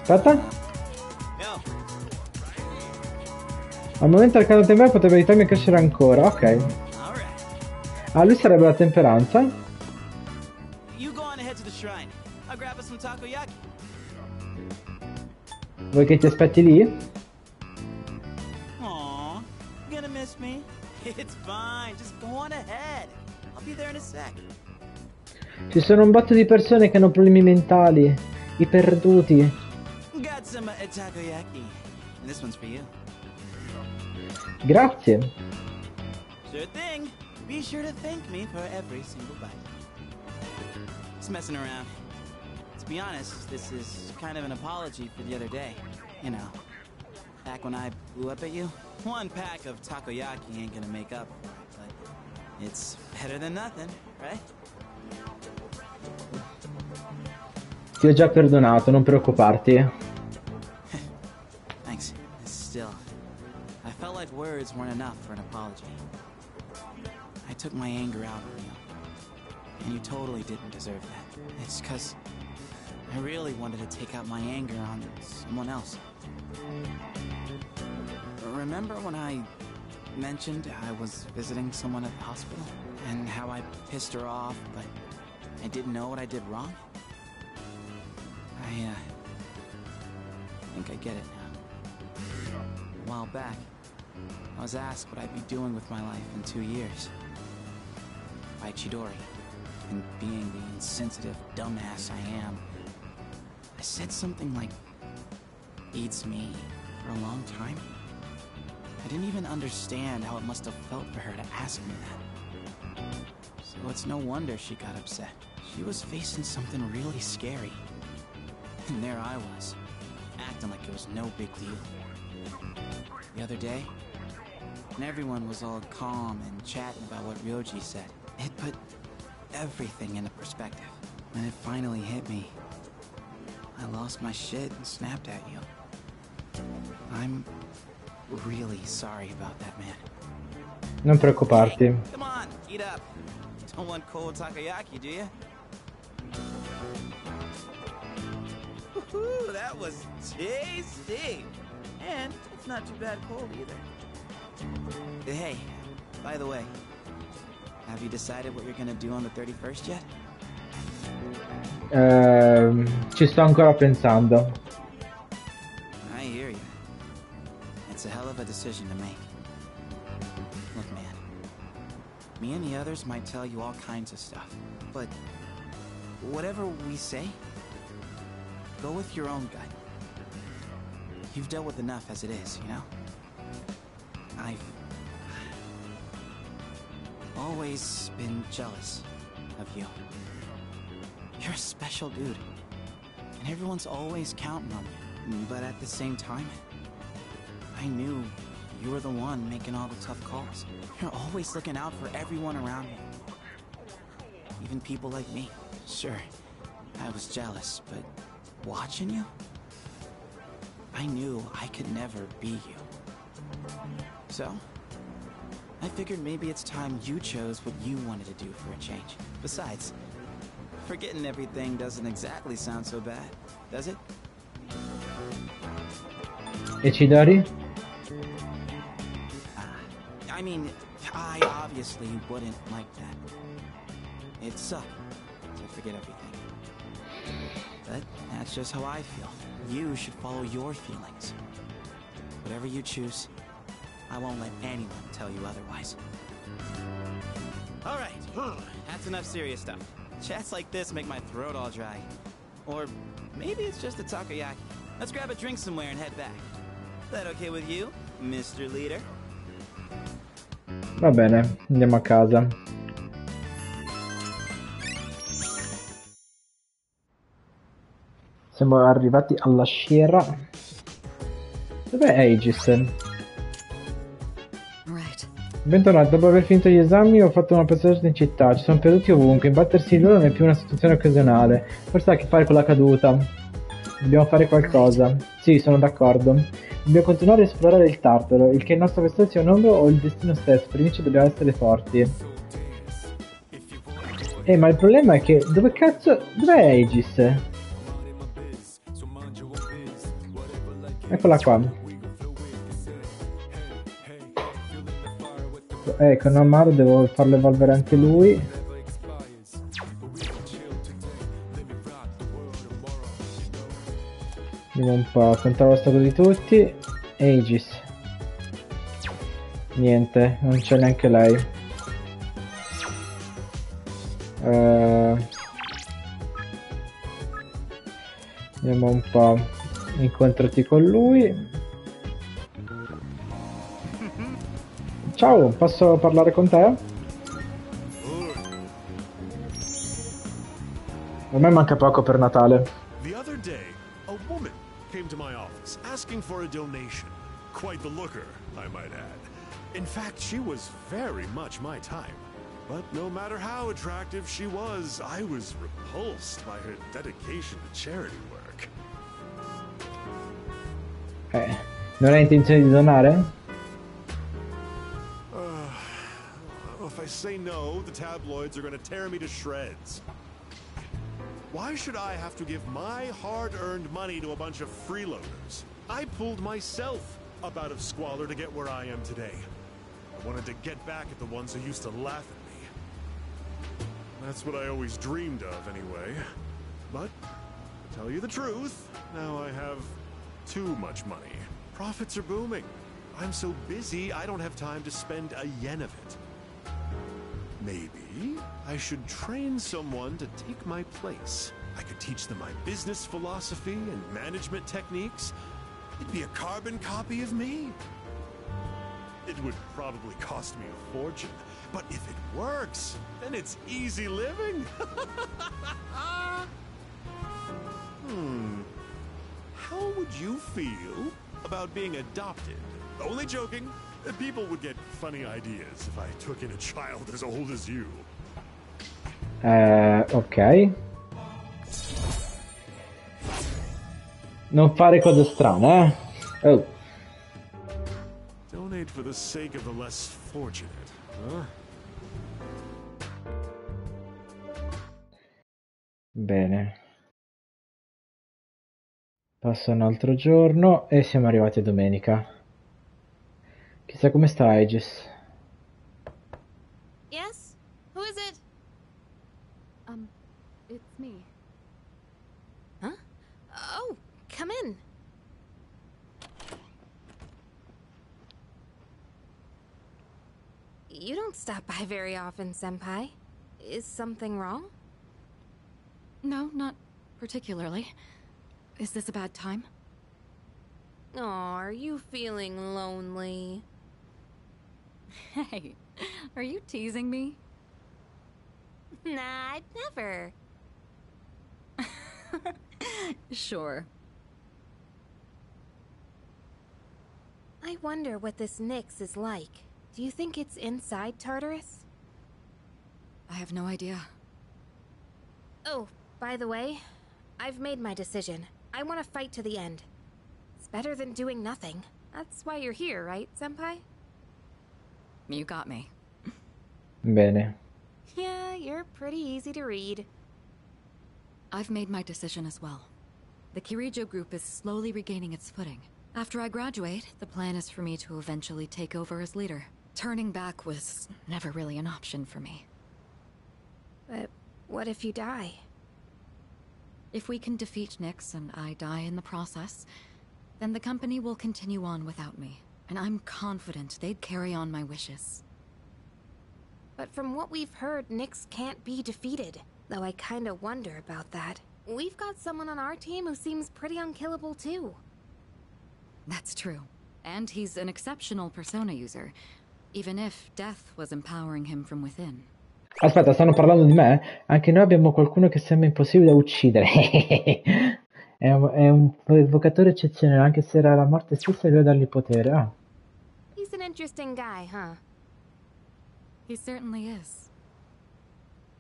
Aspetta. Al momento il caldo temporale potrebbe aiutarmi a crescere ancora, ok. Ah, lui sarebbe la temperanza. Vuoi che ti aspetti lì? Aww, gonna miss me? It's fine, just go on ahead. I'll be there in a sec. Ci sono un botto di persone che hanno problemi mentali, i perduti. Got some takoyaki. And this one's for you. Grazie. Sure thing. Be sure to thank me for every single bite. Just messing around. To be honest, this is kind of an apology for the other day. You know, back when I blew up at you. One pack of takoyaki ain't gonna make up for it, but it's better than nothing, right? Ti ho già perdonato, non preoccuparti. Thanks. Still, I felt like words weren't enough for an apology. I took my anger out on you, and you totally didn't deserve that. It's 'cause I really wanted to take out my anger on someone else. Remember when I mentioned I was visiting someone at the hospital? And how I pissed her off, but I didn't know what I did wrong? I think I get it now. A while back, I was asked what I'd be doing with my life in 2 years. By Chidori. And being the insensitive dumbass I am, I said something like, "Eats me," for a long time. I didn't even understand how it must have felt for her to ask me that. So it's no wonder she got upset. She was facing something really scary. And there I was, acting like it was no big deal. The other day, when everyone was all calm and chatting about what Ryoji said, it put everything into perspective. When it finally hit me, I lost my shit and snapped at you. I'm really sorry about that, man. Non preoccuparti. Hey, come on, eat up. Don't want cold takoyaki, do you? Woohoo, that was tasty. And it's not too bad cold either. Hey, by the way, have you decided what you're gonna do on the 31st yet? Ci sto ancora pensando. I hear you. It's a hell of a decision to make. Look, man, me and the others might tell you all kinds of stuff, but whatever we say, go with your own gut. You've dealt with enough as it is, you know? I've always been jealous of you. You're a special dude, and everyone's always counting on you. But at the same time, I knew you were the one making all the tough calls. You're always looking out for everyone around you. Even people like me. Sure, I was jealous, but watching you, I knew I could never be you. So, I figured maybe it's time you chose what you wanted to do for a change. Besides, forgetting everything doesn't exactly sound so bad, does it? E Chidori? I mean, I obviously wouldn't like that. It'd suck to forget everything. But that's just how I feel. You should follow your feelings. Whatever you choose, I won't let anyone tell you otherwise. All right, that's enough serious stuff. Chats like this make my throat all dry. Or maybe it's just a takoyaki. Let's grab a drink somewhere and head back. That okay with you, Mr. Leader? Va bene, andiamo a casa. Siamo arrivati alla sciera. Dov'è Aegis? Bentornati, dopo aver finito gli esami ho fatto una passeggiata in città, ci sono perduti ovunque, imbattersi in loro non è più una situazione occasionale, forse ha a che fare con la caduta. Dobbiamo fare qualcosa. Sì, sono d'accordo. Dobbiamo continuare a esplorare il Tartaro, il che il nostro avversario sia un ombro o il destino stesso, per vincerci dobbiamo essere forti. Ma il problema è che, dove cazzo... dov'è Aegis? Eccola qua. Con Amaro devo farlo evolvere anche lui. Vediamo un po', controllo lo stato di tutti. Aegis. Niente, non c'è neanche lei. Vediamo un po'. Incontrati con lui. Ciao, posso parlare con te? A me manca poco per Natale. The other day, a woman came to my office asking for a donation. Quite the looker, I might add. In fact, she was very much my type. But no matter how attractive she was, I was repulsed by her dedication to charity work. Non hai intenzione di donare? If I say no, the tabloids are going to tear me to shreds. Why should I have to give my hard-earned money to a bunch of freeloaders? I pulled myself up out of squalor to get where I am today. I wanted to get back at the ones who used to laugh at me. That's what I always dreamed of, anyway. But, to tell you the truth, now I have too much money. Profits are booming. I'm so busy, I don't have time to spend a yen of it. Maybe I should train someone to take my place. I could teach them my business philosophy and management techniques. It'd be a carbon copy of me. It would probably cost me a fortune, but if it works, then it's easy living. How would you feel about being adopted? Only joking. People would get funny ideas if I took in a child as old as you. Ok. Non fare cose strane, Oh. Donate for the sake of the less fortunate, huh? Bene. Passa un altro giorno e siamo arrivati a domenica. Chissà come sta Aegis. Yes? Who is it? It's me. Huh? Oh, come in. You don't stop by very often, Senpai. Is something wrong? No, not particularly. Is this a bad time? Aw, are you feeling lonely? Hey, are you teasing me? Nah, I'd never. Sure. I wonder what this Nyx is like. Do you think it's inside Tartarus? I have no idea. Oh, by the way, I've made my decision. I want to fight to the end. It's better than doing nothing. That's why you're here, right, Senpai? You got me. Bene. Yeah, you're pretty easy to read. I've made my decision as well. The Kirijo group is slowly regaining its footing. After I graduate, the plan is for me to eventually take over as leader. Turning back was never really an option for me. But what if you die? If we can defeat Nyx and I die in the process, then the company will continue on without me. And I'm confident they'd carry on my wishes. But from what we've heard, Nyx can't be defeated. Though I kinda wonder about that. We've got someone on our team who seems pretty unkillable too. That's true. And he's an exceptional persona user, even if death was empowering him from within. Aspetta, stanno parlando di me? Anche noi abbiamo qualcuno che sembra impossibile da uccidere. è un evocatore eccezionale, anche se era la morte stessa e lui a dargli potere. Ah. He's an interesting guy, huh? He certainly is.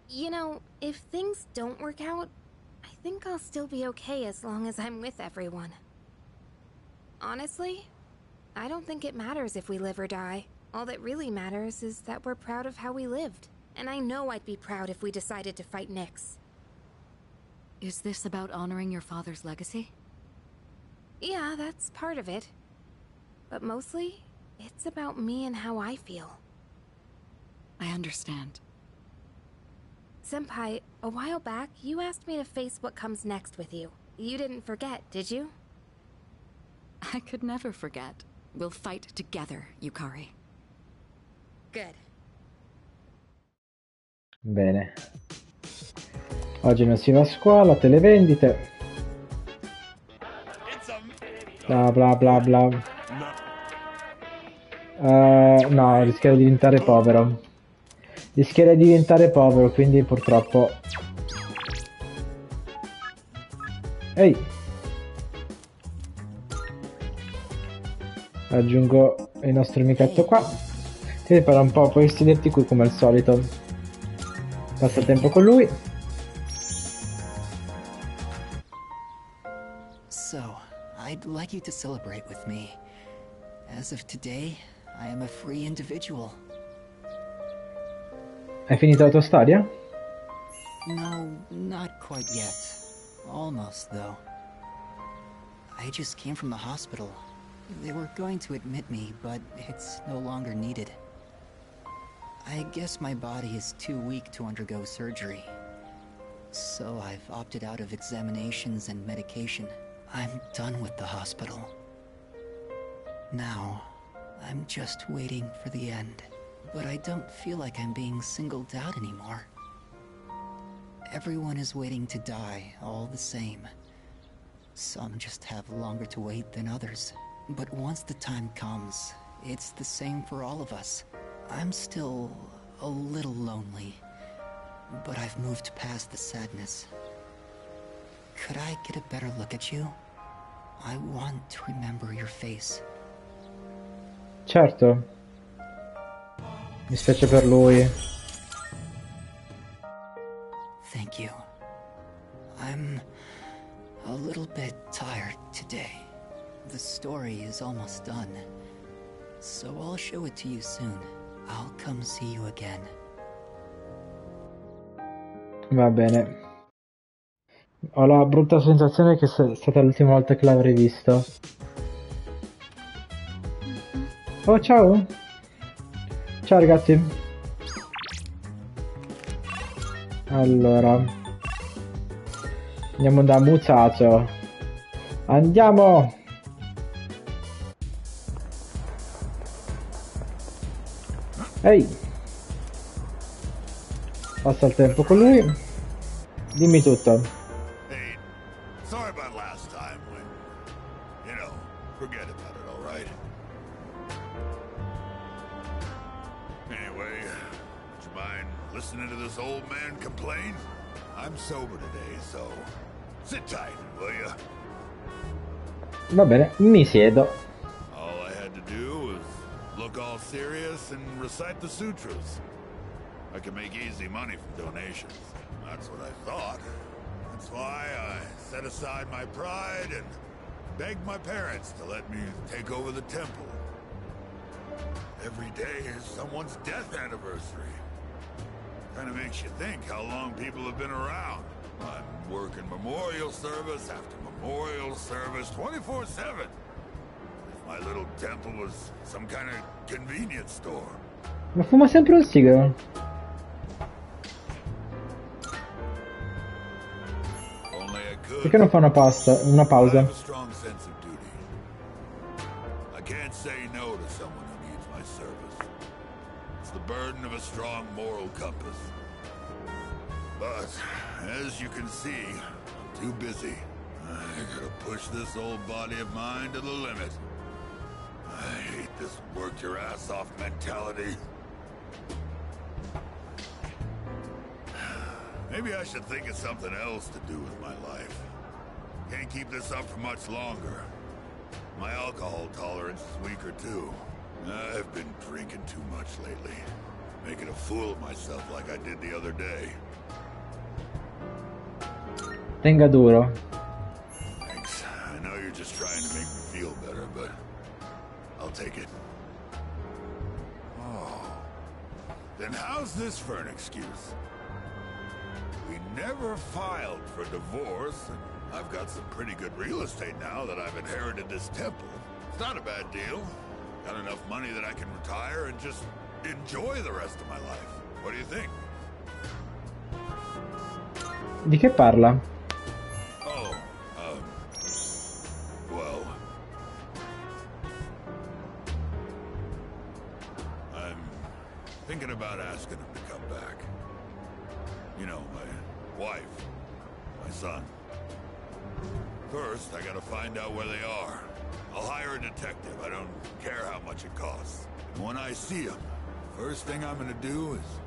You know, if things don't work out, I think I'll still be okay as long as I'm with everyone. Honestly, I don't think it matters if we live or die. All that really matters is that we're proud of how we lived. And I know I'd be proud if we decided to fight Nyx. Is this about honoring your father's legacy? Yeah, that's part of it. But mostly, it's about me and how I feel. I understand. Senpai, a while back, you asked me to face what comes next with you. You didn't forget, did you? I could never forget. We'll fight together, Yukari. Good. Bene. Oggi non si va a scuola, televendite. Bla bla bla bla. No, rischia di diventare povero. Rischierei di diventare povero, quindi purtroppo... Ehi! Aggiungo il nostro amichetto qua. Ti farà un po', puoi sederti qui come al solito. Passa tempo con lui. So, I'd like you to celebrate with me. As of today, I am a free individual. Hai finito la tua storia? No, not quite yet. Almost, though. I just came from the hospital. They were going to admit me, but it's no longer needed. I guess my body is too weak to undergo surgery. So I've opted out of examinations and medication. I'm done with the hospital. Now, I'm just waiting for the end. But I don't feel like I'm being singled out anymore. Everyone is waiting to die, all the same. Some just have longer to wait than others. But once the time comes, it's the same for all of us. I'm still a little lonely, but I've moved past the sadness. Could I get a better look at you? I want to remember your face. Certo. Mi spiace per lui. Thank you. I'm a little bit tired today. story is almost done. So I'll show it to you soon. I'll come see you again. Va bene. Ho la brutta sensazione che sia stata l'ultima volta che l'avrei visto. Oh, ciao! Ciao ragazzi! Allora... Andiamo da Musato. Andiamo! Ehi! Passa il tempo con lui. Dimmi tutto. Sorry about last time when, you know, forget about it, all right? Anyway, would you mind listening to this old man complain? I'm sober today, so sit tight, will ya? Va bene, mi siedo. All I had to do was look all serious and recite the sutras. I can make easy money from donations. That's what I thought. That's why I set aside my pride and begged my parents to let me take over the temple. Every day is someone's death anniversary. Kinda makes you think how long people have been around. I'm working memorial service after memorial service 24/7. If my little temple was some kind of convenience store. Ma fuma sempre un sigaro. Perché non fa una pausa? I have a strong sense of duty. I can't say no to someone who needs my service. It's the burden of a strong moral compass. But, as you can see, I'm too busy. I gotta push this old body of mine to the limit. I hate this work your ass off mentality. Maybe I should think of something else to do with my life. Can't keep this up for much longer. My alcohol tolerance is weaker too. I've been drinking too much lately. Making a fool of myself like I did the other day. Tenga duro. Thanks. I know you're just trying to make me feel better, but I'll take it. Oh. Then how's this for an excuse? We never filed for divorce, and I've got some pretty good real estate now that I've inherited this temple. It's not a bad deal. Got enough money that I can retire and just enjoy the rest of my life. What do you think? Di che parla? Oh, well... I'm thinking about asking him to come back. You know, my wife, my son. First, I gotta find out where they are. I'll hire a detective. I don't care how much it costs. And when I see him, first thing I'm gonna do is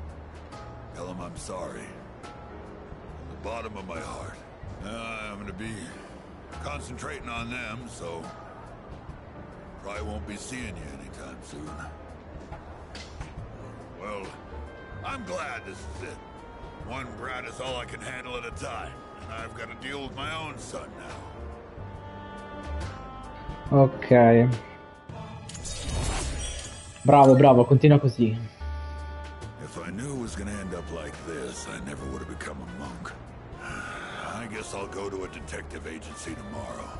tell him I'm sorry. From the bottom of my heart. I'm gonna be concentrating on them, so probably won't be seeing you anytime soon. Well, I'm glad this is it. One brat is all I can handle at a time, and I've got to deal with my own son now. Ok. Bravo, bravo, continua così. If I knew it was gonna end up like this, I never would have become a monk. I guess I'll go to a detective agency tomorrow.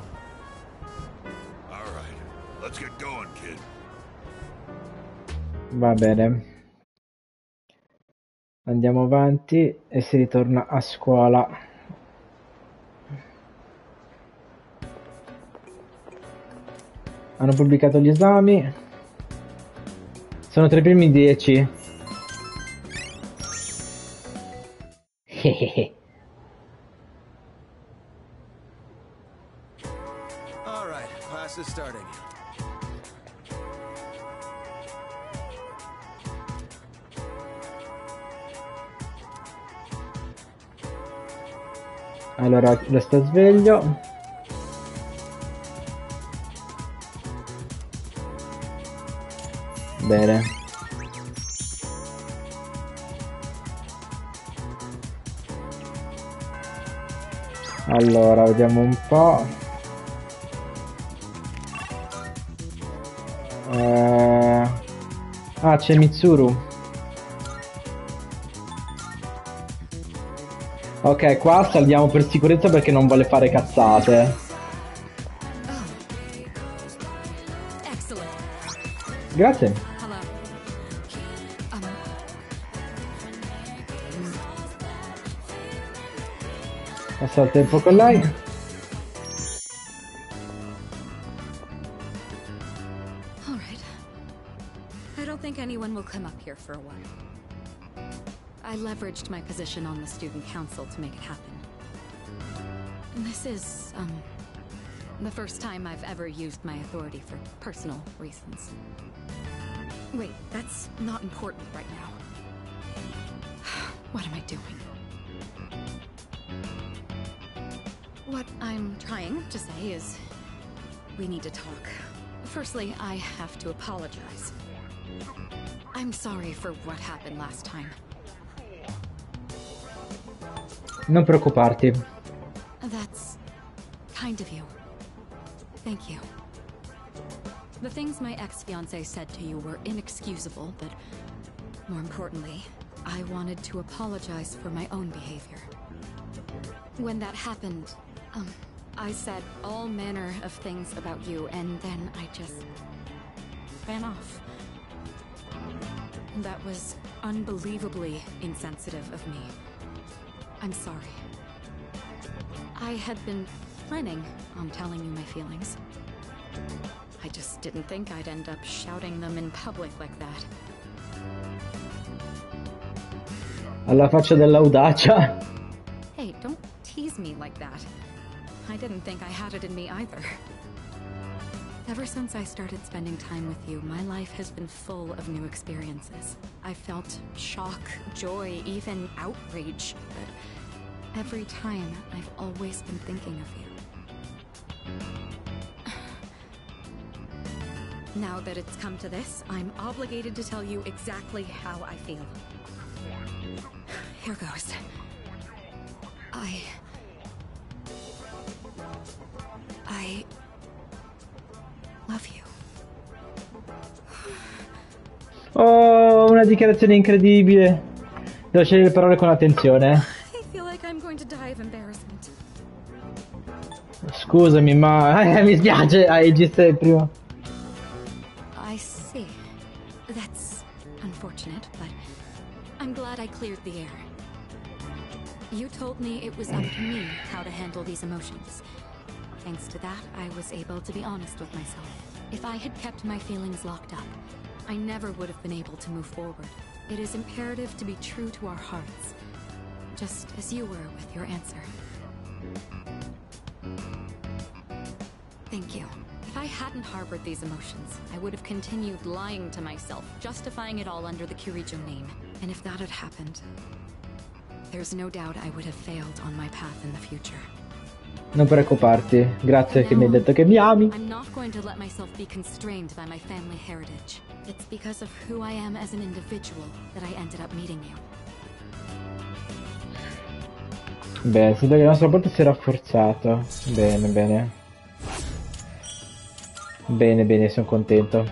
All right, let's get going, kid. Va bene. Andiamo avanti e si ritorna a scuola. Hanno pubblicato gli esami. Sono tra i primi 10. All right, class is starting. Allora, resta sveglio. Bene. Allora, vediamo un po'. Ah, c'è Mitsuru. Ok, qua salviamo per sicurezza perché non vuole fare cazzate. Grazie. Passa il tempo con lei. All right. I don't think anyone will come up here for a while. I leveraged my position on the student council to make it happen. And this is, the first time I've ever used my authority for personal reasons. Wait, that's not important right now. What am I doing? What I'm trying to say is, we need to talk. Firstly, I have to apologize. I'm sorry for what happened last time. Non preoccuparti. That's kind of you. Thank you. The things my ex-fiancé said to you were inexcusable, but more importantly, I wanted to apologize for my own behavior. When that happened, I said all manner of things about you, and then I just ran off. That was unbelievably insensitive of me. I'm sorry. I had been planning on telling you my feelings. I just didn't think I'd end up shouting them in public like that. Alla faccia dell'audacia. Hey, don't tease me like that. I didn't think I had it in me either. Ever since I started spending time with you, my life has been full of new experiences. I felt shock, joy, even outrage, but every time I've always been thinking of you. Now that it's come to this, I'm obligated to tell you exactly how I feel. Here goes. I love you. Oh, una dichiarazione incredibile. Devo scegliere le parole con attenzione. I feel like I'm going to die of embarrassment. Scusami, ma mi spiace. Hai giste prima. I see. That's unfortunate, but I'm glad I cleared the air. You told me it was up to me how to handle these emotions. Thanks to that, I was able to be honest with myself. If I had kept my feelings locked up, I never would have been able to move forward. It is imperative to be true to our hearts, just as you were with your answer. Thank you. If I hadn't harbored these emotions, I would have continued lying to myself, justifying it all under the Kirijo name. And if that had happened, there's no doubt I would have failed on my path in the future. Non preoccuparti, grazie che mi hai detto che mi ami. I'm not going to let myself be constrained by my family heritage. It's because of who I am as an individual that I ended up meeting you. Bene, sento che il nostro rapporto si è rafforzato. Bene, bene. Bene, bene, sono contento.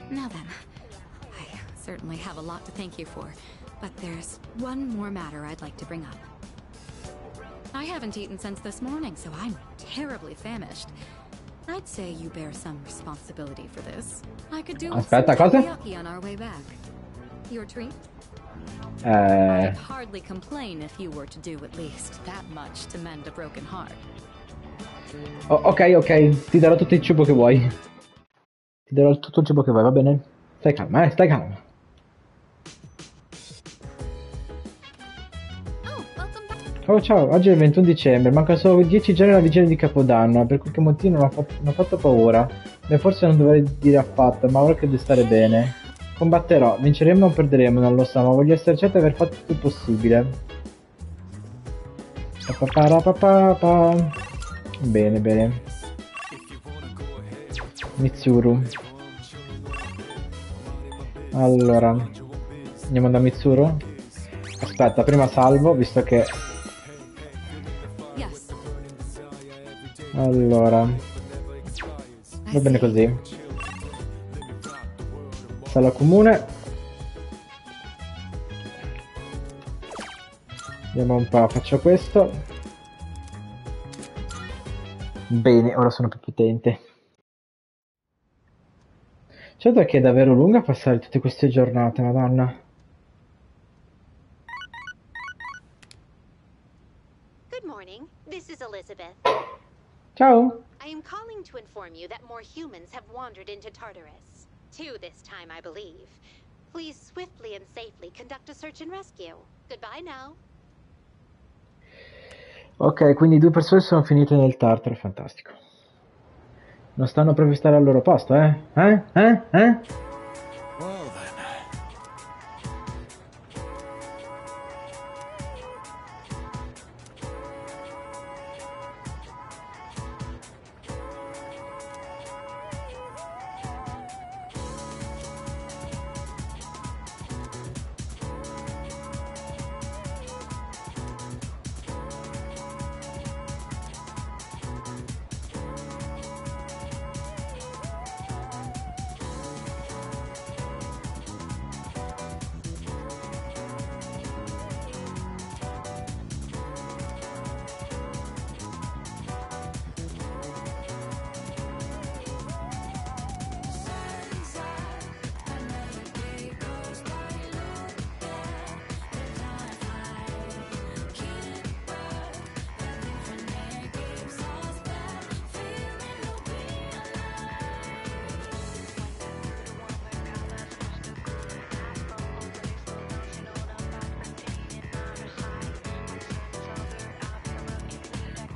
Now then, I certainly have a lot to thank you for, but there's one more matter I'd like to bring up. I haven't eaten since this morning, so I'm terribly famished. I'd say you bear some responsibility for this. I could do with some Aspetta, cosa? takoyaki on our way back. Your treat? Eh, I'd hardly complain if you were to do at least that much to mend a broken heart. ok, ok, ti darò tutto il cibo che vuoi. Ti darò tutto il cibo che vuoi, va bene? Stai calma, stai calma. Oh ciao, oggi è il 21 dicembre, mancano solo 10 giorni alla vigilia di Capodanno, per qualche motivo non ho fatto paura. Beh, forse non dovrei dire affatto, ma ora credo di stare bene. Combatterò, vinceremo o perderemo, non lo so, ma voglio essere certo di aver fatto tutto il possibile. Bene, bene. Mitsuru. Allora, andiamo da Mitsuru? Aspetta, prima salvo, visto che... Allora, va bene così. Sala comune. Vediamo un po', faccio questo. Bene, ora sono più potente. Certo che è davvero lunga passare tutte queste giornate, madonna. Good morning. This is Elizabeth. Ciao. I am calling to inform you that more humans have wandered into Tartarus. 2 this time, I believe. Please swiftly and safely conduct a search and rescue. Goodbye now. Ok, quindi 2 persone sono finite nel Tartaro, fantastico. Non stanno proprio a stare al loro posto, eh? Well then.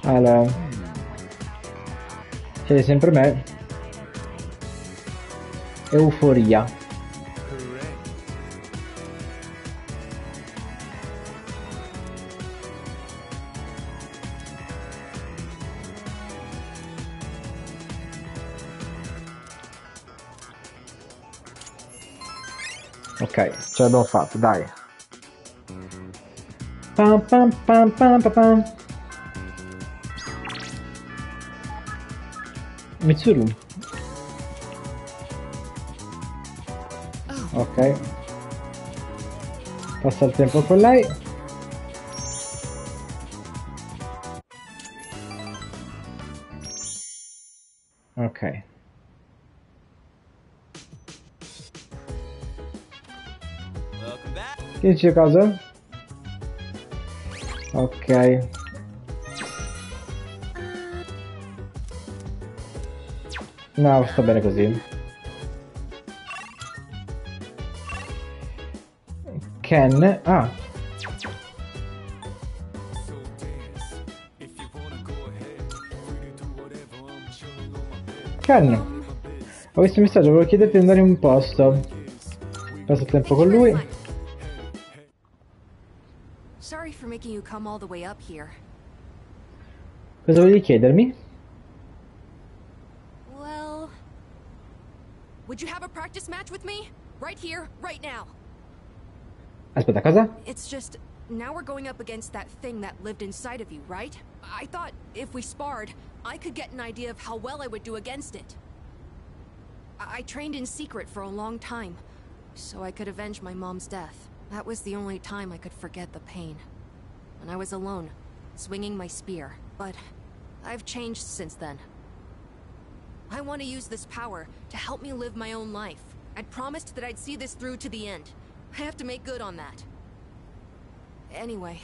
Allora, c'è sempre me. Euforia. Ok, ce l'abbiamo fatto, dai. Pam pam pam pam pam pam. Mitsuru. Ok. Passa il tempo con lei. Ok. Che dice cosa? Ok. No, sta bene così. Ken. Ah. Ken. Ho visto un messaggio, volevo chiederti di andare in un posto. Passo tempo con lui. Sorry for making you come all the way up here. Cosa volevi chiedermi? Well, would you have a practice match with me? Right here, right now. Aspetta, cosa? It's just, now we're going up against that thing that lived inside of you, right? I thought if we sparred, I could get an idea of how well I would do against it. I trained in secret for a long time, so I could avenge my mom's death. That was the only time I could forget the pain. And I was alone, swinging my spear. But I've changed since then. I want to use this power to help me live my own life. I'd promised that I'd see this through to the end. I have to make good on that. Anyway,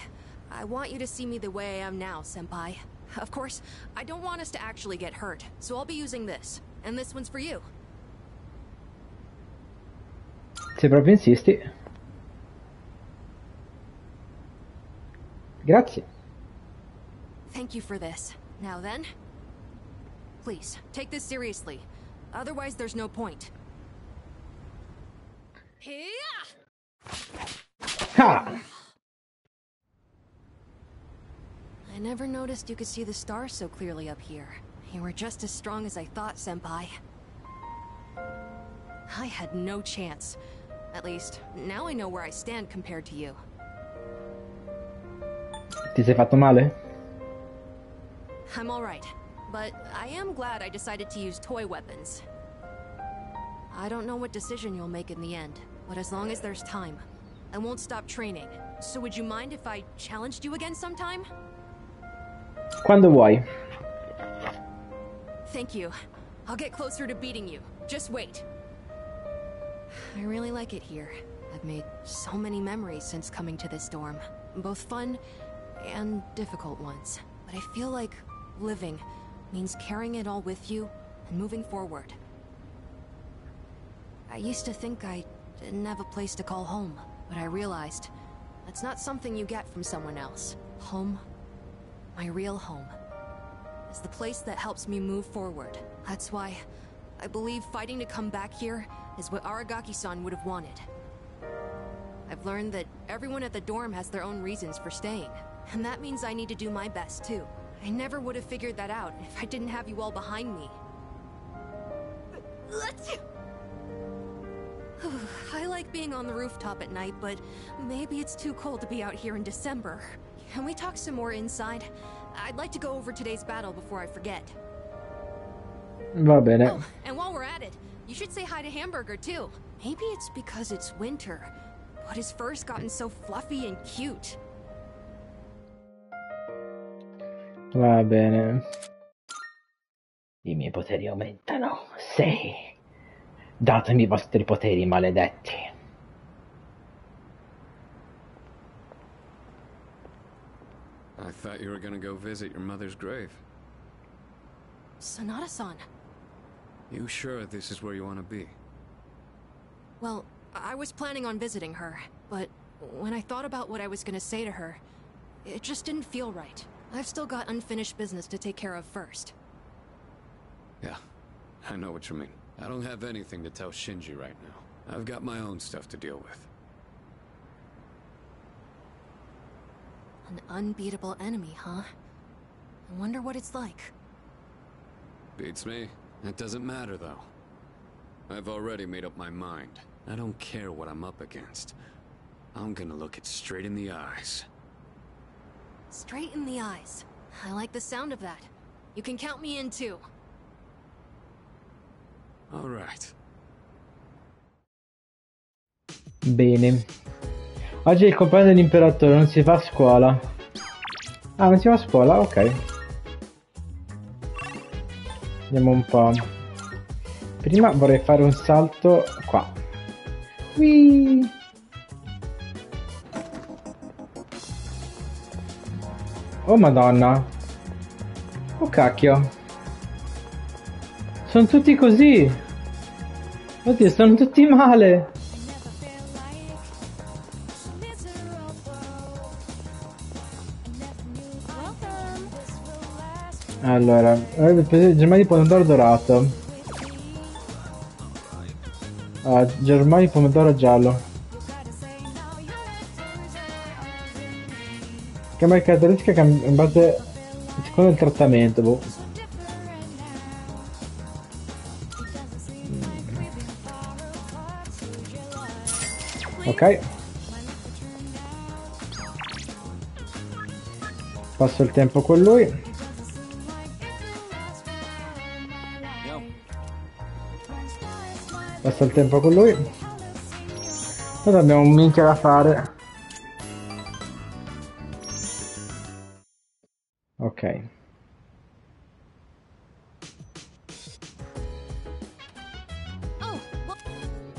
I want you to see me the way I am now, Senpai. Of course, I don't want us to actually get hurt, so I'll be using this. And this one's for you. Se proprio insisti. Grazie. Thank you for this. Now then, please, take this seriously. Otherwise, there's no point. Ha! I never noticed you could see the stars so clearly up here. You were just as strong as I thought, Senpai. I had no chance. At least, now I know where I stand compared to you. Ti sei fatto male? I'm alright, but I am glad I decided to use toy weapons. I don't know what decision you'll make in the end, but as long as there's time, I won't stop training. So would you mind if I challenged you again sometime? Quando vuoi. Thank you. I'll get closer to beating you. Just wait. I really like it here. I've made so many memories since coming to this dorm. Both fun and difficult ones. But I feel like living means carrying it all with you and moving forward. I used to think I didn't have a place to call home, but I realized that's not something you get from someone else. Home, my real home, is the place that helps me move forward. That's why I believe fighting to come back here is what Aragaki-san would have wanted. I've learned that everyone at the dorm has their own reasons for staying, and that means I need to do my best too. I never would have figured that out if I didn't have you all behind me. I like being on the rooftop at night, but maybe it's too cold to be out here in December. Can we talk some more inside? I'd like to go over today's battle before I forget. Va bene. Oh, and while we're at it, you should say hi to Hamburger too. Maybe it's because it's winter, but his fur's gotten so fluffy and cute. Va bene. I miei poteri aumentano. Sì. Datemi i vostri poteri, maledetti. I thought you were gonna go visit your mother's grave. Sonata-san. You sure this is where you want to be? Well, I was planning on visiting her, but when I thought about what I was gonna say to her, it just didn't feel right. I've still got unfinished business to take care of first. Yeah, I know what you mean. I don't have anything to tell Shinji right now. I've got my own stuff to deal with. An unbeatable enemy, huh? I wonder what it's like. Beats me. It doesn't matter, though. I've already made up my mind. I don't care what I'm up against. I'm gonna look it straight in the eyes. Straight in the eyes. I like the sound of that. You can count me in too. All right. Bene. Oggi è il compleanno dell'imperatore, non si fa a scuola. Ah, non si va a scuola? Ok. Vediamo un po'. Prima vorrei fare un salto qua. Whee! Oh madonna. Oh cacchio. Sono tutti così. Oddio, sono tutti male. Allora, germani di pomodoro dorato. Germani di pomodoro giallo. Cambia caratteristica in base secondo il trattamento. Boh. Ok. Passo il tempo con lui. Passa il tempo con lui. Ora abbiamo un minchia da fare. Ok.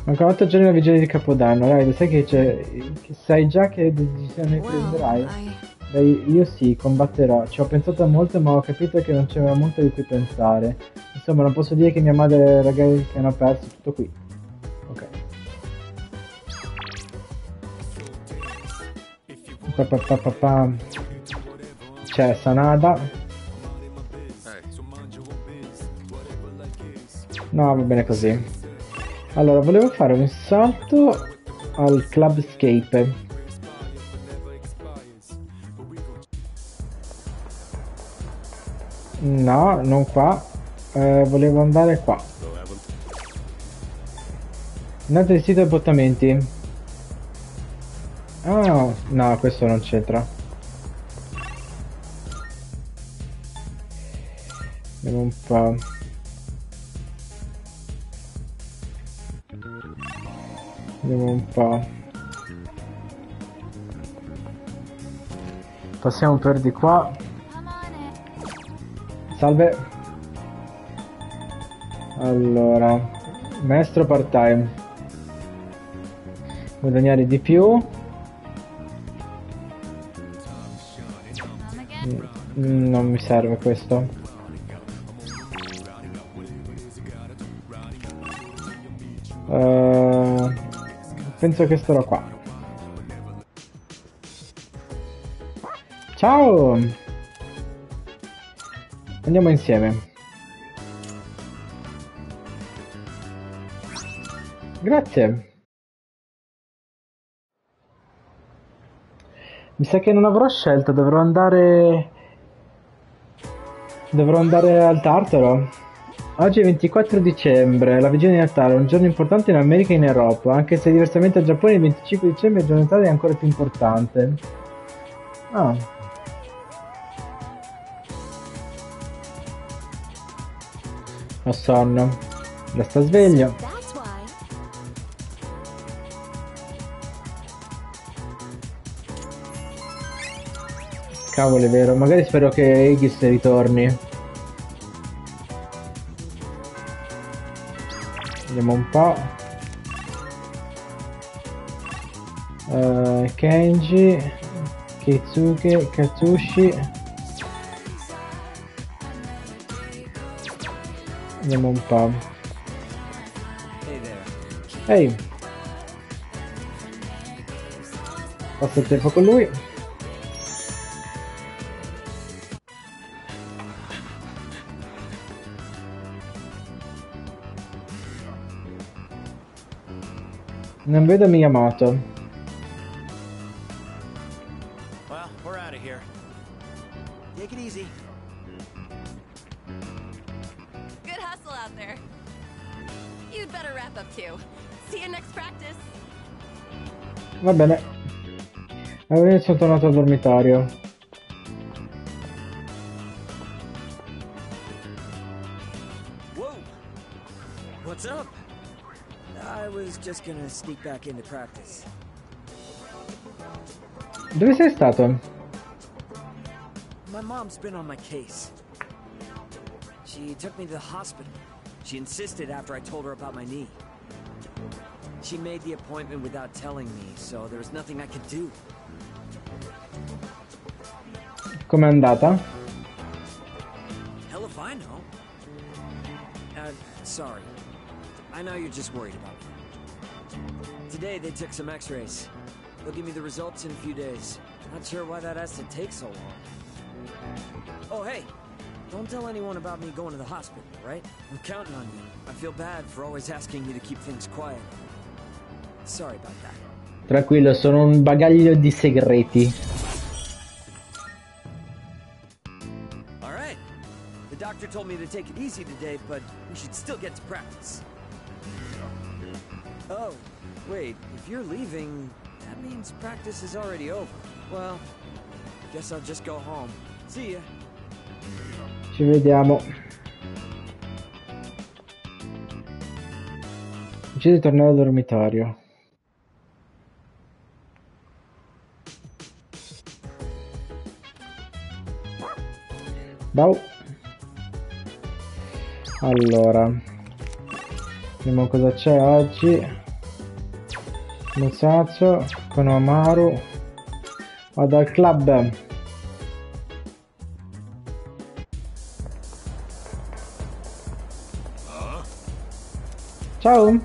Ancora 8 giorni alla vigilia di Capodanno. Dai, sai che c'è. Sai già che decisione prenderai? Beh, io sì, combatterò. Ci ho pensato molto, ma ho capito che non c'era molto di cui pensare. Insomma, non posso dire che mia madre e i ragazzi che hanno perso, tutto qui. Ok. C'è Sanada. No, va bene così. Allora, volevo fare un salto al Clubscape. No, non qua. Volevo andare qua. Andate al sito di abbottamenti. Ah, no, questo non c'entra. Vediamo un po'. Vediamo un po'. Passiamo per di qua. Salve. Allora, maestro part-time. Guadagnare di più. Non mi serve questo. Penso che starò qua. Ciao! Andiamo insieme. Grazie. Mi sa che non avrò scelta, dovrò andare al Tartaro. Oggi è 24 dicembre, la vigilia di Natale, un giorno importante in America e in Europa, anche se diversamente al Giappone il 25 dicembre il giorno di Natale è ancora più importante. Ah. Ho sonno. Resta sveglio. Cavolo, è vero. Magari spero che Aegis ritorni. Vediamo un po'. Kenji, Keitsuke, Katsushi. Vediamo un po'. Ehi. Passo il tempo con lui. Non vedo Miyamoto. Well, we're out of here. Take it easy. Good hustle out there. You'd better wrap up too. See you next practice. Va bene. Adesso sono tornato al dormitorio. Whoa! What's up? I was just gonna sneak back into practice. Dove sei stato? My mom's been on my case. She took me to the hospital. She insisted after I told her about my knee. She made the appointment without telling me, so there was nothing I could do. Com'è andata? Hell if I know. Sorry. I know you're just worried about me. Today they took some x-rays. They'll give me the results in a few days. Not sure why that has to take so long. Oh, hey. Don't tell anyone about me going to the hospital, right? I'm counting on you. I feel bad for always asking you to keep things quiet. Sorry about that. Tranquillo, sono un bagaglio di segreti. All right. The doctor told me to take it easy today, but we should still get to practice. Oh, wait, if you're leaving, that means practice is already over. Well, guess I'll just go home. See ya. Ci vediamo. Decidi di tornare al dormitorio. Ciao. Allora, vediamo cosa c'è oggi. Musato con Amaru. Vado al club. Ciao.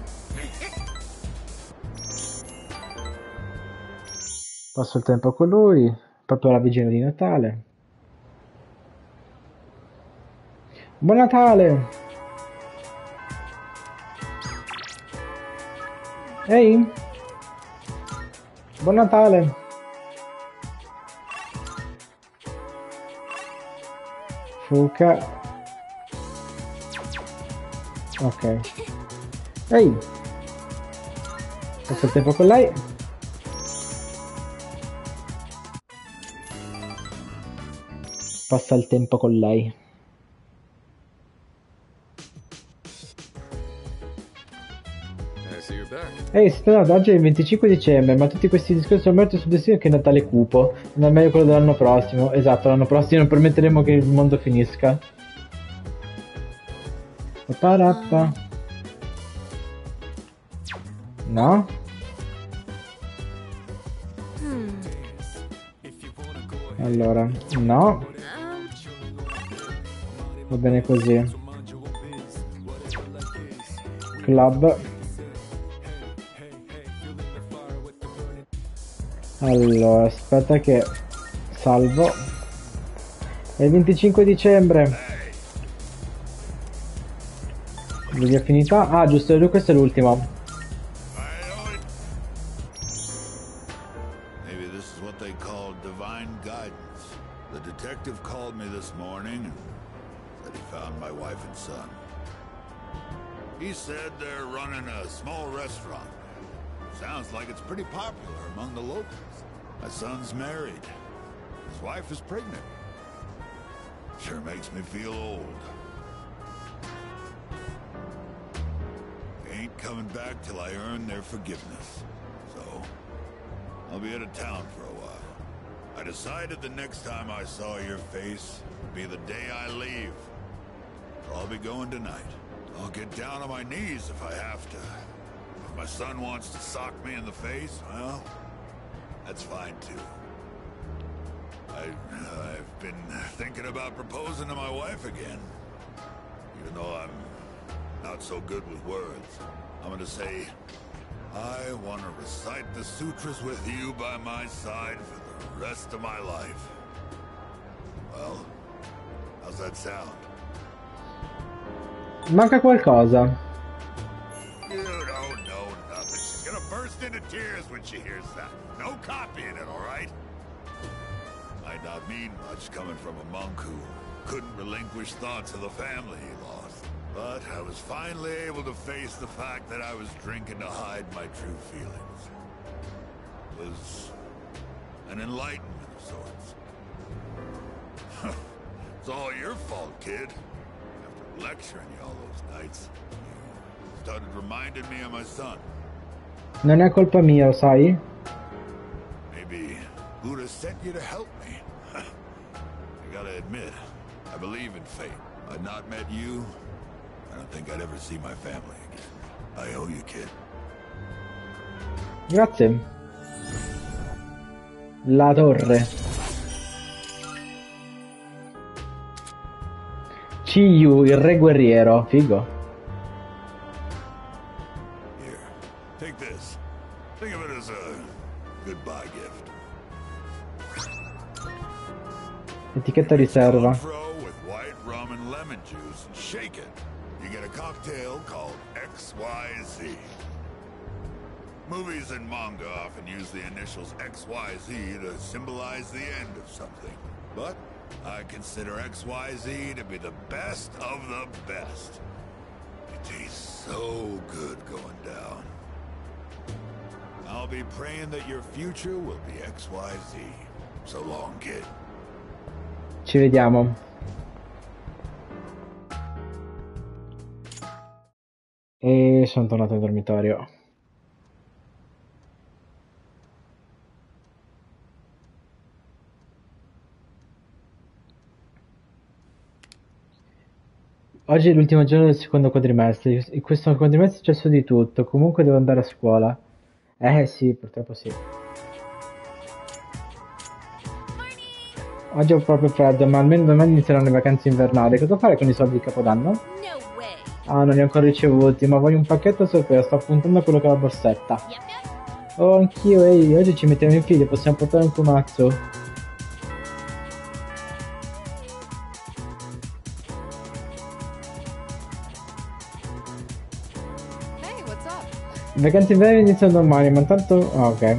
Passo il tempo con lui, proprio la vigilia di Natale. Buon Natale! Ehi! Buon Natale! Fuca. Ok. Ehi! Passo il tempo con lei. Passa il tempo con lei. So you're back. Ehi, sperato, oggi è il 25 dicembre, ma tutti questi discorsi sono morti sul destino che è Natale cupo. Non è meglio quello dell'anno prossimo. Esatto, l'anno prossimo non permetteremo che il mondo finisca. Parappa. No? Allora, no. Va bene così. Club. Allora, aspetta che salvo. È il 25 dicembre. Vedi affinità? Ah, giusto, questo è l'ultimo. Maybe this is what they call divine guidance. The detective called me this morning and said he found my wife and son. He said they're running a small restaurant. Sounds like it's pretty popular among the locals. My son's married. His wife is pregnant. Sure makes me feel old. They ain't coming back till I earn their forgiveness. So, I'll be out of town for a while. I decided the next time I saw your face would be the day I leave. I'll be going tonight. I'll get down on my knees if I have to. If my son wants to sock me in the face, well, that's fine too. I've been thinking about proposing to my wife again. Even though I'm not so good with words. I'm gonna say, I want to recite the sutras with you by my side for the rest of my life. Well, how's that sound? Manca qualcosa. You don't know nothing. She's gonna burst into tears when she hears that. No copying it, all right? Might not mean much coming from a monk who couldn't relinquish thoughts of the family he lost. But I was finally able to face the fact that I was drinking to hide my true feelings. It was an enlightenment of sorts. It's all your fault, kid. After lecturing you all those nights, you started reminding me of my son. Non è colpa mia, sai? Maybe Buddha sent you to help me. I gotta admit, I believe in fate. If I'd not met you, I don't think I'd ever see my family again. I owe you, kid. Grazie. La torre. Chiyu, il re guerriero. Figo. Here, take this. Think of it as a goodbye gift. Etichetta riserva. With white rum and lemon juice and shake it. You get a cocktail called XYZ. Movies and manga often use the initials XYZ to symbolize the end of something. But I consider XYZ to be the best of the best. It tastes so good going down. I'll be praying that your future will be XYZ. So long, kid. Ci vediamo. E sono tornato in dormitorio. Oggi è l'ultimo giorno del secondo quadrimestre. In questo quadrimestre è successo di tutto. Comunque devo andare a scuola. Sì, purtroppo sì. Oggi ho proprio freddo, ma almeno domani inizieranno le vacanze invernali. Cosa fare con i soldi di Capodanno? Ah, non li ho ancora ricevuti, ma voglio un pacchetto sorpresa. Sto appuntando a quello che ho la borsetta. Oh, anch'io, ehi, oggi ci mettiamo in piedi, possiamo portare un kumazzo. Le vacanze invernali iniziano domani, ma intanto... Oh, ok.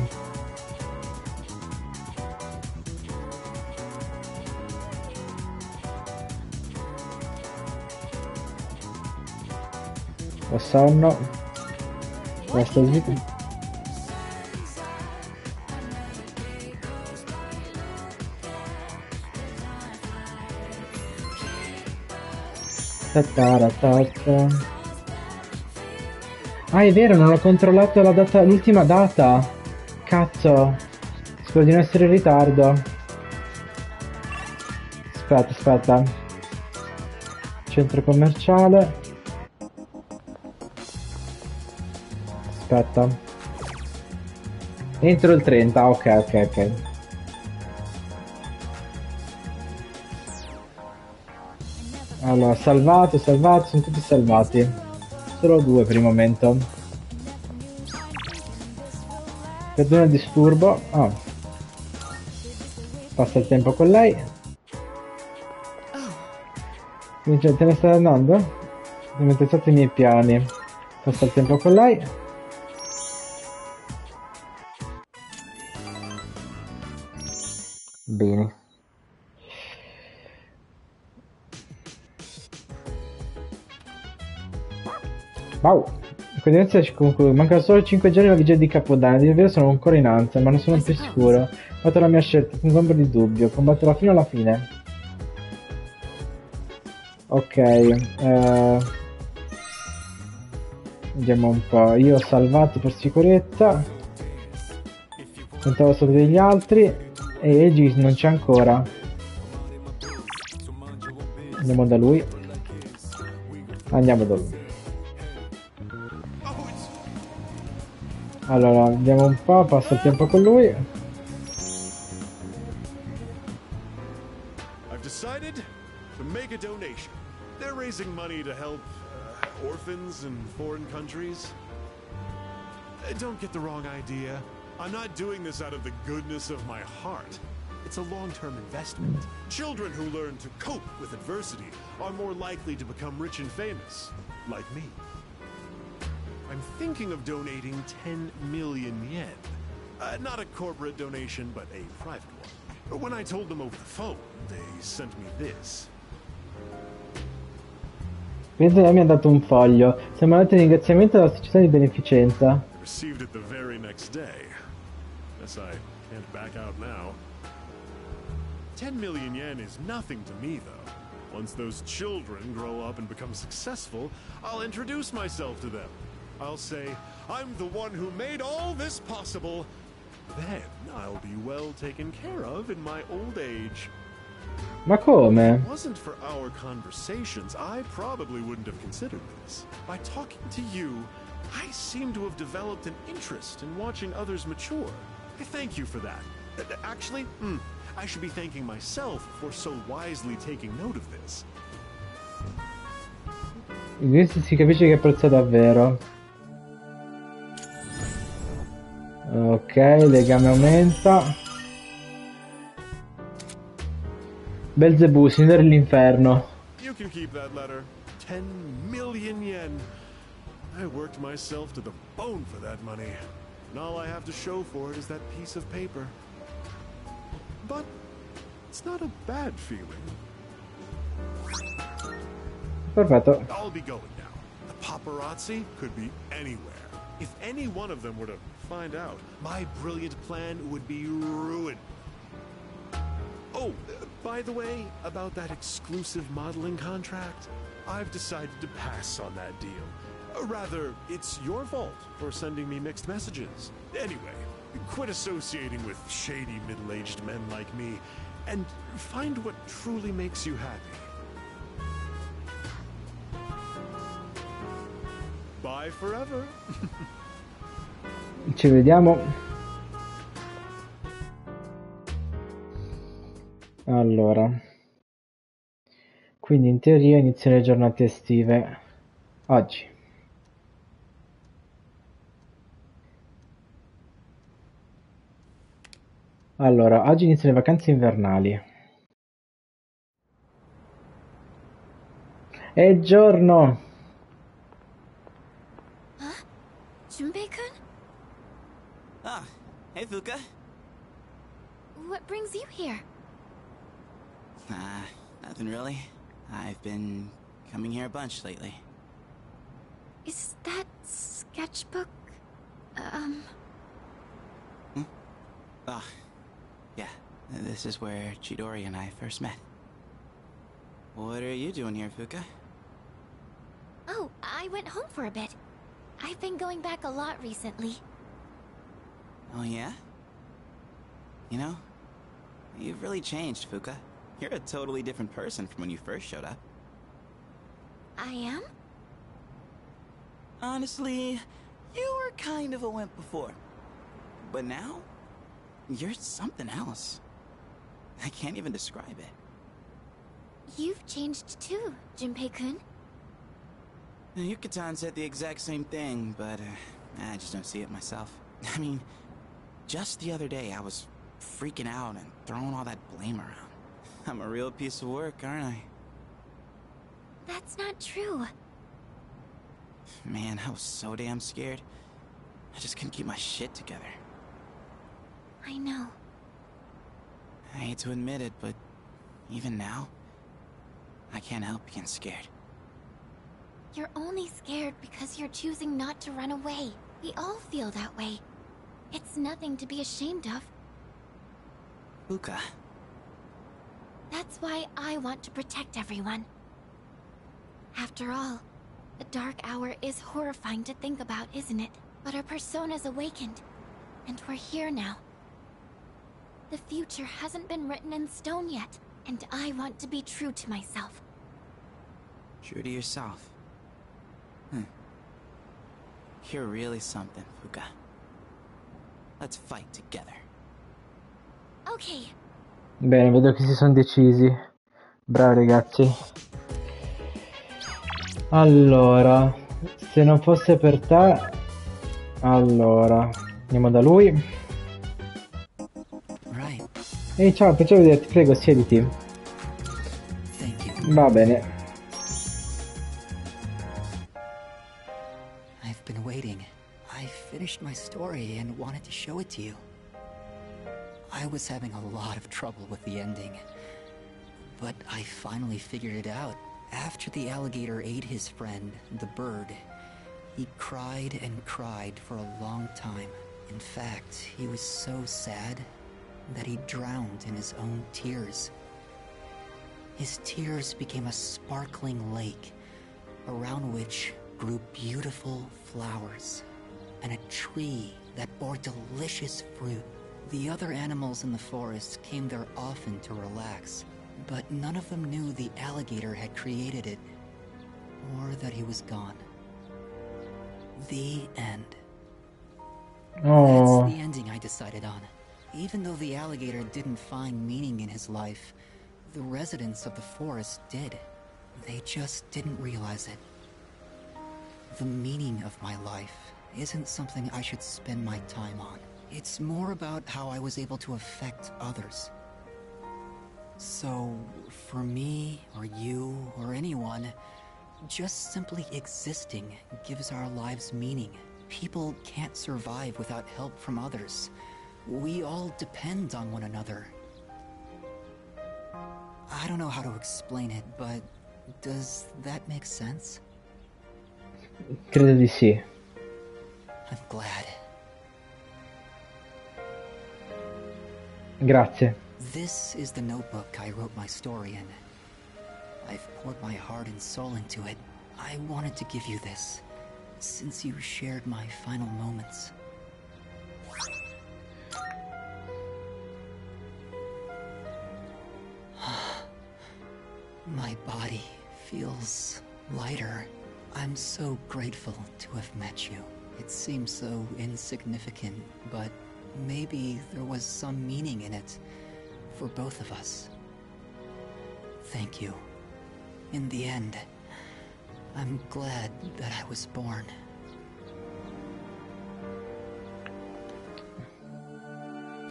Ho sonno. Questo sveglia. Ah, è vero, non ho controllato la data, l'ultima data. Cazzo. Spero di non essere in ritardo. Aspetta. Centro commerciale. Aspetta. Entro il 30, ok. Allora, salvato, sono tutti salvati. Solo 2 per il momento. Perdona il disturbo. Ah. Passa il tempo con lei. Quindi te ne stai andando? Mentre state i miei piani. Passa il tempo con lei. Bene. Wow. Coincidenza ci conclude. Mancano solo 5 giorni alla vigilia di Capodanno. A dire il vero sono ancora in ansia, ma non sono più sicuro. Ho fatto la mia scelta, senza ombra di dubbio. Combatterò fino alla fine. Ok. Vediamo un po'. Io ho salvato per sicurezza. Contavo solo degli altri. E Egis non c'è ancora. Andiamo da lui. Andiamo da lui. Allora, vediamo un po', passa il tempo con lui. I've decided to make a donation. They're raising money to help orphans in foreign countries. Don't get the wrong idea. I'm not doing this out of the goodness of my heart. It's a long-term investment. Children who learn to cope with adversity are more likely to become rich and famous, like me. I'm thinking of donating 10 million yen. Not a corporate donation, but a private one. When I told them over the phone, they sent me this. Quindi mi ha dato un foglio. Siamo andati in ringraziamento alla società di beneficenza. I received it the very next day. Guess I can't back out now. 10 million yen is nothing to me, though. Once those children grow up and become successful, I'll introduce myself to them. I'll say, I'm the one who made all this possible. Then I'll be well taken care of in my old age. Ma come? If it wasn't for our conversations, I probably wouldn't have considered this. By talking to you, I seem to have developed an interest in watching others mature. I thank you for that. Actually, I should be thanking myself for so wisely taking note of this. Questo si capisce che apprezza davvero. Ok, legame aumenta. Belzebù, signore dell'inferno. You can keep that letter. 10 million yen. I worked myself to the bone for that money. And all I have to show for it is that piece of paper. But it's not a bad feeling. Perfetto. I'll be going now. The paparazzi could be anywhere. If any one of them were to find out, my brilliant plan would be ruined. Oh, by the way, about that exclusive modeling contract, I've decided to pass on that deal. Rather, it's your fault for sending me mixed messages. Anyway, quit associating with shady middle-aged men like me, and find what truly makes you happy. Bye forever. Ci vediamo. Allora. Quindi in teoria iniziano le giornate estive. Oggi. Allora, oggi iniziano le vacanze invernali. È giorno! Junpei-kun? Ah, hey Fuka. What brings you here? Nothing really. I've been coming here a bunch lately. Is that sketchbook, Ah, yeah. This is where Chidori and I first met. What are you doing here, Fuka? Oh, I went home for a bit. I've been going back a lot recently. Oh, yeah? You know, you've really changed, Fuka. You're a totally different person from when you first showed up. I am? Honestly, you were kind of a wimp before. But now, you're something else. I can't even describe it. You've changed too, Junpei-kun. Yuka-tan said the exact same thing, but I just don't see it myself. I mean, just the other day I was freaking out and throwing all that blame around. I'm a real piece of work, aren't I? That's not true. Man, I was so damn scared. I just couldn't keep my shit together. I know. I hate to admit it, but even now, I can't help being scared. You're only scared because you're choosing not to run away. We all feel that way. It's nothing to be ashamed of. Fuka. That's why I want to protect everyone. After all, the dark hour is horrifying to think about, isn't it? But our persona's awakened, and we're here now. The future hasn't been written in stone yet, and I want to be true to myself. True to yourself. You're really something, Fuka. Let's fight together. Okay. Bene, vedo che si sono decisi. Bravi ragazzi. Allora, se non fosse per te... Allora, andiamo da lui. Ehi, ciao, piacere vederti, prego, siediti. Va bene. I've been waiting. I finished my story and wanted to show it to you. I was having a lot of trouble with the ending, but I finally figured it out. After the alligator ate his friend, the bird, he cried and cried for a long time. In fact, he was so sad that he drowned in his own tears. His tears became a sparkling lake, around which grew beautiful flowers, and a tree that bore delicious fruit. The other animals in the forest came there often to relax, but none of them knew the alligator had created it, or that he was gone. The end. Oh. That's the ending I decided on. Even though the alligator didn't find meaning in his life, the residents of the forest did. They just didn't realize it. The meaning of my life isn't something I should spend my time on. It's more about how I was able to affect others. So, for me, or you, or anyone, just simply existing gives our lives meaning. People can't survive without help from others. We all depend on one another. I don't know how to explain it, but does that make sense? Credo di sì. I'm glad. Grazie. This is the notebook I wrote my story in. I've poured my heart and soul into it. I wanted to give you this, since you shared my final moments. My body feels lighter. I'm so grateful to have met you. It seems so insignificant, but maybe there was some meaning in it for both of us. Thank you. In the end, I'm glad that I was born.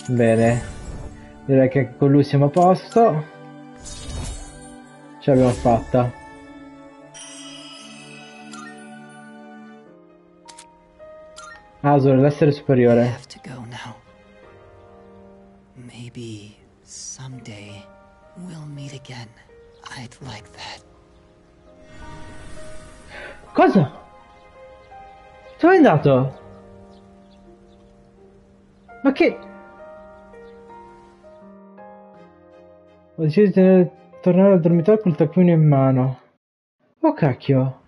Bene. Direi che con lui siamo a posto. Ce l'abbiamo fatta. Asur, l'essere superiore. I have to go now. Maybe someday we'll meet again. I'd like that. Cosa? Dove è andato? Ma che... Ho deciso di tornare al dormitorio col taccuino in mano. Oh cacchio.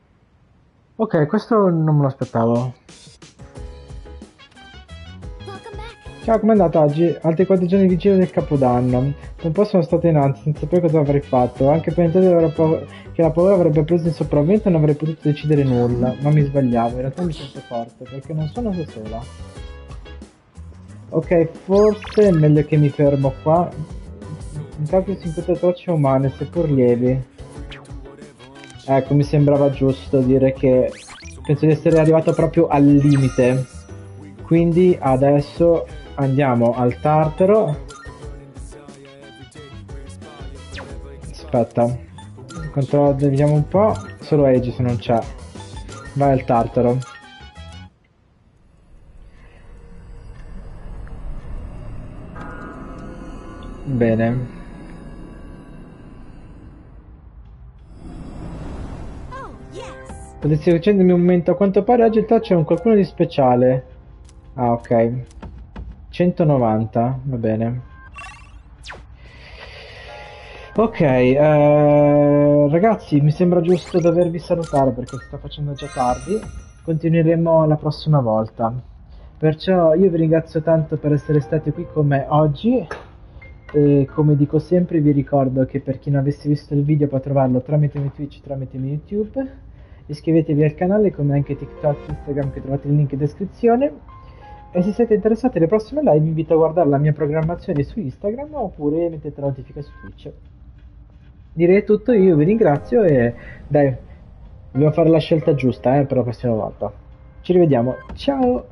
Ok, questo non me lo aspettavo. Ciao, com'è andata oggi? Altri 4 giorni di giro del Capodanno. Un po' sono stato in ansia, senza sapere cosa avrei fatto. Ho anche pensato che la paura avrebbe preso il sopravvento e non avrei potuto decidere nulla. Ma mi sbagliavo, in realtà mi sento forte, perché non sono da sola. Ok, forse è meglio che mi fermo qua. Intanto si incontra tracce umane, seppur lievi. Ecco, mi sembrava giusto dire che penso di essere arrivato proprio al limite. Quindi adesso andiamo al Tartaro. Aspetta, vediamo un po'. Solo Age se non c'è. Vai al Tartaro. Bene. Potessi accendermi un momento, a quanto pare oggi il touch c'è un qualcuno di speciale. Ah, ok. 190, va bene. Ok, ragazzi, mi sembra giusto dovervi salutare perché si sta facendo già tardi. Continueremo la prossima volta. Perciò io vi ringrazio tanto per essere stati qui con me oggi. E come dico sempre vi ricordo che per chi non avesse visto il video può trovarlo tramite i miei Twitch, tramite i miei YouTube. Iscrivetevi al canale come anche TikTok, Instagram che trovate il link in descrizione. E se siete interessati alle prossime live vi invito a guardare la mia programmazione su Instagram oppure mettete la notifica su Twitch. Direi tutto, io vi ringrazio e dai, dobbiamo fare la scelta giusta per la prossima volta. Ci rivediamo, ciao!